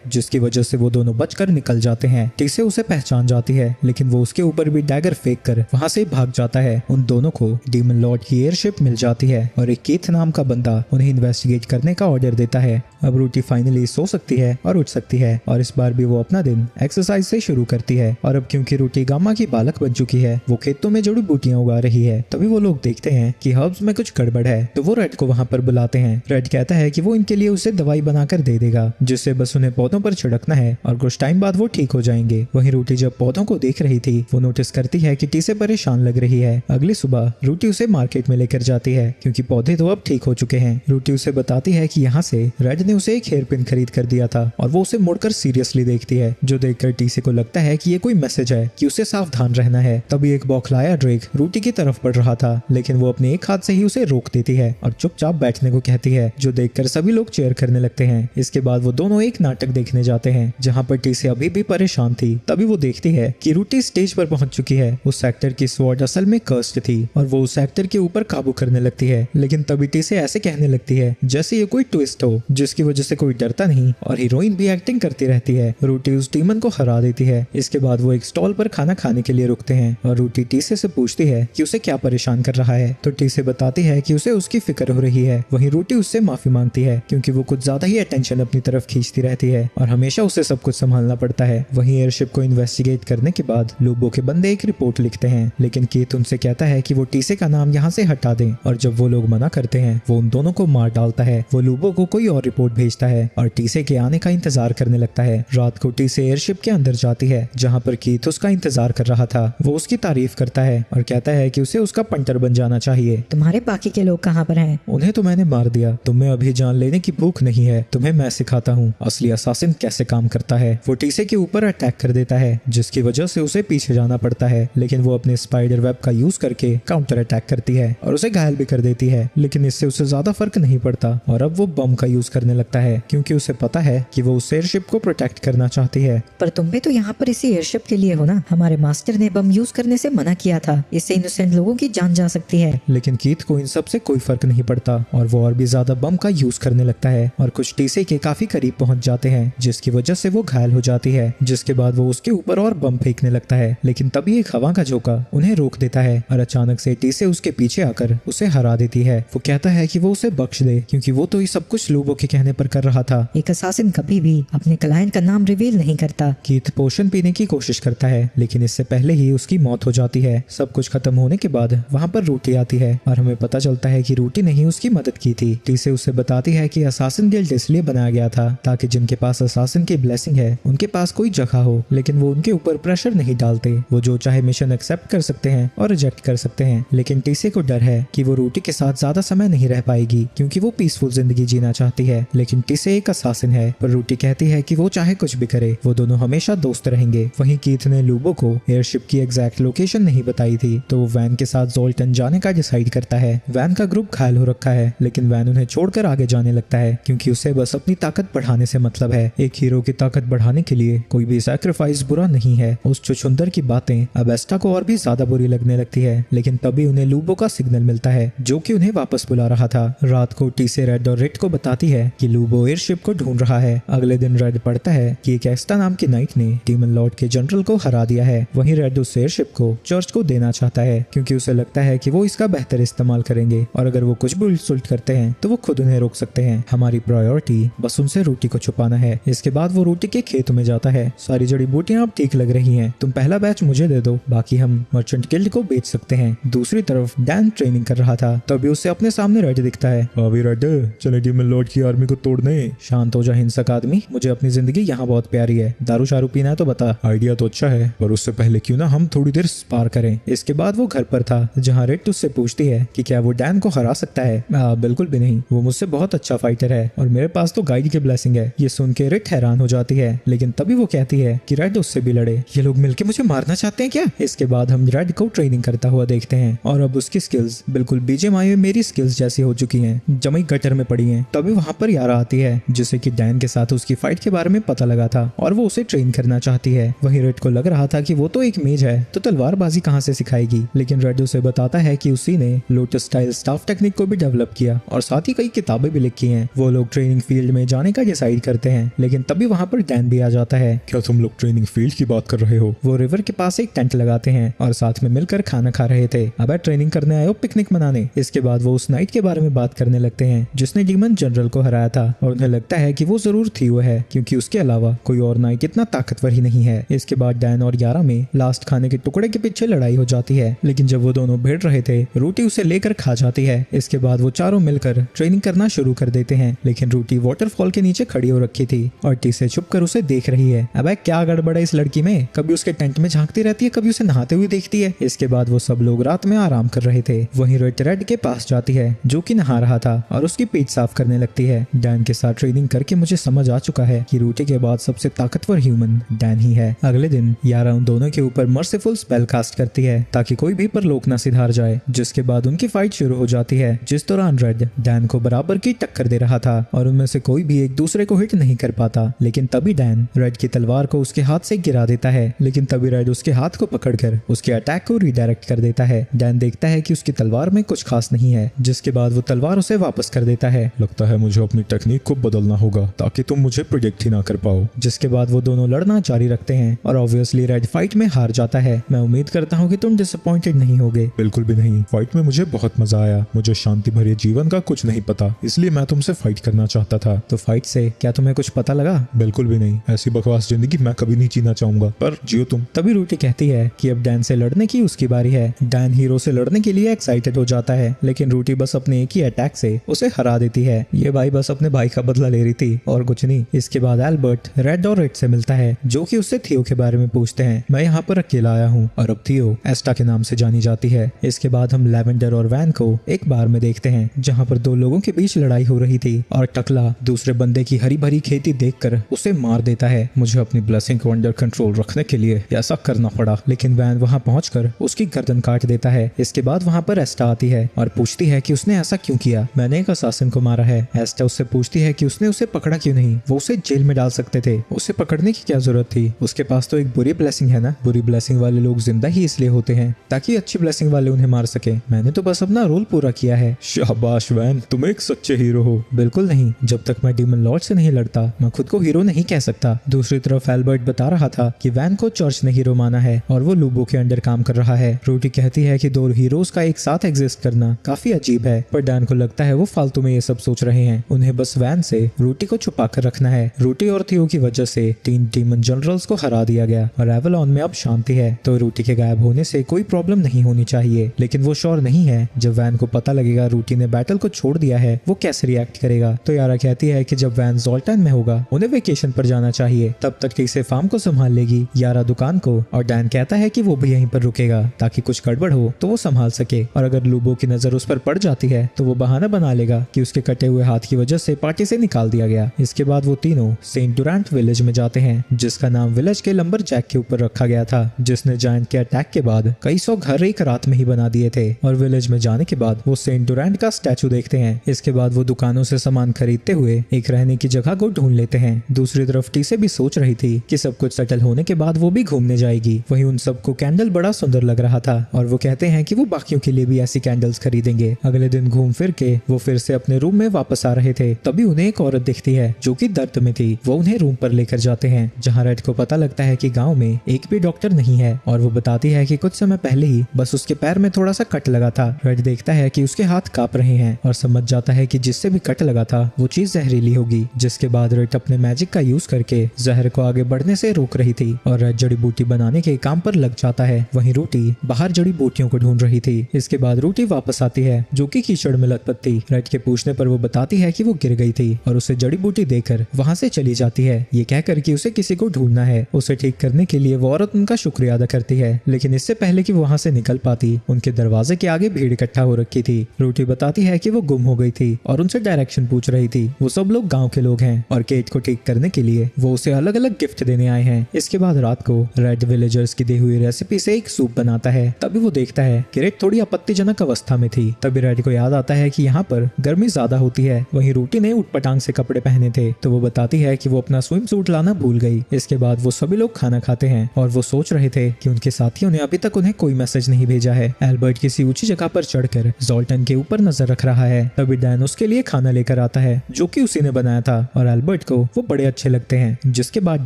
जिसकी वजह से वो दोनों बचकर निकल जाते हैं। टीसे उसे पहचान जाती है लेकिन वो उसके ऊपर भी डैगर फेंक कर वहां से भाग जाता है। उन दोनों को डीमन लॉर्ड की एयरशिप मिल जाती है और एक कीथ नाम का बंदा उन्हें इन्वेस्टिगेट करने का ऑर्डर देता है। अब रूटी फाइनली सो सकती है और उठ सकती है और इस बार भी वो अपना दिन एक्सरसाइज से शुरू करती है। और अब क्योंकि रूटी गामा की बालक बन चुकी है वो खेतों में जड़ी बूटियां उगा रही है। तभी वो लोग देखते हैं कि हर्ब्स में कुछ गड़बड़ है तो वो रेड को वहां पर बुलाते हैं। रेड कहता है कि वो इनके लिए उसे दवाई बनाकर दे देगा जिससे बस उन्हें पौधों पर छिड़कना है और कुछ टाइम बाद वो ठीक हो जाएंगे। वहीं रूटी जब पौधों को देख रही थी वो नोटिस करती है कि टीसे परेशान लग रही है। अगली सुबह रूटी उसे मार्केट में लेकर जाती है क्योंकि पौधे तो अब ठीक हो चुके हैं। रूटी उसे बताती है कि यहाँ से रेड ने उसे एक हेयर पिन खरीद कर दिया था और वो उसे मुड़कर सीरियसली देखती है जो देखकर टीसे को लगता है कि ये कोई मैसेज है कि उसे सावधान रहना है। तभी एक बौखलाया ड्रेक रूटी की तरफ बढ़ रहा था लेकिन वो अपने एक हाथ से ही उसे रोक देती है और चुपचाप बैठने को कहती है जो देखकर सभी लोग चेयर करने लगते हैं। इसके बाद वो दोनों एक नाटक देखने जाते हैं जहाँ पर टीसे अभी भी परेशान थी। तभी वो देखती है कि रूटी स्टेज पर पहुंच चुकी है। उस सेक्टर की स्वॉर्ड असल में कर्स्ड थी और वो उस सेक्टर के ऊपर काबू करने लगती है लेकिन तभी टीसे ऐसे कहने लगती है जैसे ये कोई ट्विस्ट हो जिसकी वजह से कोई डरता नहीं और हीरोइन भी एक्टिंग करती रहती है। रूटी उस डीमन को हरा देती है। इसके बाद वो एक स्टॉल पर खाना खाने के लिए रुकते हैं और रूटी टीसे से पूछती है कि उसे क्या परेशान कर रहा है तो टीसे बताती है कि उसे उसकी फिक्र हो रही है। वहीं रूटी उससे माफी मांगती है क्योंकि वो कुछ ज्यादा ही अटेंशन अपनी तरफ खींचती रहती है और हमेशा उसे सब कुछ संभालना पड़ता है। वहीं एयरशिप को इन्वेस्टिगेट करने के बाद लूबो के बंदे एक रिपोर्ट लिखते हैं लेकिन कीथ उनसे कहता है कि वो टीसे का नाम यहाँ से हटा दें और जब वो लोग मना करते हैं वो उन दोनों को मार डालता है। वो लूबो को कोई और रिपोर्ट भेजता है और टीसे के आने का इंतजार करने लगता है। रात को टीसे एयरशिप के अंदर जाती है जहाँ पर कीथ उसका इंतजार कर रहा था। वो उसकी तारीफ करता है और कहता है कि उसे उसका पंटर बन जाना चाहिए। तुम्हारे बाकी के लोग कहाँ पर हैं? उन्हें तो मैंने मार दिया, तुम्हें अभी जान लेने की भूख नहीं है, तुम्हें मैं सिखाता हूँ असली असासिन कैसे काम करता है। वो टीसे के ऊपर अटैक कर देता है जिसकी वजह से उसे पीछे जाना पड़ता है लेकिन वो अपने स्पाइडर वेब का यूज करके काउंटर अटैक करती है और उसे घायल भी कर देती है लेकिन इससे उसे ज्यादा फर्क नहीं पड़ता और अब वो बम का यूज करने लगता है क्योंकि उसे पता है कि वो उस एयरशिप को प्रोटेक्ट करना चाहती है। पर तुम भी तो यहाँ पर इसी एयरशिप के लिए हो ना? हमारे मास्टर ने बम यूज करने से मना किया था, इससे इनोसेंट लोगों की जान जा सकती है। लेकिन कीथ को इन सब से कोई फर्क नहीं पड़ता और वो और भी ज्यादा बम का यूज करने लगता है और कुछ टीसे के काफी करीब पहुंच जाते हैं जिसकी वजह से वो घायल हो जाती है। जिसके बाद वो उसके ऊपर और बम फेंकने लगता है लेकिन तभी एक हवा का झोंका उन्हें रोक देता है और अचानक से टीसे उसके पीछे आकर उसे हरा देती है। वो कहता है कि वो उसे बख्श दे क्योंकि वो तो ये सब कुछ लूबो के कहने पर कर रहा था। एक असासिन कभी भी अपने क्लाइंट का नाम रिवील नहीं करता। कीथ पोशन पीने की कोशिश करता है लेकिन इससे पहले ही उसकी मौत हो जाती है। सब कुछ खत्म होने के बाद वहाँ पर रूटी आती है और हमें पता चलता है कि रूटी ने ही उसकी मदद की थी। टीसे उससे बताती है कि असासिन असासिन गिल्ड इसलिए बनाया गया था ताकि जिनके पास असासिन की ब्लेसिंग है उनके पास कोई जगह हो, लेकिन वो उनके ऊपर प्रेशर नहीं डालते। वो जो चाहे मिशन एक्सेप्ट कर सकते हैं और रिजेक्ट कर सकते हैं, लेकिन टीसे को डर है कि वो रूटी के साथ ज्यादा समय नहीं रह पाएगी क्योंकि वो पीसफुल जिंदगी जीना चाहती है। लेकिन टीसे एक असासिन है, पर रूटी कहती है कि वो चाहे कुछ भी करे वो दोनों हमेशा दोस्त रहेंगे। वहीं कीथ ने लूबो को एयरशिप की एग्जैक्ट लोकेशन नहीं बताई थी, तो वो वैन के साथ जोल्टन जाने का डिसाइड करता है। वैन का ग्रुप घायल हो रखा है, लेकिन वैन उन्हें छोड़कर आगे जाने लगता है क्योंकि उसे बस अपनी ताकत बढ़ाने से मतलब है। एक हीरो की ताकत बढ़ाने के लिए कोई भी सैक्रिफाइस बुरा नहीं है। उस चुचुंदर की बातें अब एस्टा को और भी ज्यादा बुरी लगने लगती है, लेकिन तभी उन्हें लूबो का सिग्नल मिलता है जो कि उन्हें वापस बुला रहा था। रात को टीसे रेड और रिट को बताती है कि लूबो एयरशिप को ढूंढ रहा है। अगले दिन रेड पढ़ता है कि एक एस्टा नाम की नाइट ने डीमन लॉर्ड के जनरल को हरा दिया है। वहीं रेड उस एयरशिप को चर्च को देना चाहता है क्योंकि उसे लगता है कि वो इसका बेहतर इस्तेमाल करेंगे और अगर वो कुछ भी उल्ट करते हैं तो वो खुद उन्हें रोक सकते हैं। हमारी प्रायोरिटी बस उनसे रूटी को छुपाना है। इसके बाद वो रूटी के खेतों में जाता है। सारी जड़ी बूटियां अब ठीक लग रही हैं, तुम पहला बैच मुझे दे दो, बाकी हम मर्चेंट गिल्ड को बेच सकते हैं। दूसरी तरफ डैन ट्रेनिंग कर रहा था, तभी उसे अपने सामने रेड दिखता है। अभी रेड चले डीमन लॉर्ड की आर्मी को तोड़ने। शांत हो जा हिंसक आदमी, मुझे अपनी जिंदगी यहाँ बहुत प्यारी है। दारू शारू पीना है तो बता। आइडिया तो अच्छा है, पर उससे पहले क्यों ना हम थोड़ी देर पार करें। इसके बाद वो घर पर था जहाँ रेड उससे पूछती है कि क्या वो डैन को हरा सकता है। बिल्कुल भी नहीं, वो मुझसे बहुत अच्छा फाइटर है और मेरे पास तो गाइड की ब्लेसिंग है। ये सुन के रेड हैरान हो जाती है, लेकिन तभी वो कहती है कि रेड उससे भी लड़े। ये लोग मिलके मुझे मारना चाहते हैं क्या? इसके बाद हम रेड को ट्रेनिंग करता हुआ देखते हैं और अब उसकी स्किल्स बिल्कुल बीजेएमआई में मेरी स्किल्स जैसी हो चुकी हैं, जमी गटर में पड़ी हैं। तभी वहाँ पर यारा आती है जिसे कि डैन के साथ उसकी फाइट के बारे में पता लगा था और वो उसे ट्रेन करना चाहती है। वहीं रेड को लग रहा था कि वो तो एक मेज है तो तलवारबाजी कहाँ से सिखाएगी, लेकिन रेड उसे बताता है कि उसी ने लोटस स्टाइल स्टाफ टेक्निक को भी डेवलप किया और साथ ही कई किताबें भी लिखी हैं। वो लोग ट्रेनिंग फील्ड में जाने का डिसाइड करते हैं, लेकिन तभी वहाँ पर डैन भी आ जाता है। क्या तुम लोग ट्रेनिंग फील्ड की बात कर रहे हो? वो रिवर के पास एक टेंट लगाते हैं और साथ में मिलकर खाना खा रहे थे। अब ट्रेनिंग करने आए हो पिकनिक मनाने। इसके बाद वो उस नाइट के बारे में बात करने लगते हैं जिसने डीमन जनरल को हराया था और उन्हें लगता है कि वो जरूर थियो है क्योंकि उसके अलावा कोई और नाइट इतना ताकतवर ही नहीं है। इसके बाद डैन और यारा में लास्ट खाने के टुकड़े के पीछे लड़ाई हो जाती है, लेकिन जब वो दोनों भिड़ रहे थे रूटी उसे लेकर खा जाती है। इसके बाद वो चारों मिलकर ट्रेनिंग करना शुरू कर देते हैं, लेकिन रूटी वाटरफॉल के नीचे खड़ी हो रखी थी और टी से छुप कर उसे देख रही है। अब क्या गड़बड़ है इस लड़की में, कभी उसके टेंट में झांकती रहती है, कभी उसे नहाते हुए देखती है। इसके बाद वो सब लोग रात में आराम कर रहे थे। वहीं रेड के पास जाती है जो कि नहा रहा था और उसकी पीठ साफ करने लगती है। डैन के साथ ट्रेनिंग करके मुझे समझ आ चुका है कि रूटी के बाद सबसे ताकतवर ह्यूमन डैन ही है। अगले दिन यारा उन दोनों के ऊपर मर्सीफुल स्पेल कास्ट करती है ताकि कोई भी परलोक न सिधार जाए, जिसके बाद उनकी फाइट शुरू हो जाती है जिस दौरान रेड डैन को बराबर की टक्कर दे रहा था और उनमें से कोई भी एक दूसरे को हिट नहीं कर पाता। लेकिन तभी डैन रेड की तलवार को उसके हाथ से गिरा देता है, लेकिन तभी रेड उसके हाथ को पकड़कर उसके अटैक को रिडायरेक्ट कर देता है। डैन देखता है कि उसकी तलवार में कुछ खास नहीं है, जिसके बाद वो तलवार उसे वापस कर देता है। लगता है मुझे अपनी टेक्निक को बदलना होगा ताकि तुम मुझे प्रोजेक्ट ही ना कर पाओ। जिसके बाद वो दोनों लड़ना जारी रखते हैं और ऑब्वियसली रेड फाइट में हार जाता है। मैं उम्मीद करता हूँ कि तुम डिसअपॉइंटेड नहीं होगे। बिल्कुल भी नहीं, फाइट में मुझे बहुत मजा आया। मुझे शांति भरे जीवन का कुछ नहीं पता, इसलिए मैं तुमसे फाइट करना चाहता था। तो फाइट से क्या तुम्हें कुछ पता लगा? बिल्कुल भी नहीं, ऐसी बकवास जिंदगी मैं कभी नहीं जीना चाहूंगा, पर जियो तुम। तभी रूटी कहती है कि अब डैन से लड़ने की उसकी बारी है। डैन हीरो से लड़ने के लिए एक्साइटेड हो जाता है, लेकिन रूटी बस अपने एक ही अटैक से उसे हरा देती है। ये भाई बस अपने भाई का बदला ले रही थी और कुछ नहीं। इसके बाद एल्बर्ट रेड और रेड से मिलता है जो कि उससे थियो के बारे में पूछते हैं। मैं यहाँ पर अकेला आया हूँ और अब थियो एस्टा के नाम से जानी जाती है। इसके बाद हम लेवेंडर और वैन को एक बार में देखते हैं जहाँ पर दो लोगों के बीच लड़ाई हो रही थी और टकला दूसरे बंदे की हरी भरी खेती देखकर उसे मार देता है। मुझे अपनी ब्लेसिंग को अंडर कंट्रोल रखने के लिए ऐसा करना पड़ा, लेकिन वैन वहाँ पहुंचकर उसकी गर्दन काट देता है। इसके बाद वहाँ पर एस्टा आती है और पूछती है कि उसने ऐसा क्यों किया। मैंने एक असासिन को मारा है। एस्टा उससे पूछती है कि उसने उसे पकड़ा क्यों नहीं, वो उसे जेल में डाल सकते थे, उसे पकड़ने की क्या जरूरत थी, उसके पास तो एक बुरी ब्लेसिंग है ना। बुरी ब्लेसिंग वाले लोग जिंदा ही इसलिए होते हैं ताकि अच्छी ब्लेसिंग वाले उन्हें मार सके। मैंने तो बस अपना रोल पूरा किया है। शाबाश वैन, तुम एक सच्चे हीरो हो। बिल्कुल नहीं, जब तक मैं डीमन लॉर्ड से नहीं लड़ता मैं खुद को हीरो नहीं कह सकता। दूसरी तरफ एल्बर्ट बता रहा था कि वैन को चर्च ने हीरो माना है और वो लूबो के अंडर काम कर रहा है। रूटी कहती है कि दो हीरोज का एक साथ एग्जिस्ट करना काफी अजीब है, पर डैन को लगता है वो फालतू में ये सब सोच रहे हैं। उन्हें बस वैन से रूटी को छुपा कर रखना है। रूटी और थियो की वजह से 3 डीमन जनरल्स को हरा दिया गया और एवलॉन में अब शांति है, तो रूटी के गायब होने से कोई प्रॉब्लम नहीं होनी चाहिए। लेकिन वो श्योर नहीं है जब वैन को पता लगेगा रूटी ने बैटल को छोड़ दिया है वो कैसे रिएक्ट करेगा। जाएगा। तो यारा कहती है कि जब वैन जोल्टन में होगा उन्हें वेकेशन पर जाना चाहिए, तब तक टीसे फार्म को संभाल लेगी, यारा दुकान को। और डैन कहता है कि वो भी यहीं पर रुकेगा ताकि कुछ गड़बड़ हो तो वो संभाल सके, और अगर लूबो की नजर उस पर पड़ जाती है तो वो बहाना बना लेगा कि उसके कटे हुए हाथ की वजह से पार्टी से निकाल दिया गया। इसके बाद वो तीनों सेंट डुरांट विलेज में जाते हैं, जिसका नाम विलेज के लंबर जैक के ऊपर रखा गया था, जिसने जायंट के अटैक के बाद कई सौ घर एक रात में ही बना दिए थे। और विलेज में जाने के बाद वो सेंट डुरांट का स्टैचू देखते हैं। इसके बाद वो दुकानों से सामान खरीदते हुए एक रहने की जगह को ढूंढ लेते हैं। दूसरी तरफ टीसे भी सोच रही थी कि सब कुछ सेटल होने के बाद वो भी घूमने जाएगी। वहीं उन सबको कैंडल बड़ा सुंदर लग रहा था और वो कहते हैं कि वो बाकियों के लिए भी ऐसी कैंडल्स खरीदेंगे। अगले दिन घूम फिर के वो फिर से अपने रूम में वापस आ रहे थे, तभी उन्हें एक औरत दिखती है जो कि दर्द में थी। वो उन्हें रूम पर लेकर जाते हैं, जहाँ रेड को पता लगता है कि गांव में एक भी डॉक्टर नहीं है, और वो बताती है कि कुछ समय पहले ही बस उसके पैर में थोड़ा सा कट लगा था। रेड देखता है कि उसके हाथ कांप रहे हैं और समझ जाता है कि जिससे भी कट लगा था वो चीज जहरीली होगी। जिसके बाद रेड अपने मैजिक का यूज करके जहर को आगे बढ़ने से रोक रही थी और रेड जड़ी बूटी बनाने के काम पर लग जाता है। वहीं रूटी बाहर जड़ी बूटियों को ढूंढ रही थी। इसके बाद रूटी वापस आती है जो कि कीचड़ में लथपथ थी। रेड के पूछने पर वो बताती है कि वो गिर गई थी और उसे जड़ी बूटी देकर वहाँ से चली जाती है, ये कहकर कि उसे किसी को ढूंढना है। उसे ठीक करने के लिए वो औरत उनका शुक्रिया अदा करती है, लेकिन इससे पहले कि वो वहाँ से निकल पाती उनके दरवाजे के आगे भीड़ इकट्ठा हो रखी थी। रूटी बताती है कि वो गुम हो गई थी और उनसे डायरेक्शन पूछ रही थी। वो सब लोग गाँव के लोग हैं और केट को ठीक करने के लिए वो उसे अलग अलग गिफ्ट देने आए हैं। इसके बाद रात को रेड विलेजर्स की दी हुई रेसिपी से एक सूप बनाता है। तभी वो देखता है कि रेड थोड़ी आपत्तिजनक अवस्था में थी। तभी रेड को याद आता है कि यहाँ पर गर्मी ज्यादा होती है। वहीं रूटी ने उटपटांग से कपड़े पहने थे, तो वो बताती है कि वो अपना स्विम सूट लाना भूल गई। इसके बाद वो सभी लोग खाना खाते हैं और वो सोच रहे थे कि उनके साथियों ने अभी तक उन्हें कोई मैसेज नहीं भेजा है। एल्बर्ट किसी ऊंची जगह पर चढ़कर जोल्टन के ऊपर नजर रख रहा है। तभी डैन उसके लिए खाना लेकर आता है जो कि उसी ने बनाया था और एल्बर्ट को वो बड़े अच्छे लगते हैं। जिसके बाद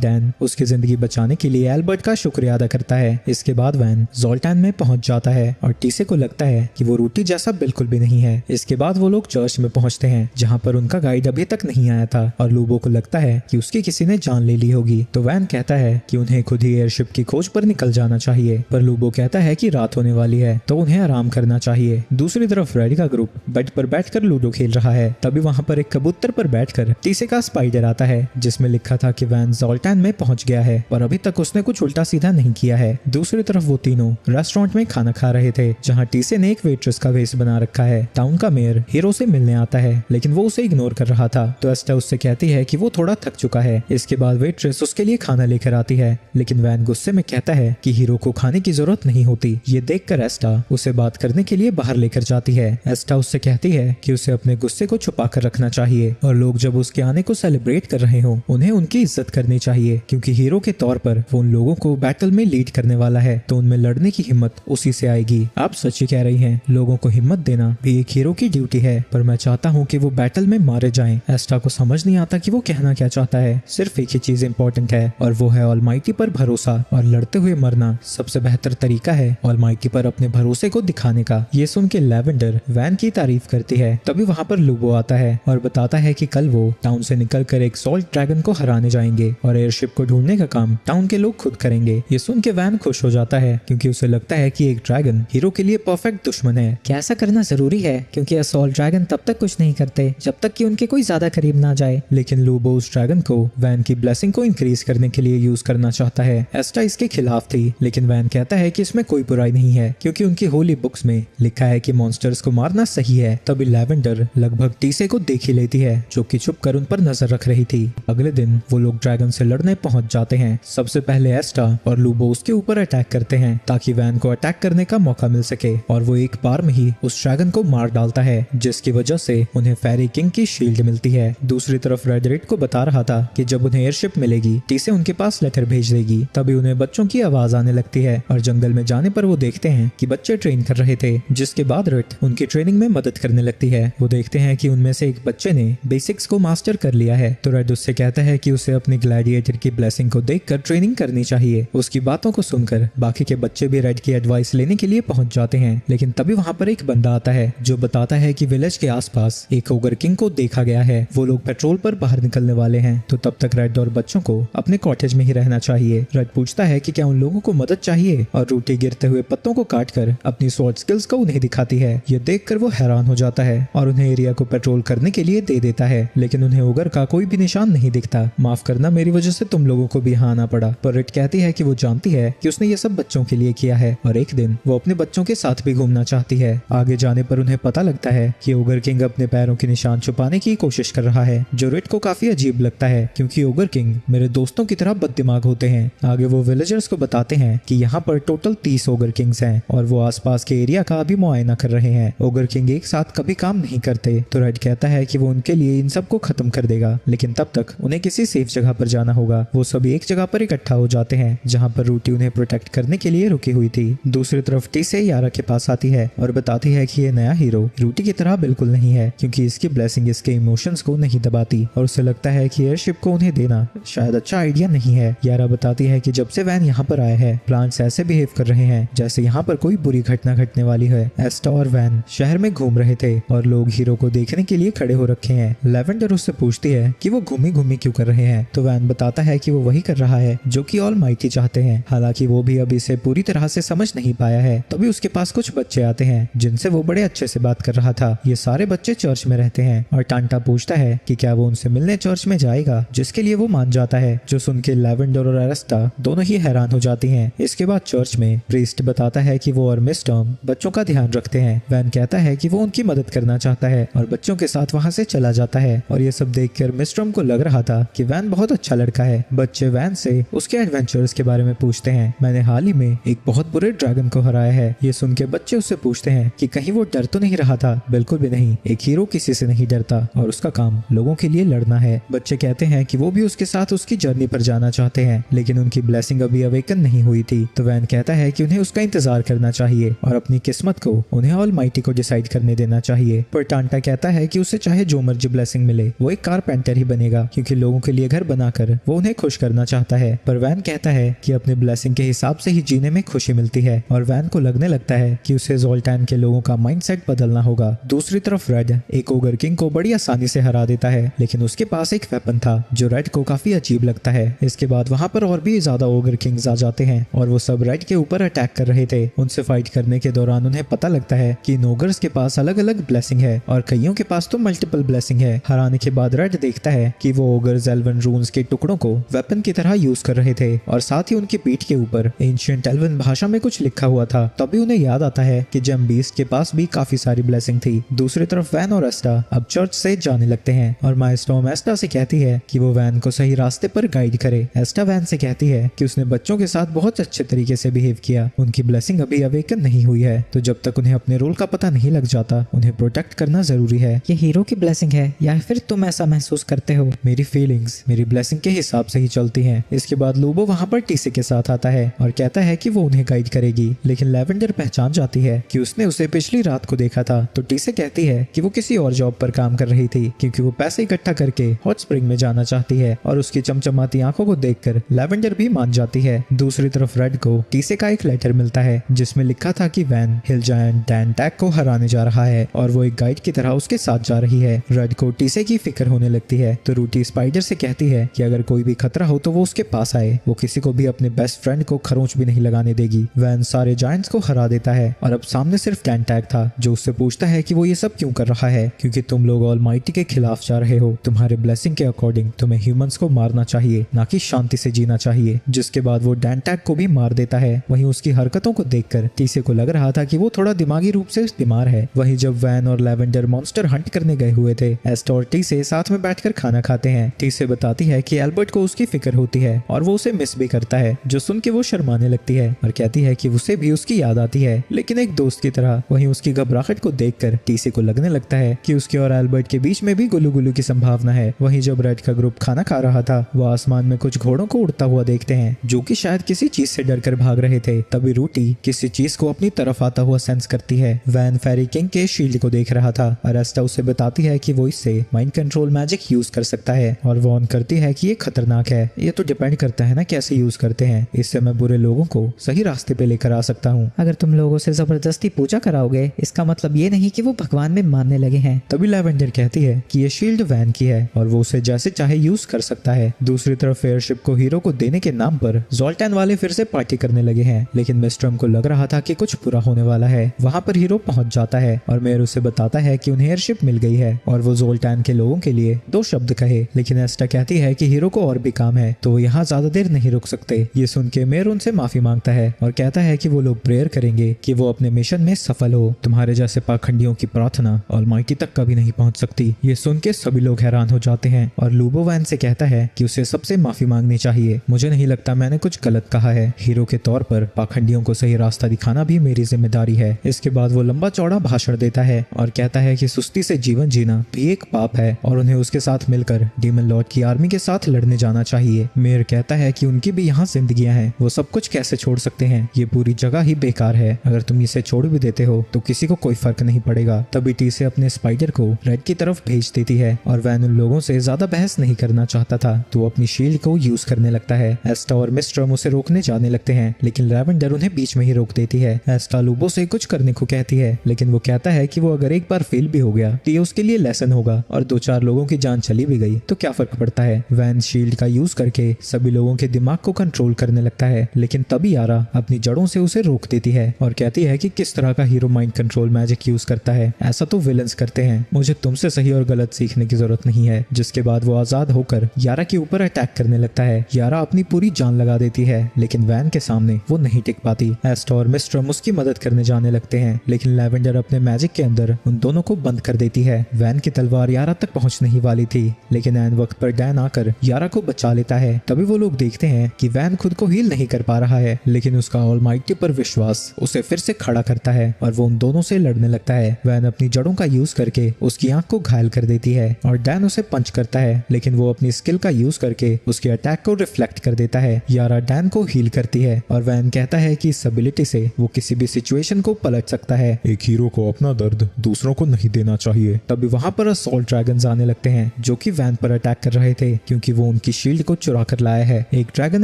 डैन उसकी जिंदगी बचाने के लिए एल्बर्ट का शुक्रिया अदा करता है। इसके बाद वैन जोल्टन में पहुंच जाता है और टीसे को लगता है कि वो रूटी जैसा बिल्कुल भी नहीं है। इसके बाद वो लोग चर्च में पहुंचते हैं जहाँ पर उनका गाइड अभी तक नहीं आया था और लूबो को लगता है कि उसकी किसी ने जान ले ली होगी। तो वैन कहता है कि उन्हें खुद ही एयरशिप की खोज पर निकल जाना चाहिए, पर लूबो कहता है कि रात होने वाली है तो उन्हें आराम करना चाहिए। दूसरी तरफ रेड का ग्रुप बेड पर बैठकर लूडो खेल रहा है। तभी वहाँ पर एक कबूतर पर बैठकर टीसे का स्पाइडर आता है जिसमें लिखा था कि वैन जोल्टन में पहुंच गया है, पर अभी तक उसने कुछ उल्टा सीधा नहीं किया है। दूसरी तरफ वो तीनों रेस्टोरेंट में खाना खा रहे थे जहाँ टीसे ने एक वेट्रेस का वेश बना रखा है। टाउन का मेयर हीरो से मिलने आता है लेकिन वो उसे इग्नोर कर रहा था, तो एस्टा उससे कहती है कि वो थोड़ा थक चुका है। इसके बाद वेट्रेस उसके लिए खाना लेकर आती है, लेकिन वैन गुस्से में कहता है कि हीरो को खाने की जरूरत नहीं होती। ये देखकर एस्टा उसे बात करने के लिए बाहर लेकर जाती है। एस्टा उससे कहती है कि उसे अपने गुस्से को छुपा कर रखना चाहिए और लोग जब उसके आने को सेलिब्रेट कर रहे हो उन्हें उनकी इज्जत करनी चाहिए, क्योंकि हीरो के तौर पर वो उन लोगों को बैटल में लीड करने वाला है, तो उनमें लड़ने की हिम्मत उसी से आएगी। आप सच ही कह रही हैं, लोगों को हिम्मत देना भी एक हीरो की ड्यूटी है, पर मैं चाहता हूँ कि वो बैटल में मारे जाएं। एस्टा को समझ नहीं आता कि वो कहना क्या चाहता है। सिर्फ एक ही चीज इंपॉर्टेंट है और वो है ऑलमाइटी पर भरोसा, और लड़ते हुए मरना सबसे बेहतर तरीका है ऑलमाइटी पर अपने भरोसे को दिखाने का। ये सुन के लैवेंडर वैन की तारीफ करती है। तभी वहाँ पर लूबो आता है और बताता है कि कल वो टाउन से निकलकर एक सॉल्ट ड्रैगन को हराने जाएंगे और एयरशिप को ढूंढने का काम टाउन के लोग खुद करेंगे। ये सुन के वैन खुश हो जाता है क्योंकि उसे लगता है कि एक ड्रैगन हीरो के लिए परफेक्ट दुश्मन है। क्या ऐसा करना जरूरी है? क्योंकि असॉल्ट ड्रैगन तब तक कुछ नहीं करते जब तक कि उनके कोई ज्यादा करीब ना जाए। लेकिन लूबो उस ड्रैगन को वैन की ब्लेसिंग को इंक्रीज करने के लिए यूज करना चाहता है। एस्टा इसके खिलाफ थी, लेकिन वैन कहता है कि इसमें कोई बुराई नहीं है क्योंकि उनकी होली बुक्स में लिखा है कि मॉन्स्टर्स को मारना सही है। तभी लैवेंडर लगभग टीसे को देख ही लेती है जो कि छुप कर उन पर नजर रख रही थी। अगले दिन वो लोग ड्रैगन से लड़ने पहुंच जाते हैं। सबसे पहले एस्टा और लूबो उसके ऊपर अटैक करते हैं ताकि वैन को अटैक करने का मौका मिल सके, और वो एक बार में ही उस ड्रैगन को मार डालता है जिसकी वजह से उन्हें फेरी किंग की शील्ड मिलती है। दूसरी तरफ रेड रेड को बता रहा था कि जब उन्हें एयरशिप मिलेगी टीसे उनके पास लेटर भेज देगी। तभी उन्हें बच्चों की आवाज आने लगती है और जंगल में जाने पर वो देखते हैं कि बच्चे ट्रेन कर रहे थे, जिसके बाद रेड उनकी ट्रेनिंग में मदद करने लगती है। वो देखते हैं कि उनमें से एक बच्चे ने बेसिक्स को मास्टर कर लिया है, तो रेड उससे कहता है कि उसे अपनी ग्लैडिएटर की ब्लेसिंग को देखकर ट्रेनिंग करनी चाहिए। उसकी बातों को सुनकर बाकी के बच्चे भी रेड की एडवाइस लेने के लिए पहुंच जाते हैं, लेकिन तभी वहाँ पर एक बंदा आता है जो बताता है कि विलेज के आसपास एक ओगर किंग को देखा गया है। वो लोग पेट्रोल पर बाहर निकलने वाले हैं, तो तब तक रेड और बच्चों को अपने कॉटेज में ही रहना चाहिए। रेड पूछता है कि क्या उन लोगों को मदद चाहिए, और रूटी गिरते हुए पत्तों को काटकर अपनी स्वॉर्ड स्किल्स को उन्हें दिखाती है। ये देखकर वो हैरान हो जाता है और उन्हें एरिया को पेट्रोल करने के लिए दे देता है, लेकिन उन्हें ओगर का कोई भी निशान नहीं दिखता। माफ करना, मेरी वजह से तुम लोगों को भी यहाँ आना पड़ा। पर रिट कहती है कि वो जानती है कि उसने ये सब बच्चों के लिए किया है और एक दिन वो अपने बच्चों के साथ भी घूमना चाहती है। आगे जाने पर उन्हें पता लगता है कि ओगर किंग अपने पैरों के निशान छुपाने की कोशिश कर रहा है, जो रिट को काफी अजीब लगता है क्योंकि ओगर किंग मेरे दोस्तों की तरह बददिमाग होते हैं। आगे वो विलेजर्स को बताते हैं कि यहाँ पर टोटल 30 ओगर किंग्स हैं और वो आसपास के एरिया का भी मुआयना कर रहे हैं। ओगर किंग एक साथ कभी काम नहीं करते, तो रेड कहता है कि वो उनके लिए इन सब को खत्म कर देगा, लेकिन तब तक उन्हें किसी सेफ जगह पर जाना होगा। वो सभी एक जगह पर इकट्ठा हो जाते हैं जहाँ पर रूटी उन्हें प्रोटेक्ट करने के लिए रुकी हुई थी। दूसरी तरफ टीसे यारा के पास आती है और बताती है कि ये नया हीरो रूटी की तरह बिल्कुल नहीं है, क्योंकि इसकी ब्लेसिंग इसके इमोशंस को नहीं दबाती और उसे लगता है कि एयरशिप को उन्हें देना शायद अच्छा आइडिया नहीं है। यारा बताती है कि जब से वैन यहाँ पर आया है, प्लांट्स ऐसे बिहेव कर रहे हैं जैसे यहाँ पर कोई बुरी घटना घटने वाली है। एस्टा और वैन शहर में घूम रहे थे और लोग हीरो को देखने के लिए खड़े हो रखे हैं। लेवेंडर उससे पूछती है कि वो घूमी घूमी क्यों कर रहे हैं, तो वैन बताता है कि वो वही कर रहा है जो कि ऑल माइटी चाहते हैं। हालांकि वो भी अभी इसे पूरी तरह से समझ नहीं पाया है। तभी उसके पास कुछ बच्चे आते हैं जिनसे वो बड़े अच्छे से बात कर रहा था। ये सारे बच्चे चर्च में रहते हैं और टांटा पूछता है कि क्या वो उनसे मिलने चर्च में जाएगा, जिसके लिए वो मान जाता है, जो सुन के लेवेंडर और एरेस्टा दोनों ही हैरान हो जाती हैं। इसके बाद चर्च में प्रीस्ट बताता है कि वो और मिस टॉम बच्चों का ध्यान रखते हैं। वैन कहता है कि वो उनकी मदद करना चाहता है और बच्चों के साथ वहाँ से चला जाता है और ये सब देखकर मिस टॉम को लग रहा था कि वैन बहुत अच्छा लड़का है। बच्चे वैन से उसके एडवेंचर्स के बारे में पूछते हैं। मैंने हाल ही में एक बहुत बुरे ड्रैगन को हराया है। ये सुन के बच्चे उससे पूछते हैं कि कहीं वो डर तो नहीं रहा था। बिल्कुल भी नहीं, एक हीरो किसी से नहीं डरता और उसका काम लोगों के लिए लड़ना है। बच्चे कहते हैं कि वो भी उसके साथ उसकी जर्नी पर जाना चाहते हैं, लेकिन उनकी ब्लेसिंग अभी अवेकन नहीं हुई थी। तो वैन कहता है कि उन्हें उसका इंतजार करना चाहिए और अपनी किस्मत को उन्हें ऑल माइटी को डिसाइड करने देना चाहिए। पर टांटा कहता है कि उसे चाहे जो मर्जी ब्लेसिंग मिले, वो एक कारपेंटर ही बनेगा, क्योंकि लोगों के लिए घर बनाकर वो उन्हें खुश करना चाहता है। पर वैन कहता है कि अपने ब्लेसिंग के हिसाब से ही जीने में खुशी मिलती है और वैन को लगने लगता है कि उसे ज़ोल्टैन के लोगों का माइंडसेट बदलना होगा। दूसरी तरफ रेड एक ओगर किंग को बड़ी आसानी से हरा देता है, लेकिन उसके पास एक वेपन था जो रेड को काफी अजीब लगता है। इसके बाद वहाँ पर और भी ज्यादा ओगर किंग्स आ जाते हैं और वो सब रेड के ऊपर अटैक कर रहे थे। उनसे फाइट करने के दौरान उन्हें पता लगता है कि इन ओगर्स के पास अलग अलग ब्लेसिंग है और कईयों के पास तो मल्टीपल ब्लेसिंग है। हराने के बाद रेड देखता है कि वो ओगर्स एल्वन रून्स के टुकड़ों को वेपन की तरह यूज कर रहे थे और साथ ही उनकी पीठ के ऊपर एंशिएंट एल्वन भाषा में कुछ लिखा हुआ था। तभी उन्हें याद आता है कि जेम बीस्ट के पास भी काफी सारी ब्लेसिंग थी। दूसरी तरफ वैन और एस्टा अब चर्च से जाने लगते हैं और माइस्टॉर्म एस्टा से कहती है कि वो वैन को सही रास्ते पर गाइड करे। एस्टा वैन से कहती है कि उसने बच्चों के साथ बहुत अच्छे तरीके से बिहेव किया, उनकी ब्लेसिंग अभी अवेकन नहीं हुई है, तो जब तक उन्हें अपने रोल का पता नहीं लग जाता उन्हें प्रोटेक्ट करना जरूरी है। ये हीरो की ब्लेसिंग है या फिर तुम ऐसा महसूस करते हो? मेरी फीलिंग्स मेरी ब्लेसिंग के हिसाब से ही चलती हैं। इसके बाद लूबो वहाँ पर टीसे के साथ आता है और कहता है कि वो उन्हें गाइड करेगी, लेकिन लेवेंडर पहचान जाती है कि उसने उसे पिछली रात को देखा था। तो टीसे कहती है कि वो किसी और जॉब पर काम कर रही थी, क्योंकि वो पैसे इकट्ठा करके हॉट स्प्रिंग में जाना चाहती है और उसकी चमचमाती आंखों को देखकर लेवेंडर भी मान जाती है। दूसरी तरफ रेड को टीसे का एक लेटर मिलता है जिसमें लिखा था कि वैन हिल जायंट डैन टैक को हराने जा रहा है और वो एक गाइड की तरह उसके साथ जा रही है। रेड को टीसे की फिक्र होने लगती है, तो रूटी स्पाइडर से कहती है कि अगर कोई भी खतरा हो तो वो उसके पास आए। वो किसी को भी अपने बेस्ट फ्रेंड को खरोंच भी नहीं लगाने देगी। वैन सारे जायंट्स को हरा देता है और अब सामने सिर्फ डैन टैक था, जो उससे पूछता है कि वो ये सब क्यों कर रहा है, क्योंकि तुम लोग ऑल माइटी के खिलाफ जा रहे हो। तुम्हारे ब्लेसिंग के अकॉर्डिंग तुम्हें ह्यूमंस को मारना चाहिए, ना कि शांति से जीना चाहिए। जिसके बाद वो डैन टैक को भी मार देता है। वहीं उसकी हरकतों को देखकर टीसे को लग रहा था कि वो थोड़ा दिमागी रूप से बीमार है। वहीं जब वैन और लेवेंडर मॉन्स्टर हंट करने गए हुए थे, एस्टा और टीसे साथ में बैठकर खाना खाते हैं। टीसे बताती है कि एल्बर्ट को उसकी फिक्र होती है और वो उसे मिस भी करता है, जो सुन के वो शर्माने लगती है और कहती है कि उसे भी उसकी याद आती है, लेकिन एक दोस्त की तरह। वहीं उसकी घबराहट को देखकर टीसे को लगने लगता है कि उसके और एल्बर्ट के बीच में भी गुलू गुलू की संभावना है। वहीं जब रेड का ग्रुप खाना खा रहा था, वो आसमान में कुछ घोड़ों को उड़ता हुआ देखते हैं जो कि शायद किसी चीज से डरकर भाग रहे थे। तभी रूटी किसी चीज को अपनी तरफ आता हुआ सेंस करती है। वैन फेरी किंग के शील्ड को देख रहा था और एस्टा उसे बताती है कि वो इससे माइंड कंट्रोल मैजिक यूज कर सकता है और वॉर्न करती है कि ये खतरनाक है। ये तो डिपेंड करता है ना कैसे यूज करते हैं। इससे मैं बुरे लोगों को सही रास्ते पे लेकर आ सकता हूँ। अगर तुम लोगों से जबरदस्ती पूजा कराओगे, इसका मतलब ये नहीं कि वो भगवान में मानने लगे हैं। तभी लेवेंडर कहती है कि ये शील्ड वैन की है और वो उसे जैसे चाहे यूज कर सकता है। दूसरी तरफ एयरशिप को हीरो को देने के नाम पर ज़ोल्टैन वाले फिर से पार्टी करने लगे हैं, लेकिन मिस्ट्रम को लग रहा था कि कुछ बुरा होने वाला है। वहाँ पर हीरो पहुंच जाता है और मेयर उसे बताता है कि उन्हें एयरशिप मिल गई है है और वो जोल्टान के लोगों के लिए 2 शब्द कहे, लेकिन एस्टा कहती है कि हीरो को और भी काम है तो वो यहाँ ज्यादा देर नहीं रुक सकते। ये सुन के मेयर उनसे माफी मांगता है और कहता है कि वो लोग प्रेयर करेंगे कि वो अपने मिशन में सफल हो। तुम्हारे जैसे पाखंडियों की प्रार्थना ऑलमाइटी तक कभी नहीं पहुंच सकती। ये सुन के सभी लोग हैरान हो जाते हैं और लूबो वैन से कहता है कि उसे सबसे माफी मांगनी चाहिए। मुझे नहीं लगता मैंने कुछ गलत कहा है। हीरो के तौर पर पाखंडियों को सही रास्ता दिखाना भी मेरी जिम्मेदारी है। इसके बाद वो लंबा चौड़ा भाषण देता है और कहता है कि सुस्ती से जीवन जीना भी एक पाप है और उन्हें उसके साथ मिलकर डीमन लॉर्ड की आर्मी के साथ लड़ने जाना चाहिए। मेयर कहता है कि उनकी भी यहाँ जिंदगियां हैं, वो सब कुछ कैसे छोड़ सकते हैं, ये पूरी जगह ही बेकार है। अगर तुम इसे छोड़ भी देते हो तो किसी को कोई फर्क नहीं पड़ेगा। तभी टी से अपने स्पाइडर को रेड की तरफ भेज देती है और वैन उन लोगों से ज्यादा बहस नहीं करना चाहता था तो वो अपनी शील्ड को यूज करने लगता है। एस्टा और मिस्ट्रम उसे रोकने जाने लगते हैं लेकिन लैवेंडर उन्हें बीच में ही रोक देती है। एस्टा लूबो से कुछ करने को कहती है लेकिन वो कहता है कि वो अगर एक बार फेल भी हो गया तो ये उसके लिए लेसन होगा और 2-4 लोगों की जान चली भी गई तो क्या फर्क पड़ता है। वैन शील्ड का यूज करके सभी लोगों के दिमाग को कंट्रोल करने लगता है लेकिन तभी यारा अपनी जड़ों से उसे रोक देती है और कहती है कि किस तरह का hero mind control magic use करता है, ऐसा तो विलन्स करते हैं, मुझे तुमसे सही और गलत सीखने की जरूरत नहीं है। जिसके बाद वो आजाद होकर यारा के ऊपर अटैक करने लगता है। यारा अपनी पूरी जान लगा देती है लेकिन वैन के सामने वो नहीं टिक पाती। एस्टा और मिस्ट्रम उसकी मदद करने जाने लगते हैं लेकिन लैवेंडर अपने मैजिक के अंदर उन दोनों को बंद कर देती है। वैन की तलवार यारा तक पहुंचने ही वाली थी लेकिन ऐन वक्त पर डैन आकर यारा को बचा लेता है। तभी वो लोग देखते हैं कि वैन खुद को हील नहीं कर पा रहा है लेकिन उसका ऑलमाइटी पर विश्वास उसे फिर से खड़ा करता है और वो उन दोनों से लड़ने लगता है। वैन अपनी जड़ों का यूज करके उसकी आंख को घायल कर देती है और डैन उसे पंच करता है लेकिन वो अपनी स्किल का यूज करके उसके अटैक को रिफ्लेक्ट कर देता है। यारा डैन को हील करती है और वैन कहता है कि इस एबिलिटी से वो किसी भी सिचुएशन को पलट सकता है। एक हीरो को अपना दर्द दूसरों को नहीं देना चाहिए। तभी वहां पर असॉल्ट ड्रैगन्स आने लगते हैं जो कि वैन पर अटैक कर रहे थे क्योंकि वो उनकी शील्ड को चुरा कर लाया है। एक ड्रैगन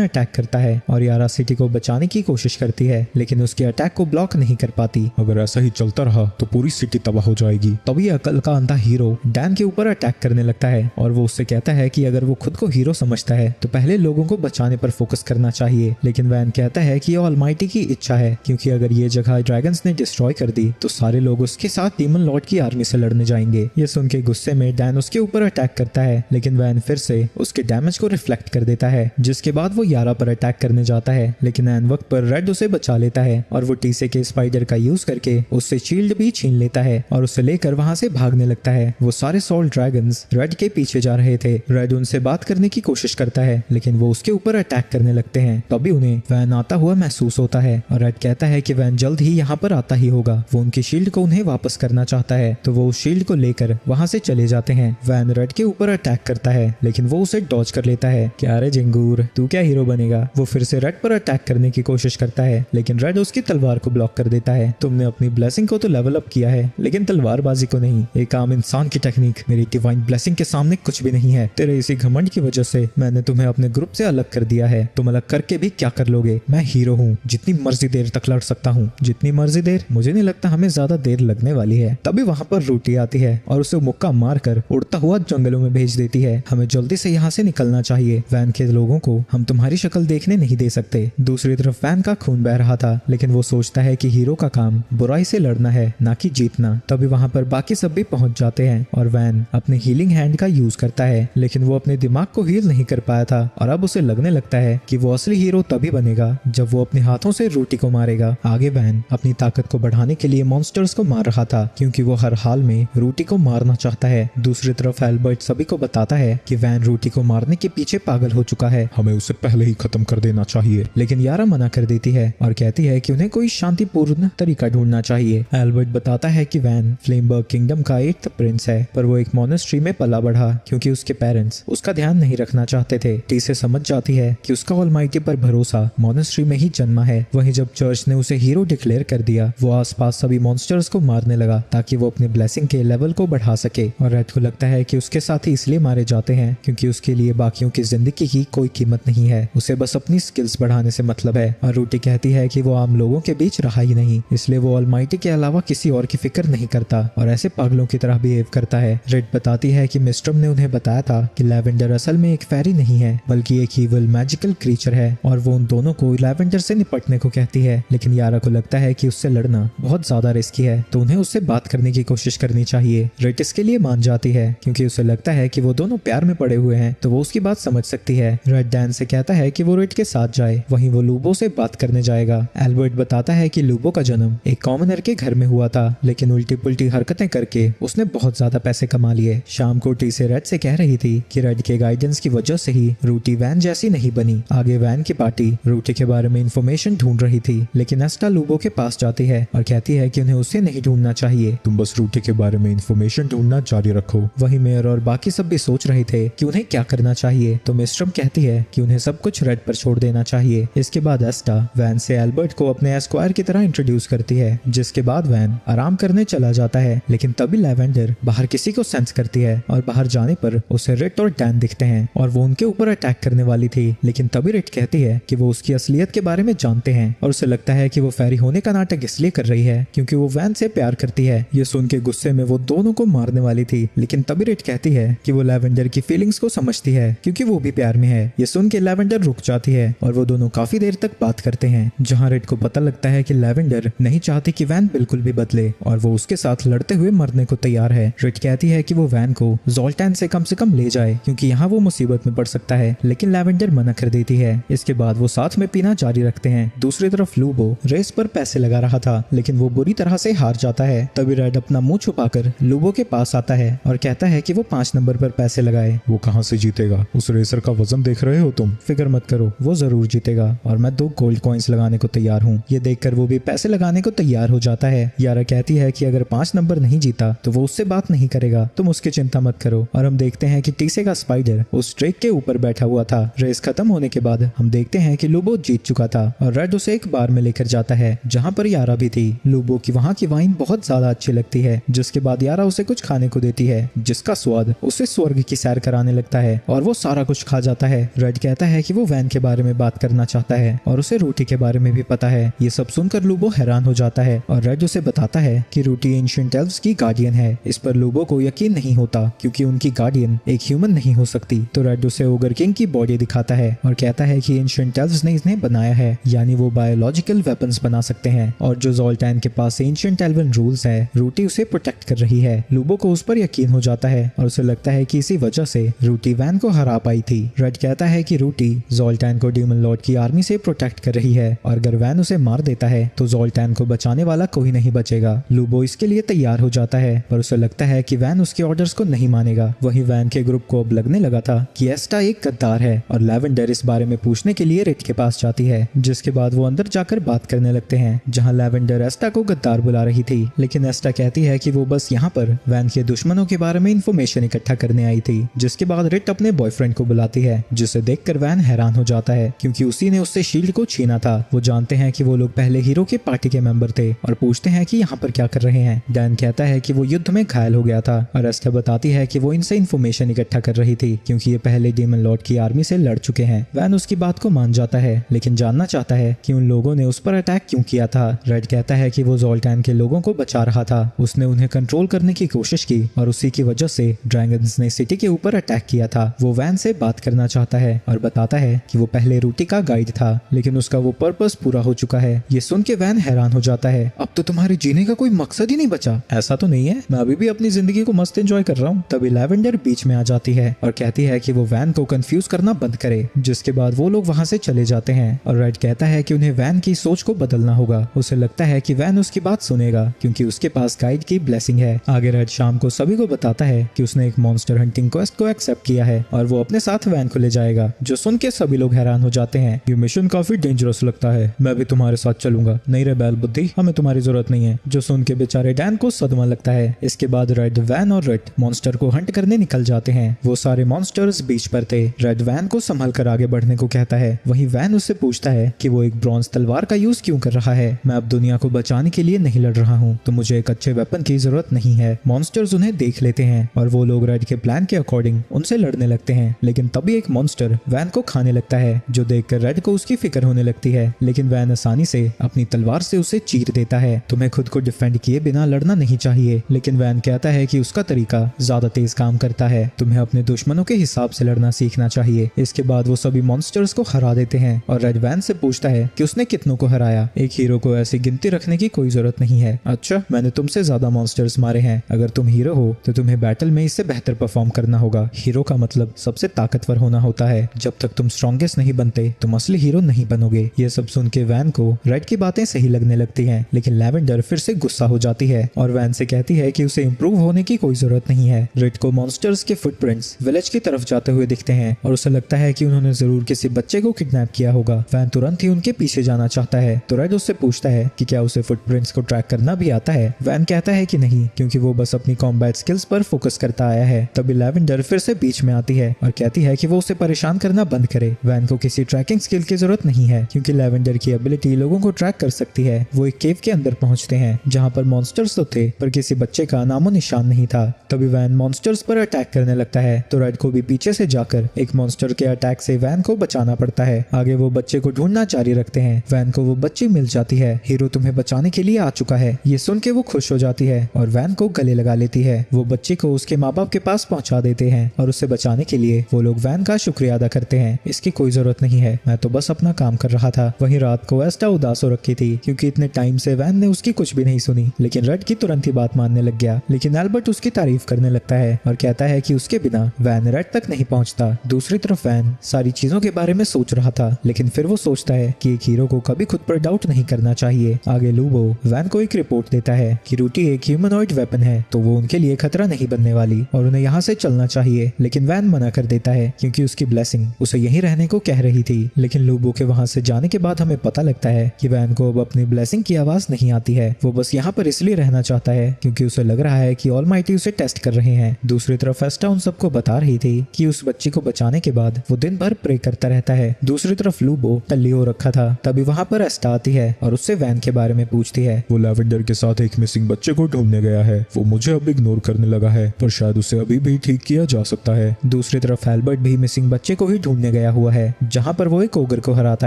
अटैक करता है और यारा सिटी को बचाने की कोशिश करती है लेकिन उसके अटैक को ब्लॉक नहीं कर पाती। अगर ऐसा ही चलता रहा तो पूरी सिटी तबाह हो जाएगी। तभी अकल का अंधा हीरो डैन के ऊपर अटैक करने लगता है और वो उससे कहता है कि अगर वो खुद को हीरो समझता है तो पहले लोगों को बचाने पर फोकस करना चाहिए। लेकिन वैन कहता है कि ये ऑलमाइटी की इच्छा है क्योंकि अगर ये जगह ड्रैगन्स ने डिस्ट्रॉय कर दी तो सारे लोग उसके साथ डीमन लॉर्ड की आर्मी से लड़ने जाएंगे। ये सुन के गुस्से में डैन उसके ऊपर अटैक करता है लेकिन वैन फिर से उसके डैमेज को रिफ्लेक्ट कर देता है जिसके बाद वो यारा पर अटैक करने जाता है लेकिन ऐन वक्त पर रेड उसे बचा लेता है और वो टीसे के स्पाइडर का यूज करके उससे शील्ड भी छीन लेता है और उसे लेकर वहां से भागने लगता है। वो सारे सॉल्ट ड्रैगन्स रेड के पीछे जा रहे थे। रेड उनसे बात करने की कोशिश करता है लेकिन वो उसके ऊपर अटैक करने लगते हैं। तभी उन्हें वैन आता हुआ महसूस होता है और रेड कहता है कि वैन जल्द ही यहाँ पर आता ही होगा। वो उनकी शील्ड को उन्हें वापस करना चाहता है तो वो उस शील्ड को लेकर वहां से चले जाते हैं। वैन रेड के ऊपर अटैक करता है लेकिन वो उसे डॉज कर लेता है। क्या रे जिंगूर, तू क्या हीरो बनेगा। वो फिर से रेड पर अटैक करने की कोशिश करता है लेकिन रेड उसकी तलवार को ब्लॉक कर देता है। तुमने अपनी ब्लेसिंग को तो लेवल अप किया है लेकिन तलवारबाजी को नहीं। एक आम इंसान की टेक्निक मेरी डिवाइन ब्लेसिंग के सामने कुछ भी नहीं है। तेरे इसी घमंड की वजह से मैंने तुम्हें अपने ग्रुप से अलग कर दिया है। तुम अलग करके भी क्या कर लोगे। मैं हीरो हूँ, जितनी मर्जी देर तक लड़ सकता हूँ, जितनी मर्जी देर। मुझे नहीं लगता हमें ज्यादा देर लगने वाली है। तभी वहाँ पर रूटी आती है और उसे मुक्का मारकर उड़ता हुआ जंगलों में भेज देती है। हमें जल्दी से यहाँ से निकलना चाहिए। वैन के लोगों को हम तुम्हारी शक्ल देखने नहीं दे सकते। दूसरी तरफ वैन का खून बह रहा था लेकिन वो सोचता है कि हीरो का काम बुराई से लड़ना है, ना कि जीतना। तभी वहाँ पर बाकी सब भी पहुंच जाते हैं और वैन अपने हीलिंग हैंड का यूज करता है लेकिन वो अपने दिमाग को हील नहीं कर पाया था और अब उसे लगने लगता है कि वो असली हीरो तभी बनेगा जब वो अपने हाथों से रूटी को मारेगा। आगे वैन अपनी ताकत को बढ़ाने के लिए मॉन्स्टर्स को मार रहा था क्योंकि वो हर हाल में रूटी को मारना चाहता है। दूसरी तरफ एल्बर्ट सभी को बताता है कि वैन रूटी को मारने के पीछे पागल हो चुका है, हमें उसे पहले ही खत्म कर देना चाहिए। लेकिन यारा मना कर देती है और कहती है कि उन्हें कोई शांतिपूर्ण तरीका ढूंढना चाहिए। एल्बर्ट बताता है कि वैन फ्लेमबर्ग किंगडम का 8th प्रिंस है पर वो एक मोनेस्ट्री में पला बढ़ा क्योंकि उसके पेरेंट्स उसका ध्यान नहीं रखना चाहते थे। टी से समझ जाती है कि उसका ऑलमाइटी पर भरोसा मोनेस्ट्री में ही जन्मा है। वहीं जब चर्च ने उसे हीरो डिक्लेयर कर दिया वो आसपास सभी मॉन्स्टर्स को मारने लगा ताकि वो अपने ब्लेसिंग के लेवल को बढ़ा सके। और रेड को लगता है कि उसके साथी इसलिए मारे जाते हैं क्योंकि उसके लिए बाकियों की जिंदगी की कोई कीमत नहीं है, उसे बस अपनी स्किल्स बढ़ाने से मतलब है। और रूटी कहती है कि वो आम लोगों के बीच रहा ही नहीं इसलिए वो ऑलमाइटी के अलावा किसी और की फिक्र नहीं करता और ऐसे पागलों की तरह बिहेव करता है। रेड बताती है कि मिस्ट्रम ने उन्हें बताया था कि लैवेंडर असल में एक फेरी नहीं है बल्कि एक ईविल मैजिकल क्रीचर है और वो उन दोनों को लैवेंडर से निपटने को कहती है। लेकिन यारा को लगता है कि उससे लड़ना बहुत ज्यादा रिस्की है तो उन्हें उससे बात करने की कोशिश करनी चाहिए। रेड इसके लिए मान जाती है क्योंकि उसे लगता है कि वो दोनों प्यार में पड़े हुए हैं, तो वो उसकी बात समझ सकती है। रेड डैन से कहता है कि वो रेड के साथ जाए, वहीं वो लूबो से बात करने जाएगा। एल्बर्ट बताता है कि लूबो का जन्म एक कॉमनर के घर में हुआ था, लेकिन उल्टी पुल्टी हरकतें करके उसने बहुत ज्यादा पैसे कमा लिए। शाम को टीसे रेड से कह रही थी कि रेड के गाइडेंस की वजह से ही रूटी वैन जैसी नहीं बनी। आगे वैन की पार्टी रूटी के बारे में इंफॉर्मेशन ढूंढ रही थी, लेकिन एस्टा लूबो के पास जाती है और कहती है कि उन्हें उसे नहीं ढूंढना चाहिए। तुम बस रूटी के बारे में इंफॉर्मेशन ढूंढना जारी रखो। वही मेयर और बाकी सब भी सोच रहे थे कि उन्हें क्या करना चाहिए, तो मिस्ट्रम कहती है कि उन्हें सब कुछ रेड पर छोड़ देना चाहिए। इसके बाद एस्टा वैन से एल्बर्ट को अपने एस्क्वायर की तरह इंट्रोड्यूस करती है, जिसके बाद वैन आराम करने चला जाता है। लेकिन तभी लैवेंडर बाहर किसी को सेंस करती है और बाहर जाने पर उसे रिट और डैन दिखते हैं और वो उनके ऊपर अटैक करने वाली थी। लेकिन तभी रिट कहती है कि वो उसकी असलियत के बारे में जानते हैं और उसे लगता है कि वो फेरी होने का नाटक इसलिए कर रही है क्योंकि वो वैन से प्यार करती है। ये सुन के गुस्से में वो दोनों को मारने वाली थी, लेकिन तभी रिट कहती है कि वो लैवेंडर की फीलिंग्स को समझती है क्योंकि वो भी प्यार में है। ये सुन के लैवेंडर रुक जाती है और वो दोनों काफी देर तक बात करते हैं, जहाँ रिट को पता लगता है कि लैवेंडर नहीं चाहती कि वैन बिल्कुल भी बदले और वो उसके साथ लड़ते हुए मरने को तैयार है। रिट कहती है कि वो वैन को ज़ोल्टैन से कम ले जाए क्योंकि यहाँ वो मुसीबत में पड़ सकता है, लेकिन लैवेंडर मना कर देती है। इसके बाद वो साथ में पीना जारी रखते हैं। दूसरी तरफ लूबो रेस पर पैसे लगा रहा था, लेकिन वो बुरी तरह से हार जाता है। तभी रेड अपना मुंह छुपाकर लूबो के पास आता है और कहता है कि वो 5 नंबर पर पैसे लगाए। वो कहाँ से जीतेगा? उस रेसर का वजन देख रहे हो तुम? फिक्र मत करो, वो जरूर जीतेगा और मैं 2 गोल्ड कॉइंस लगाने को तैयार हूँ। ये देखकर वो भी पैसे लगाने को तैयार हो जाता है। यारा कहती है कि अगर 5 नंबर नहीं जीता तो वो उससे बात नहीं करेगा, तुम उसकी चिंता मत करो। और हम देखते हैं कि टीसे का स्पाइडर उस ट्रेक के ऊपर बैठा हुआ था। रेस खत्म होने के बाद हम देखते हैं कि लूबो जीत चुका था और रेड उसे एक बार में लेकर जाता है जहाँ पर यारा भी थी। लूबो की वहाँ की वाइन बहुत ज्यादा अच्छी लगती है, जिसके बाद यारा उसे कुछ खाने को देती है जिसका स्वाद उसे स्वर्ग की सैर कराने लगता है और वो सारा कुछ खा जाता है। रेड कहता है कि वो वैन के बारे में बात करना चाहता है और उसे रूटी के बारे में भी पता है। ये सब सुनकर लूबो हैरान हो जाता है और रेड उसे बताता है कि रूटी एंशिएंट एल्व्स की गार्डियन है। इस पर लूबो को यकीन नहीं होता क्योंकि उनकी गार्डियन एक ह्यूमन नहीं हो सकती। तो रेड उसे ओगर किंग की बॉडी दिखाता है और कहता है कि एंशिएंट एल्व्स ने इन्हें बनाया है, यानी वो बायोलॉजिकल वेपन्स बना सकते हैं और जो ज़ोल्टैन के पास एंशिएंट एल्वन रूल्स है, रूटी उसे प्रोटेक्ट कर रही है। लूबो को उस पर यकीन हो जाता है और उसे लगता है कि इसी वजह से रूटी वैन को हरा पाई थी। रेड कहता है कि रूटी ज़ोल्टैन को डीमन लॉर्ड की आर्मी से प्रोटेक्ट कर रही है और अगर वैन उसे मार देता है तो ज़ोल्टैन को बचाने वाला कोई नहीं बचेगा। लूबो इसके लिए तैयार हो जाता है पर उसे लगता है कि वैन उसके ऑर्डर्स को नहीं मानेगा। वहीं वैन के ग्रुप को अब लगने लगा था कि एस्टा एक गद्दार है और लैवेंडर इस बारे में पूछने के लिए रिट के पास जाती है, जिसके बाद वो अंदर जाकर बात करने लगते हैं जहां लैवेंडर एस्टा को गद्दार बुला रही थी। लेकिन एस्टा कहती है कि वो बस यहाँ पर वैन के दुश्मनों के बारे में इंफॉर्मेशन इकट्ठा करने आई थी। जिसके बाद रिट अपने बॉयफ्रेंड को बुलाती है, जिसे देखकर वैन हैरान हो जाता है क्योंकि उसी ने उससे शील्ड को छीना था। वो जानते हैं कि वो लोग पहले हीरो के पार्टी के मेंबर थे और पूछते हैं कि यहाँ पर क्या कर रहे हैं। डैन कहता है कि वो युद्ध में घायल हो गया था और एस्टा बताती है कि वो इनसे इंफॉर्मेशन इकट्ठा कर रही थी क्योंकि ये पहले डीमन लॉर्ड की आर्मी से लड़ चुके हैं। वैन उसकी बात को मान जाता है लेकिन जानना चाहता है कि उन लोगों ने उस पर अटैक क्यों किया था। रेड कहता है कि वो ज़ोल्टैन के लोगों को बचा रहा था, उसने उन्हें कंट्रोल करने की कोशिश की और उसी की वजह से ड्रैगन्स ने सिटी के ऊपर अटैक किया था। वो वैन से बात करना चाहता है और बताता है कि वो पहले रूटी का गाइड था लेकिन उसका वो पर्पस पूरा हो चुका है। ये सुन के वैन हैरान हो जाता है, अब तो तुम्हारे जीने का कोई मकसद ही नहीं बचा। ऐसा तो नहीं है, मैं अभी भी अपनी जिंदगी को मस्त एंजॉय कर रहा हूँ। तभी लैवेंडर बीच में आ जाती है और कहती है कि वो वैन को कंफ्यूज करना बंद करे, जिसके बाद वो लोग वहां से चले जाते हैं और रेड कहता है कि उन्हें वैन की सोच को बदलना होगा। उसे लगता है कि वैन उसकी बात सुनेगा क्योंकि उसके पास गाइड की ब्लेसिंग है। आगे रेड शाम को सभी को बताता है कि उसने एक मॉन्स्टर हंटिंग क्वेस्ट को एक्सेप्ट किया है और वो अपने साथ वैन को ले जाएगा, जो सुन के सभी लोग हैरान हो जाते हैं। ये मिशन काफी डेंजरस लगता है, मैं भी तुम्हारे साथ चलूंगा। नहीं रे बैल बुद्धि, हमें तुम्हारी जरूरत नहीं है, जो सुन के बेचारे डैन को सदमा लगता है। इसके बाद रेड, वैन और रेड मॉन्स्टर को हंट करने निकल जाते हैं। वो सारे मॉन्स्टर्स बीच पर थे। रेड वैन को संभल कर आगे बढ़ने को कहता है, वहीं वैन उससे पूछता है कि वो एक ब्रॉन्ज तलवार का यूज क्यों कर रहा है। मैं अब दुनिया को बचाने के लिए नहीं लड़ रहा हूँ, तो मुझे एक अच्छे वेपन की जरूरत नहीं है। मॉन्स्टर्स उन्हें देख लेते हैं और वो लोग रेड के प्लान के अकॉर्डिंग उनसे लड़ने लगते हैं। लेकिन तभी एक मॉन्स्टर वैन को खाने लगता है, जो देखकर रेड को उसकी फिक्र होने लगती है। लेकिन वैन आसानी से अपनी तलवार से उसे चीर देता है। तुम्हें खुद को डिफेंड किए बिना लड़ना नहीं चाहिए, लेकिन वैन कहता है कि उसका तरीका ज्यादा तेज काम करता है, तुम्हें अपने दुश्मनों के हिसाब से लड़ना सीखना चाहिए। इसके बाद वो सभी मॉन्स्टर्स को हरा देते हैं और रेड वैन से पूछता है कि उसने कितनों को हराया। एक हीरो को ऐसी गिनती रखने की कोई जरूरत नहीं है। अच्छा, मैंने तुमसे ज्यादा मॉन्स्टर्स मारे हैं। हैं, अगर तुम हीरो हो तो तुम्हें बैटल में इससे बेहतर परफॉर्म करना होगा। हीरो का मतलब सबसे ताकतवर होना होता है। जब तक तुम स्ट्रॉन्गेस्ट नहीं बनते तुम असली हीरो नहीं बनोगे। ये सब सुन के वैन को रेड की बातें सही लगने लगती हैं, लेकिन लैवेंडर फिर से गुस्सा हो जाती है और वैन से कहती है कि उसे इम्प्रूव होने की कोई जरूरत नहीं है। रेड को मॉन्स्टर्स के फुटप्रिंट्स विलेज की तरफ जाते हुए दिखते हैं और उसे लगता है कि उन्होंने जरूर किसी बच्चे को किडनैप किया होगा। वैन तुरंत ही उनके पीछे जाना चाहता है तो रेड उससे पूछता है कि क्या उसे फुटप्रिंट्स को ट्रैक करना भी आता है। वैन कहता है कि नहीं, क्योंकि वो बस अपनी कॉम्बैट स्किल्स पर फोकस करता आया है। तभी लैवेंडर फिर से बीच में आती है और कहती है कि वो उसे परेशान करना बंद करे। वैन को किसी ट्रैकिंग स्किल की जरूरत नहीं है, क्योंकि लैवेंडर की एबिलिटी लोगों को ट्रैक कर सकती है। वो एक केव के अंदर पहुंचते हैं जहां पर मॉन्स्टर्स तो थे पर किसी बच्चे का नामो निशान नहीं था। तभी वैन मॉन्स्टर्स पर अटैक करने लगता है तो रेड को भी पीछे से जाकर एक मॉन्स्टर के अटैक से वैन को बचाना पड़ता है। आगे वो बच्चे को ढूंढना जारी रखते हैं। वैन को वो बच्ची मिल जाती है। हीरो तुम्हें बचाने के लिए आ चुका है। ये सुन के वो खुश हो जाती है और वैन को गले लगा लेती है। वो बच्ची को उसके माँ बाप के पास पहुंचा देते हैं और उसे बचाने के लिए वो लोग वैन का शुक्रिया अदा करते हैं। इसकी कोई जरूरत नहीं है, मैं तो बस अपना काम कर रहा था। वहीं रात को एस्टा उदास हो रखी थी क्योंकि इतने टाइम से वैन ने उसकी कुछ भी नहीं सुनी, लेकिन रेड की तुरंत ही बात मानने लग गया। लेकिन एल्बर्ट उसकी तारीफ करने लगता है और कहता है कि उसके बिना वैन रेड तक नहीं पहुंचता। दूसरी तरफ वैन सारी चीजों के बारे में सोच रहा था, लेकिन फिर वो सोचता है कि एक हीरो को कभी खुद पर डाउट नहीं करना चाहिए। आगे लूबो वैन को एक रिपोर्ट देता है कि रूटी एक ह्यूमनॉइड वेपन है तो वो उनके लिए खतरा नहीं बनने वाली और उन्हें यहाँ से चलना चाहिए। लेकिन वैन मना कर देता है क्योंकि उसकी ब्लेसिंग उसे यहीं रहने को कह रही थी। लेकिन लूबो के वहां से जाने के बाद हमें पता लगता है कि वैन को अब अपनी ब्लेसिंग की आवाज नहीं आती है। वो बस यहाँ पर इसलिए रहना चाहता है क्योंकि उसे लग रहा है कि ऑलमाइटी उसे टेस्ट कर रहे हैं। दूसरी तरफ एस्टा उन सबको बता रही थी कि उस बच्ची को बचाने के बाद वो दिन भर प्रे करता रहता है। दूसरी तरफ लूबो टल्ली हो रखा था। तभी वहाँ पर एस्टा आती है और उससे वैन के बारे में पूछती है। वो लैवेंडर के साथ एक मिसिंग बच्चे को ढूंढने गया है। वो मुझे अब इग्नोर करने लगा है, पर शायद उसे अभी भी ठीक किया जा सकता है। दूसरी तरफ एल्बर्ट भी मिसिंग बच्चे को ही ढूंढने गया हुआ है, जहाँ पर वो एक ओगर को हराता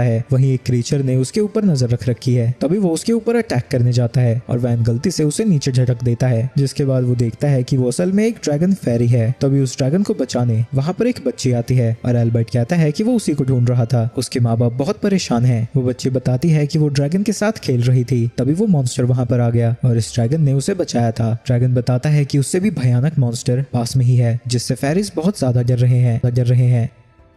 है। वहीं एक क्रीचर ने उसके ऊपर नजर रख रखी है। तभी वो उसके ऊपर अटैक करने जाता है और वैन गलती से उसे नीचे झटक देता है, जिसके बाद वो देखता है कि वो असल में एक ड्रैगन फेरी है। तभी उस ड्रैगन को बचाने वहाँ पर एक बच्ची आती है और एल्बर्ट कहता है कि वो उसी को ढूंढ रहा था। उसके माँ बाप बहुत परेशान हैं। वो बच्ची बताती है कि वो ड्रैगन के साथ खेल रही थी। तभी वो मॉन्स्टर वहाँ पर आ गया और इस ड्रैगन ने उसे बचाया था। ड्रैगन बताता है कि उससे भी भयानक मॉन्स्टर पास में ही है, जिससे फेरिस बहुत ज्यादा डर रहे हैं।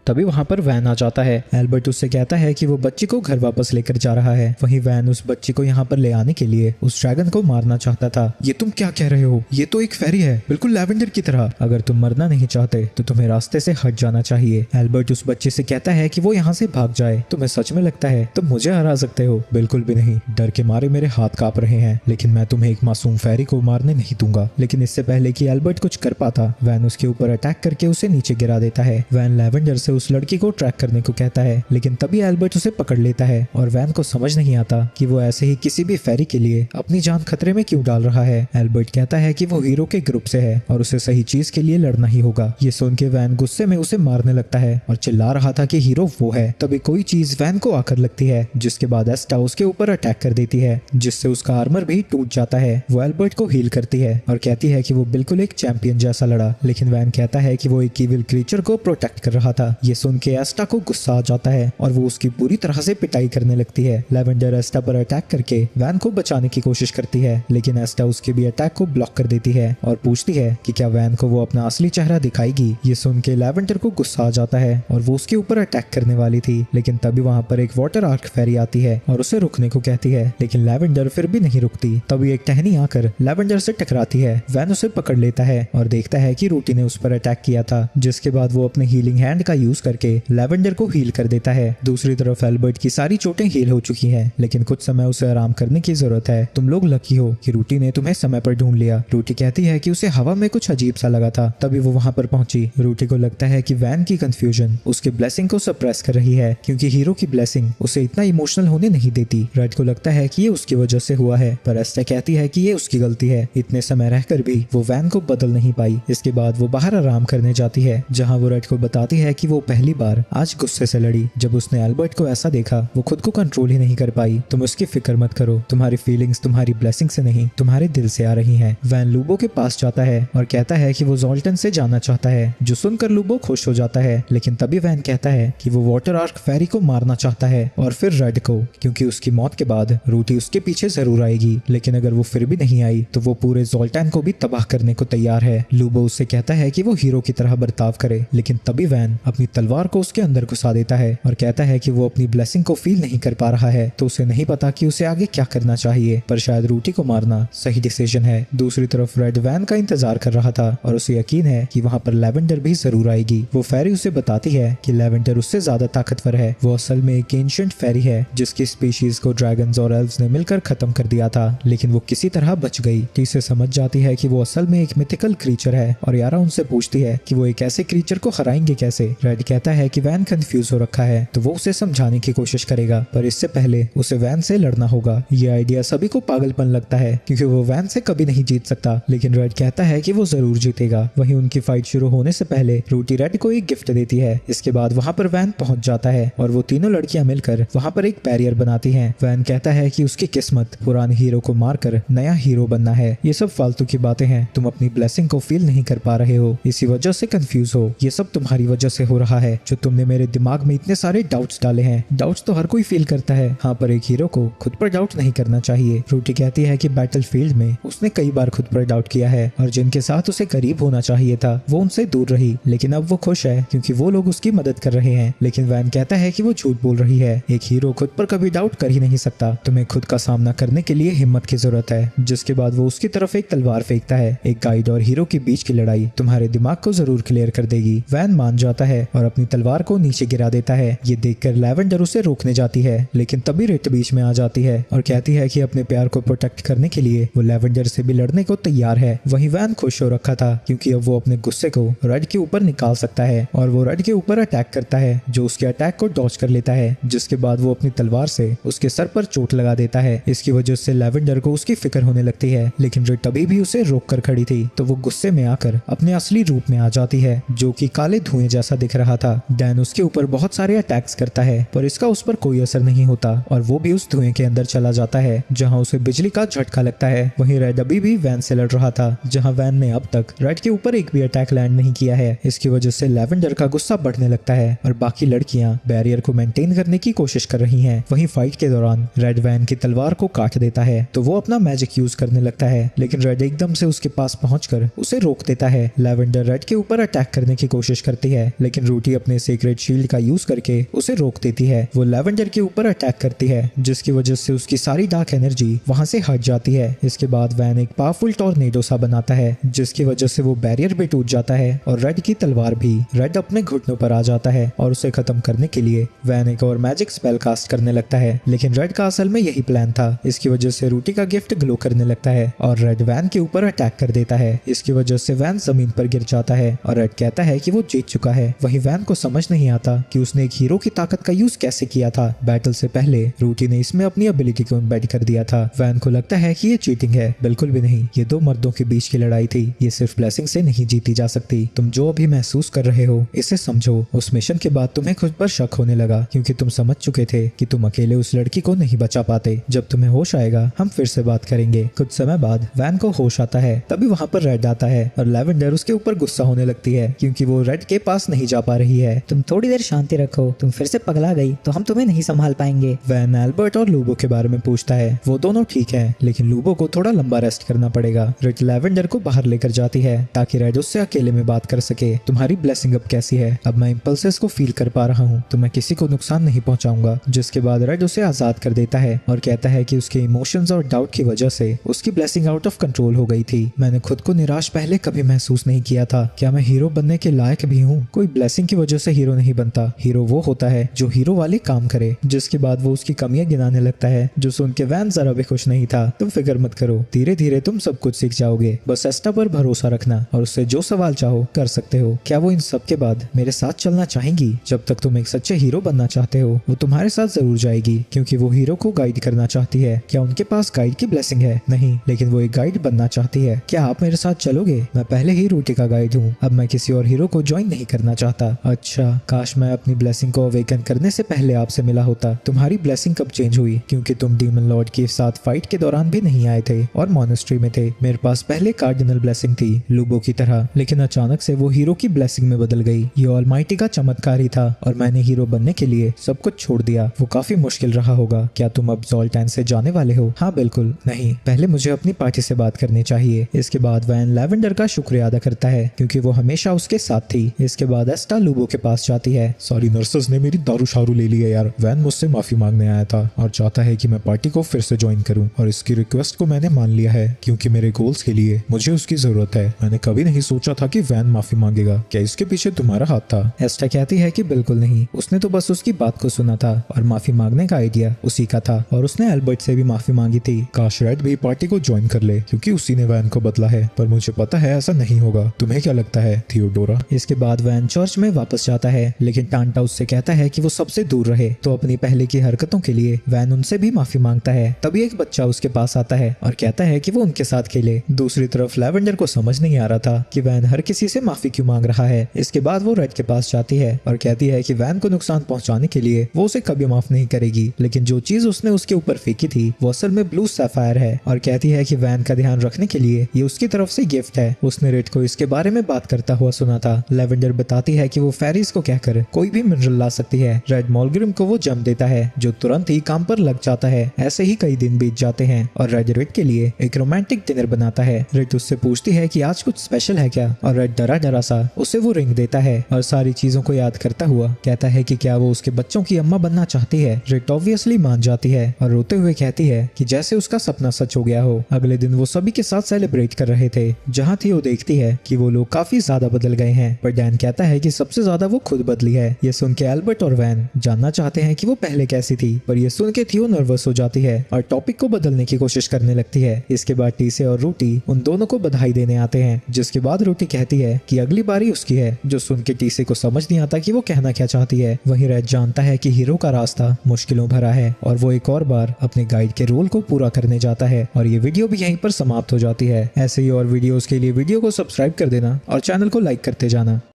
तभी वहाँ पर वैन आ जाता है। एल्बर्ट उससे कहता है कि वो बच्ची को घर वापस लेकर जा रहा है। वहीं वैन उस बच्ची को यहाँ पर ले आने के लिए उस ड्रैगन को मारना चाहता था। ये तुम क्या कह रहे हो? ये तो एक फेरी है, बिल्कुल लैवेंडर की तरह। अगर तुम मरना नहीं चाहते तो तुम्हें रास्ते से हट जाना चाहिए। एल्बर्ट उस बच्चे से कहता है कि वो यहाँ से भाग जाए। तुम्हें सच में लगता है तुम मुझे हरा सकते हो? बिल्कुल भी नहीं, डर के मारे मेरे हाथ कांप रहे हैं, लेकिन मैं तुम्हें एक मासूम फेरी को मारने नहीं दूंगा। लेकिन इससे पहले कि एल्बर्ट कुछ कर पाता, वैन उसके ऊपर अटैक करके उसे नीचे गिरा देता है। वैन लैवेंडर से उस लड़की को ट्रैक करने को कहता है, लेकिन तभी एल्बर्ट उसे पकड़ लेता है और वैन को समझ नहीं आता कि वो ऐसे ही किसी भी फेरी के लिए अपनी जान खतरे में क्यों डाल रहा है। एल्बर्ट कहता है कि वो हीरो के ग्रुप से है और उसे सही चीज के लिए लड़ना ही होगा। ये सुन के वैन गुस्से में उसे मारने लगता है और चिल्ला रहा था कि हीरो वो है। तभी कोई चीज वैन को आकर लगती है, जिसके बाद एस्टा उसके ऊपर अटैक कर देती है, जिससे उसका आर्मर भी टूट जाता है। वो एल्बर्ट को हील करती है और कहती है कि वो बिल्कुल एक चैंपियन जैसा लड़ा। लेकिन वैन कहता है कि वो एक इविल क्रीचर को प्रोटेक्ट कर रहा था। ये सुन के एस्टा को गुस्सा आ जाता है और वो उसकी पूरी तरह से पिटाई करने लगती है। लैवेंडर एस्टा पर अटैक करके वैन को बचाने की कोशिश करती है, लेकिन एस्टा उसके भी अटैक को ब्लॉक कर देती है और पूछती है कि क्या वैन को वो अपना असली चेहरा दिखाएगी। ये सुन के लैवेंडर को गुस्सा आ जाता है और वो उसके ऊपर अटैक करने वाली थी, लेकिन तभी वहाँ पर एक वाटर आर्क फेरी आती है और उसे रुकने को कहती है, लेकिन लैवेंडर फिर भी नहीं रुकती। तभी एक टहनी आकर लैवेंडर से टकराती है। वैन उसे पकड़ लेता है और देखता है कि रूटी ने उस पर अटैक किया था, जिसके बाद वो अपने हीलिंग हैंड का यूज करके लैवेंडर को हील कर देता है। दूसरी तरफ एल्बर्ट की सारी चोटें हील हो चुकी हैं, लेकिन कुछ समय उसे आराम करने की जरूरत है। तुम लोग लकी हो कि रूटी ने तुम्हें समय पर ढूंढ लिया। रूटी कहती है कि उसे हवा में कुछ अजीब सा लगा था, तभी वो वहां पर पहुंची। रूटी को लगता है कि वैन की कंफ्यूजन उसके ब्लेसिंग को सप्रेस कर रही है, क्योंकि हीरो की ब्लेसिंग उसे इतना इमोशनल होने नहीं देती। रेड को लगता है कि ये उसकी वजह से हुआ है, पर एस्टा कहती है कि ये उसकी गलती है। इतने समय रहकर भी वो वैन को बदल नहीं पाई। इसके बाद वो बाहर आराम करने जाती है, जहाँ वो रेड को बताती है कि वो वो पहली बार आज गुस्से से लड़ी। जब उसने एल्बर्ट को ऐसा देखा वो खुद को कंट्रोल ही नहीं कर पाई। तुम उसकी फिक्र मत करो, तुम्हारी फीलिंग्स तुम्हारी ब्लेसिंग से नहीं तुम्हारे दिल से आ रही हैं। वैन लूबो के पास जाता है और कहता है कि वो ज़ोल्टन से जाना चाहता है, जो सुनकर लूबो खुश हो जाता है। लेकिन तभी वैन कहता है कि वो वाटर आर्क फेरी को मारना चाहता है और फिर रेड को, क्योंकि उसकी मौत के बाद रूटी उसके पीछे जरूर आएगी। लेकिन अगर वो फिर भी नहीं आई तो वो पूरे ज़ोल्टन को भी तबाह करने को तैयार है। लूबो उससे कहता है कि वो हीरो की तरह बर्ताव करे, लेकिन तभी वैन अपनी तलवार को उसके अंदर घुसा देता है और कहता है कि वो अपनी ब्लेसिंग को फील नहीं कर पा रहा है, तो उसे नहीं पता कि उसे आगे क्या करना चाहिए, पर शायद रूटी को मारना सही डिसीजन है। दूसरी तरफ रेड वैन का इंतजार कर रहा था और उसे यकीन है कि वहाँ पर लेवेंडर भी जरूर आएगी। वो फेरी उसे बताती है कि लेवेंडर उससे ज्यादा ताकतवर है। वो असल में एक एंशिएंट फेरी है जिसकी स्पीशीज को ड्रैगन्स और एल्व्स ने मिलकर खत्म कर दिया था, लेकिन वो किसी तरह बच गई। टीसे समझ जाती है कि वो असल में एक मिथिकल क्रीचर है और यारा उनसे पूछती है कि वो एक ऐसे क्रीचर को हराएंगे कैसे। रेड कहता है कि वैन कंफ्यूज हो रखा है तो वो उसे समझाने की कोशिश करेगा, पर इससे पहले उसे वैन से लड़ना होगा। ये आइडिया सभी को पागलपन लगता है क्योंकि वो वैन से कभी नहीं जीत सकता, लेकिन रेड कहता है कि वो जरूर जीतेगा। वहीं उनकी फाइट शुरू होने से पहले रूटी रेड को एक गिफ्ट देती है। इसके बाद वहाँ पर वैन पहुंच जाता है और वो तीनों लड़कियां मिलकर वहाँ पर एक बैरियर बनाती हैं। वैन कहता है कि उसकी किस्मत पुराने हीरो को मारकर नया हीरो बनना है। ये सब फालतू की बातें हैं, तुम अपनी ब्लेसिंग को फील नहीं कर पा रहे हो, इसी वजह से कंफ्यूज हो। ये सब तुम्हारी वजह से हो रहा है जो तुमने मेरे दिमाग में इतने सारे डाउट्स डाले हैं। डाउट्स तो हर कोई फील करता है, हाँ, पर एक हीरो को खुद पर डाउट नहीं करना चाहिए। रूटी कहती है कि बैटल फील्ड में उसने कई बार खुद पर डाउट किया है और जिनके साथ उसे करीब होना चाहिए था वो उनसे दूर रही, लेकिन अब वो खुश है क्योंकि वो लोग उसकी मदद कर रहे हैं। लेकिन वैन कहता है कि वो झूठ बोल रही है, एक हीरो खुद पर कभी डाउट कर ही नहीं सकता। तुम्हें खुद का सामना करने के लिए हिम्मत की जरूरत है। जिसके बाद वो उसकी तरफ एक तलवार फेंकता है। एक गाइड और हीरो के बीच की लड़ाई तुम्हारे दिमाग को जरूर क्लियर कर देगी। वैन मान जाता है और अपनी तलवार को नीचे गिरा देता है। ये देखकर लेवेंडर उसे रोकने जाती है, लेकिन तभी रेड बीच में आ जाती है और कहती है कि अपने प्यार को प्रोटेक्ट करने के लिए वो लेवेंडर से भी लड़ने को तैयार है। वहीं वैन खुश हो रखा था क्योंकि अब वो अपने गुस्से को रेड के ऊपर निकाल सकता है और वो रेड के ऊपर अटैक करता है, जो उसके अटैक को डॉज कर लेता है। जिसके बाद वो अपनी तलवार से उसके सर पर चोट लगा देता है। इसकी वजह से लेवेंडर को उसकी फिक्र होने लगती है, लेकिन रेड तभी भी उसे रोक कर खड़ी थी, तो वो गुस्से में आकर अपने असली रूप में आ जाती है जो कि काले धुएं जैसा दिख रहा था। डैन उसके ऊपर बहुत सारे अटैक्स करता है पर इसका उस पर कोई असर नहीं होता और वो भी उस धुएं के अंदर चला जाता है जहां उसे बिजली का झटका लगता है। वहीं रेड अभी भी वैन से लड़ रहा था जहां वैन ने अब तक रेड के ऊपर एक भी अटैक लैंड नहीं किया है। इसकी वजह से लेवेंडर का गुस्सा बढ़ने लगता है और बाकी लड़कियां बैरियर को मेंटेन करने की कोशिश कर रही हैं। वहीं फाइट के दौरान रेड वैन की तलवार को काट देता है तो वो अपना मैजिक यूज करने लगता है, लेकिन रेड एकदम से उसके पास पहुंचकर उसे रोक देता है। लेवेंडर रेड के ऊपर अटैक करने की कोशिश करती है, लेकिन रूटी अपने सीक्रेट शील्ड का यूज करके उसे रोक देती है। वो लेवेंडर के ऊपर अटैक करती है जिसकी वजह से उसकी सारी डार्क एनर्जी वहां से हट जाती है। इसके बाद वैन एक पावरफुल टॉर्नेडो सा बनाता है जिसकी वजह से वो बैरियर भी टूट जाता है और रेड की तलवार भी। रेड अपने घुटनों पर आ जाता है और उसे खत्म करने के लिए वैन एक और मैजिक स्पेल कास्ट करने लगता है, लेकिन रेड का असल में यही प्लान था। इसकी वजह से रूटी का गिफ्ट ग्लो करने लगता है और रेड वैन के ऊपर अटैक कर देता है। इसकी वजह से वैन जमीन पर गिर जाता है और रेड कहता है कि वो जीत चुका है। वहीं वैन को समझ नहीं आता कि उसने एक हीरो की ताकत का यूज कैसे किया था। बैटल से पहले रूटी ने इसमें अपनी एबिलिटी को एम्बेड कर दिया था। वैन को लगता है कि ये चीटिंग है, बिल्कुल भी नहीं। ये दो मर्दों के बीच की लड़ाई थी, ये सिर्फ ब्लेसिंग से नहीं जीती जा सकती। तुम जो अभी महसूस कर रहे हो इसे समझो। उस मिशन के बाद तुम्हें खुद पर शक होने लगा क्योंकि तुम समझ चुके थे कि तुम अकेले उस लड़की को नहीं बचा पाते। जब तुम्हें होश आएगा हम फिर से बात करेंगे। कुछ समय बाद वैन को होश आता है, तभी वहाँ पर रेड आता है और लेवेंडर उसके ऊपर गुस्सा होने लगती है क्योंकि वो रेड के पास नहीं जा पा रही है। तुम थोड़ी देर शांति रखो, तुम फिर से पगला गई तो हम तुम्हें नहीं संभाल पाएंगे। वैन एल्बर्ट और लूबो के बारे में पूछता है। वो दोनों ठीक है, लेकिन लूबो को थोड़ा लंबा रेस्ट करना पड़ेगा। रेड लेवेंडर को बाहर लेकर जाती है ताकि रेड उससे अकेले में बात कर सके। तुम्हारी ब्लेसिंग अब कैसी है? अब मैं इंपल्सेस को फील कर पा रहा हूँ तो मैं किसी को नुकसान नहीं पहुंचाऊंगा। जिसके बाद रेड उसे आजाद कर देता है और कहता है कि उसके इमोशंस और डाउट की वजह से उसकी ब्लेसिंग आउट ऑफ कंट्रोल हो गई थी। मैंने खुद को निराश पहले कभी महसूस नहीं किया था। क्या मैं हीरो बनने के लायक भी हूँ? कोई ब्लेसिंग की वजह से हीरो नहीं बनता। हीरो वो होता है जो हीरो वाले काम करे। जिसके बाद वो उसकी कमियां गिनाने लगता है जो सुन के वैन जरा भी खुश नहीं था। तुम फिक्र मत करो, धीरे धीरे तुम सब कुछ सीख जाओगे। बस एस्टा पर भरोसा रखना और उससे जो सवाल चाहो कर सकते हो। क्या वो इन सब के बाद मेरे साथ चलना चाहेंगी? जब तक तुम एक सच्चे हीरो बनना चाहते हो वो तुम्हारे साथ जरूर जाएगी क्योंकि वो हीरो को गाइड करना चाहती है। क्या उनके पास गाइड की ब्लेसिंग है? नहीं, लेकिन वो एक गाइड बनना चाहती है। क्या आप मेरे साथ चलोगे? मैं पहले ही रूटी का गाइड हूँ, अब मैं किसी और हीरो को ज्वाइन नहीं करना चाहता। था। अच्छा, काश मैं अपनी ब्लेसिंग को अवेकन करने से पहले आपसे मिला होता। तुम्हारी ब्लेसिंग कब चेंज हुई? क्योंकि तुम डीमन लॉर्ड के साथ फाइट के दौरान भी नहीं आए थे और मॉनेस्ट्री में थे। मेरे पास पहले कार्डिनल ब्लेसिंग थी लूबो की तरह, लेकिन अचानक से वो हीरो की ब्लेसिंग में बदल गई। ये ऑलमाइटी का चमत्कार ही था और मैंने हीरो बनने के लिए सब कुछ छोड़ दिया। वो काफी मुश्किल रहा होगा। क्या तुम अब ज़ोल्टैन से जाने वाले हो? हाँ बिल्कुल। नहीं, पहले मुझे अपनी पार्टी से बात करनी चाहिए। इसके बाद वैन लैवेंडर का शुक्रिया अदा करता है क्योंकि वो हमेशा उसके साथ थी। इसके बाद एस्टा लूबो के पास जाती है। सारी नर्सेस ने मेरी दारू शारू ले ली है यार। वैन मुझसे माफी मांगने आया था और चाहता है कि मैं पार्टी को फिर से ज्वाइन करूं और इसकी रिक्वेस्ट को मैंने मान लिया है क्योंकि मेरे गोल्स के लिए मुझे उसकी जरूरत है। मैंने कभी नहीं सोचा था कि वैन माफी मांगेगा। क्या इसके पीछे तुम्हारा हाथ था? एस्टा कहती है कि बिल्कुल नहीं, उसने तो बस उसकी बात को सुना था और माफी मांगने का आइडिया उसी का था और उसने एल्बर्ट से भी माफी मांगी थी। काश रेड भी पार्टी को ज्वाइन कर ले क्योंकि उसी ने वैन को बदला है, पर मुझे पता है ऐसा नहीं होगा। तुम्हें क्या लगता है थियोडोरा? इसके बाद वैन चर्च में वापस जाता है, लेकिन टांटा उससे कहता है कि वो सबसे दूर रहे। तो अपनी पहले की हरकतों के लिए वैन उनसे भी माफी मांगता है। तभी एक बच्चा उसके पास आता है और कहता है कि वो उनके साथ खेले। दूसरी तरफ लैवेंडर को समझ नहीं आ रहा था कि वैन हर किसी से माफी क्यों मांग रहा है। इसके बाद वो रेड के पास जाती है और कहती है कि वैन को नुकसान पहुंचाने के लिए वो उसे कभी माफ नहीं करेगी, लेकिन जो चीज उसने उसके ऊपर फेंकी थी वो असल में ब्लू सैफायर है और कहती है कि वैन का ध्यान रखने के लिए ये उसकी तरफ से गिफ्ट है। उसने रेड को इसके बारे में बात करता हुआ सुना था। लैवेंडर बताती है कि वो फेरिस को कहकर कोई भी मिनरल ला सकती है। रेड मॉलग्रिम को वो जम देता है जो तुरंत ही काम पर लग जाता है। ऐसे ही कई दिन बीत जाते हैं और रेड के लिए एक रोमांटिक डिनर बनाता है। रेड उससे पूछती है कि आज कुछ स्पेशल है क्या, और रेड डरा डरा सा उसे वो रिंग देता है और सारी चीजों को याद करता हुआ कहता है कि क्या वो उसके बच्चों की अम्मा बनना चाहती है। रेड ऑब्वियसली मान जाती है और रोते हुए कहती है कि जैसे उसका सपना सच हो गया हो। अगले दिन वो सभी के साथ सेलिब्रेट कर रहे थे। जहाँ थी वो देखती है कि वो लोग काफी ज्यादा बदल गए हैं, पर डैन कहता है कि सबसे ज्यादा वो खुद बदली है। ये सुन के एल्बर्ट और वैन जानना चाहते हैं कि वो पहले कैसी थी, पर ये सुन के थियो नर्वस हो जाती है और टॉपिक को बदलने की कोशिश करने लगती है। इसके बाद टीसे और रूटी उन दोनों को बधाई देने आते हैं, जिसके बाद रूटी कहती है कि अगली बारी उसकी है, जो सुन के टीसे को समझ नहीं आता कि वो कहना क्या चाहती है। वहीं रेड जानता है कि हीरो का रास्ता मुश्किलों भरा है और वो एक और बार अपने गाइड के रोल को पूरा करने जाता है। और ये वीडियो भी यहीं पर समाप्त हो जाती है। ऐसे ही और वीडियोस के लिए वीडियो को सब्सक्राइब कर देना और चैनल को लाइक करते जाना।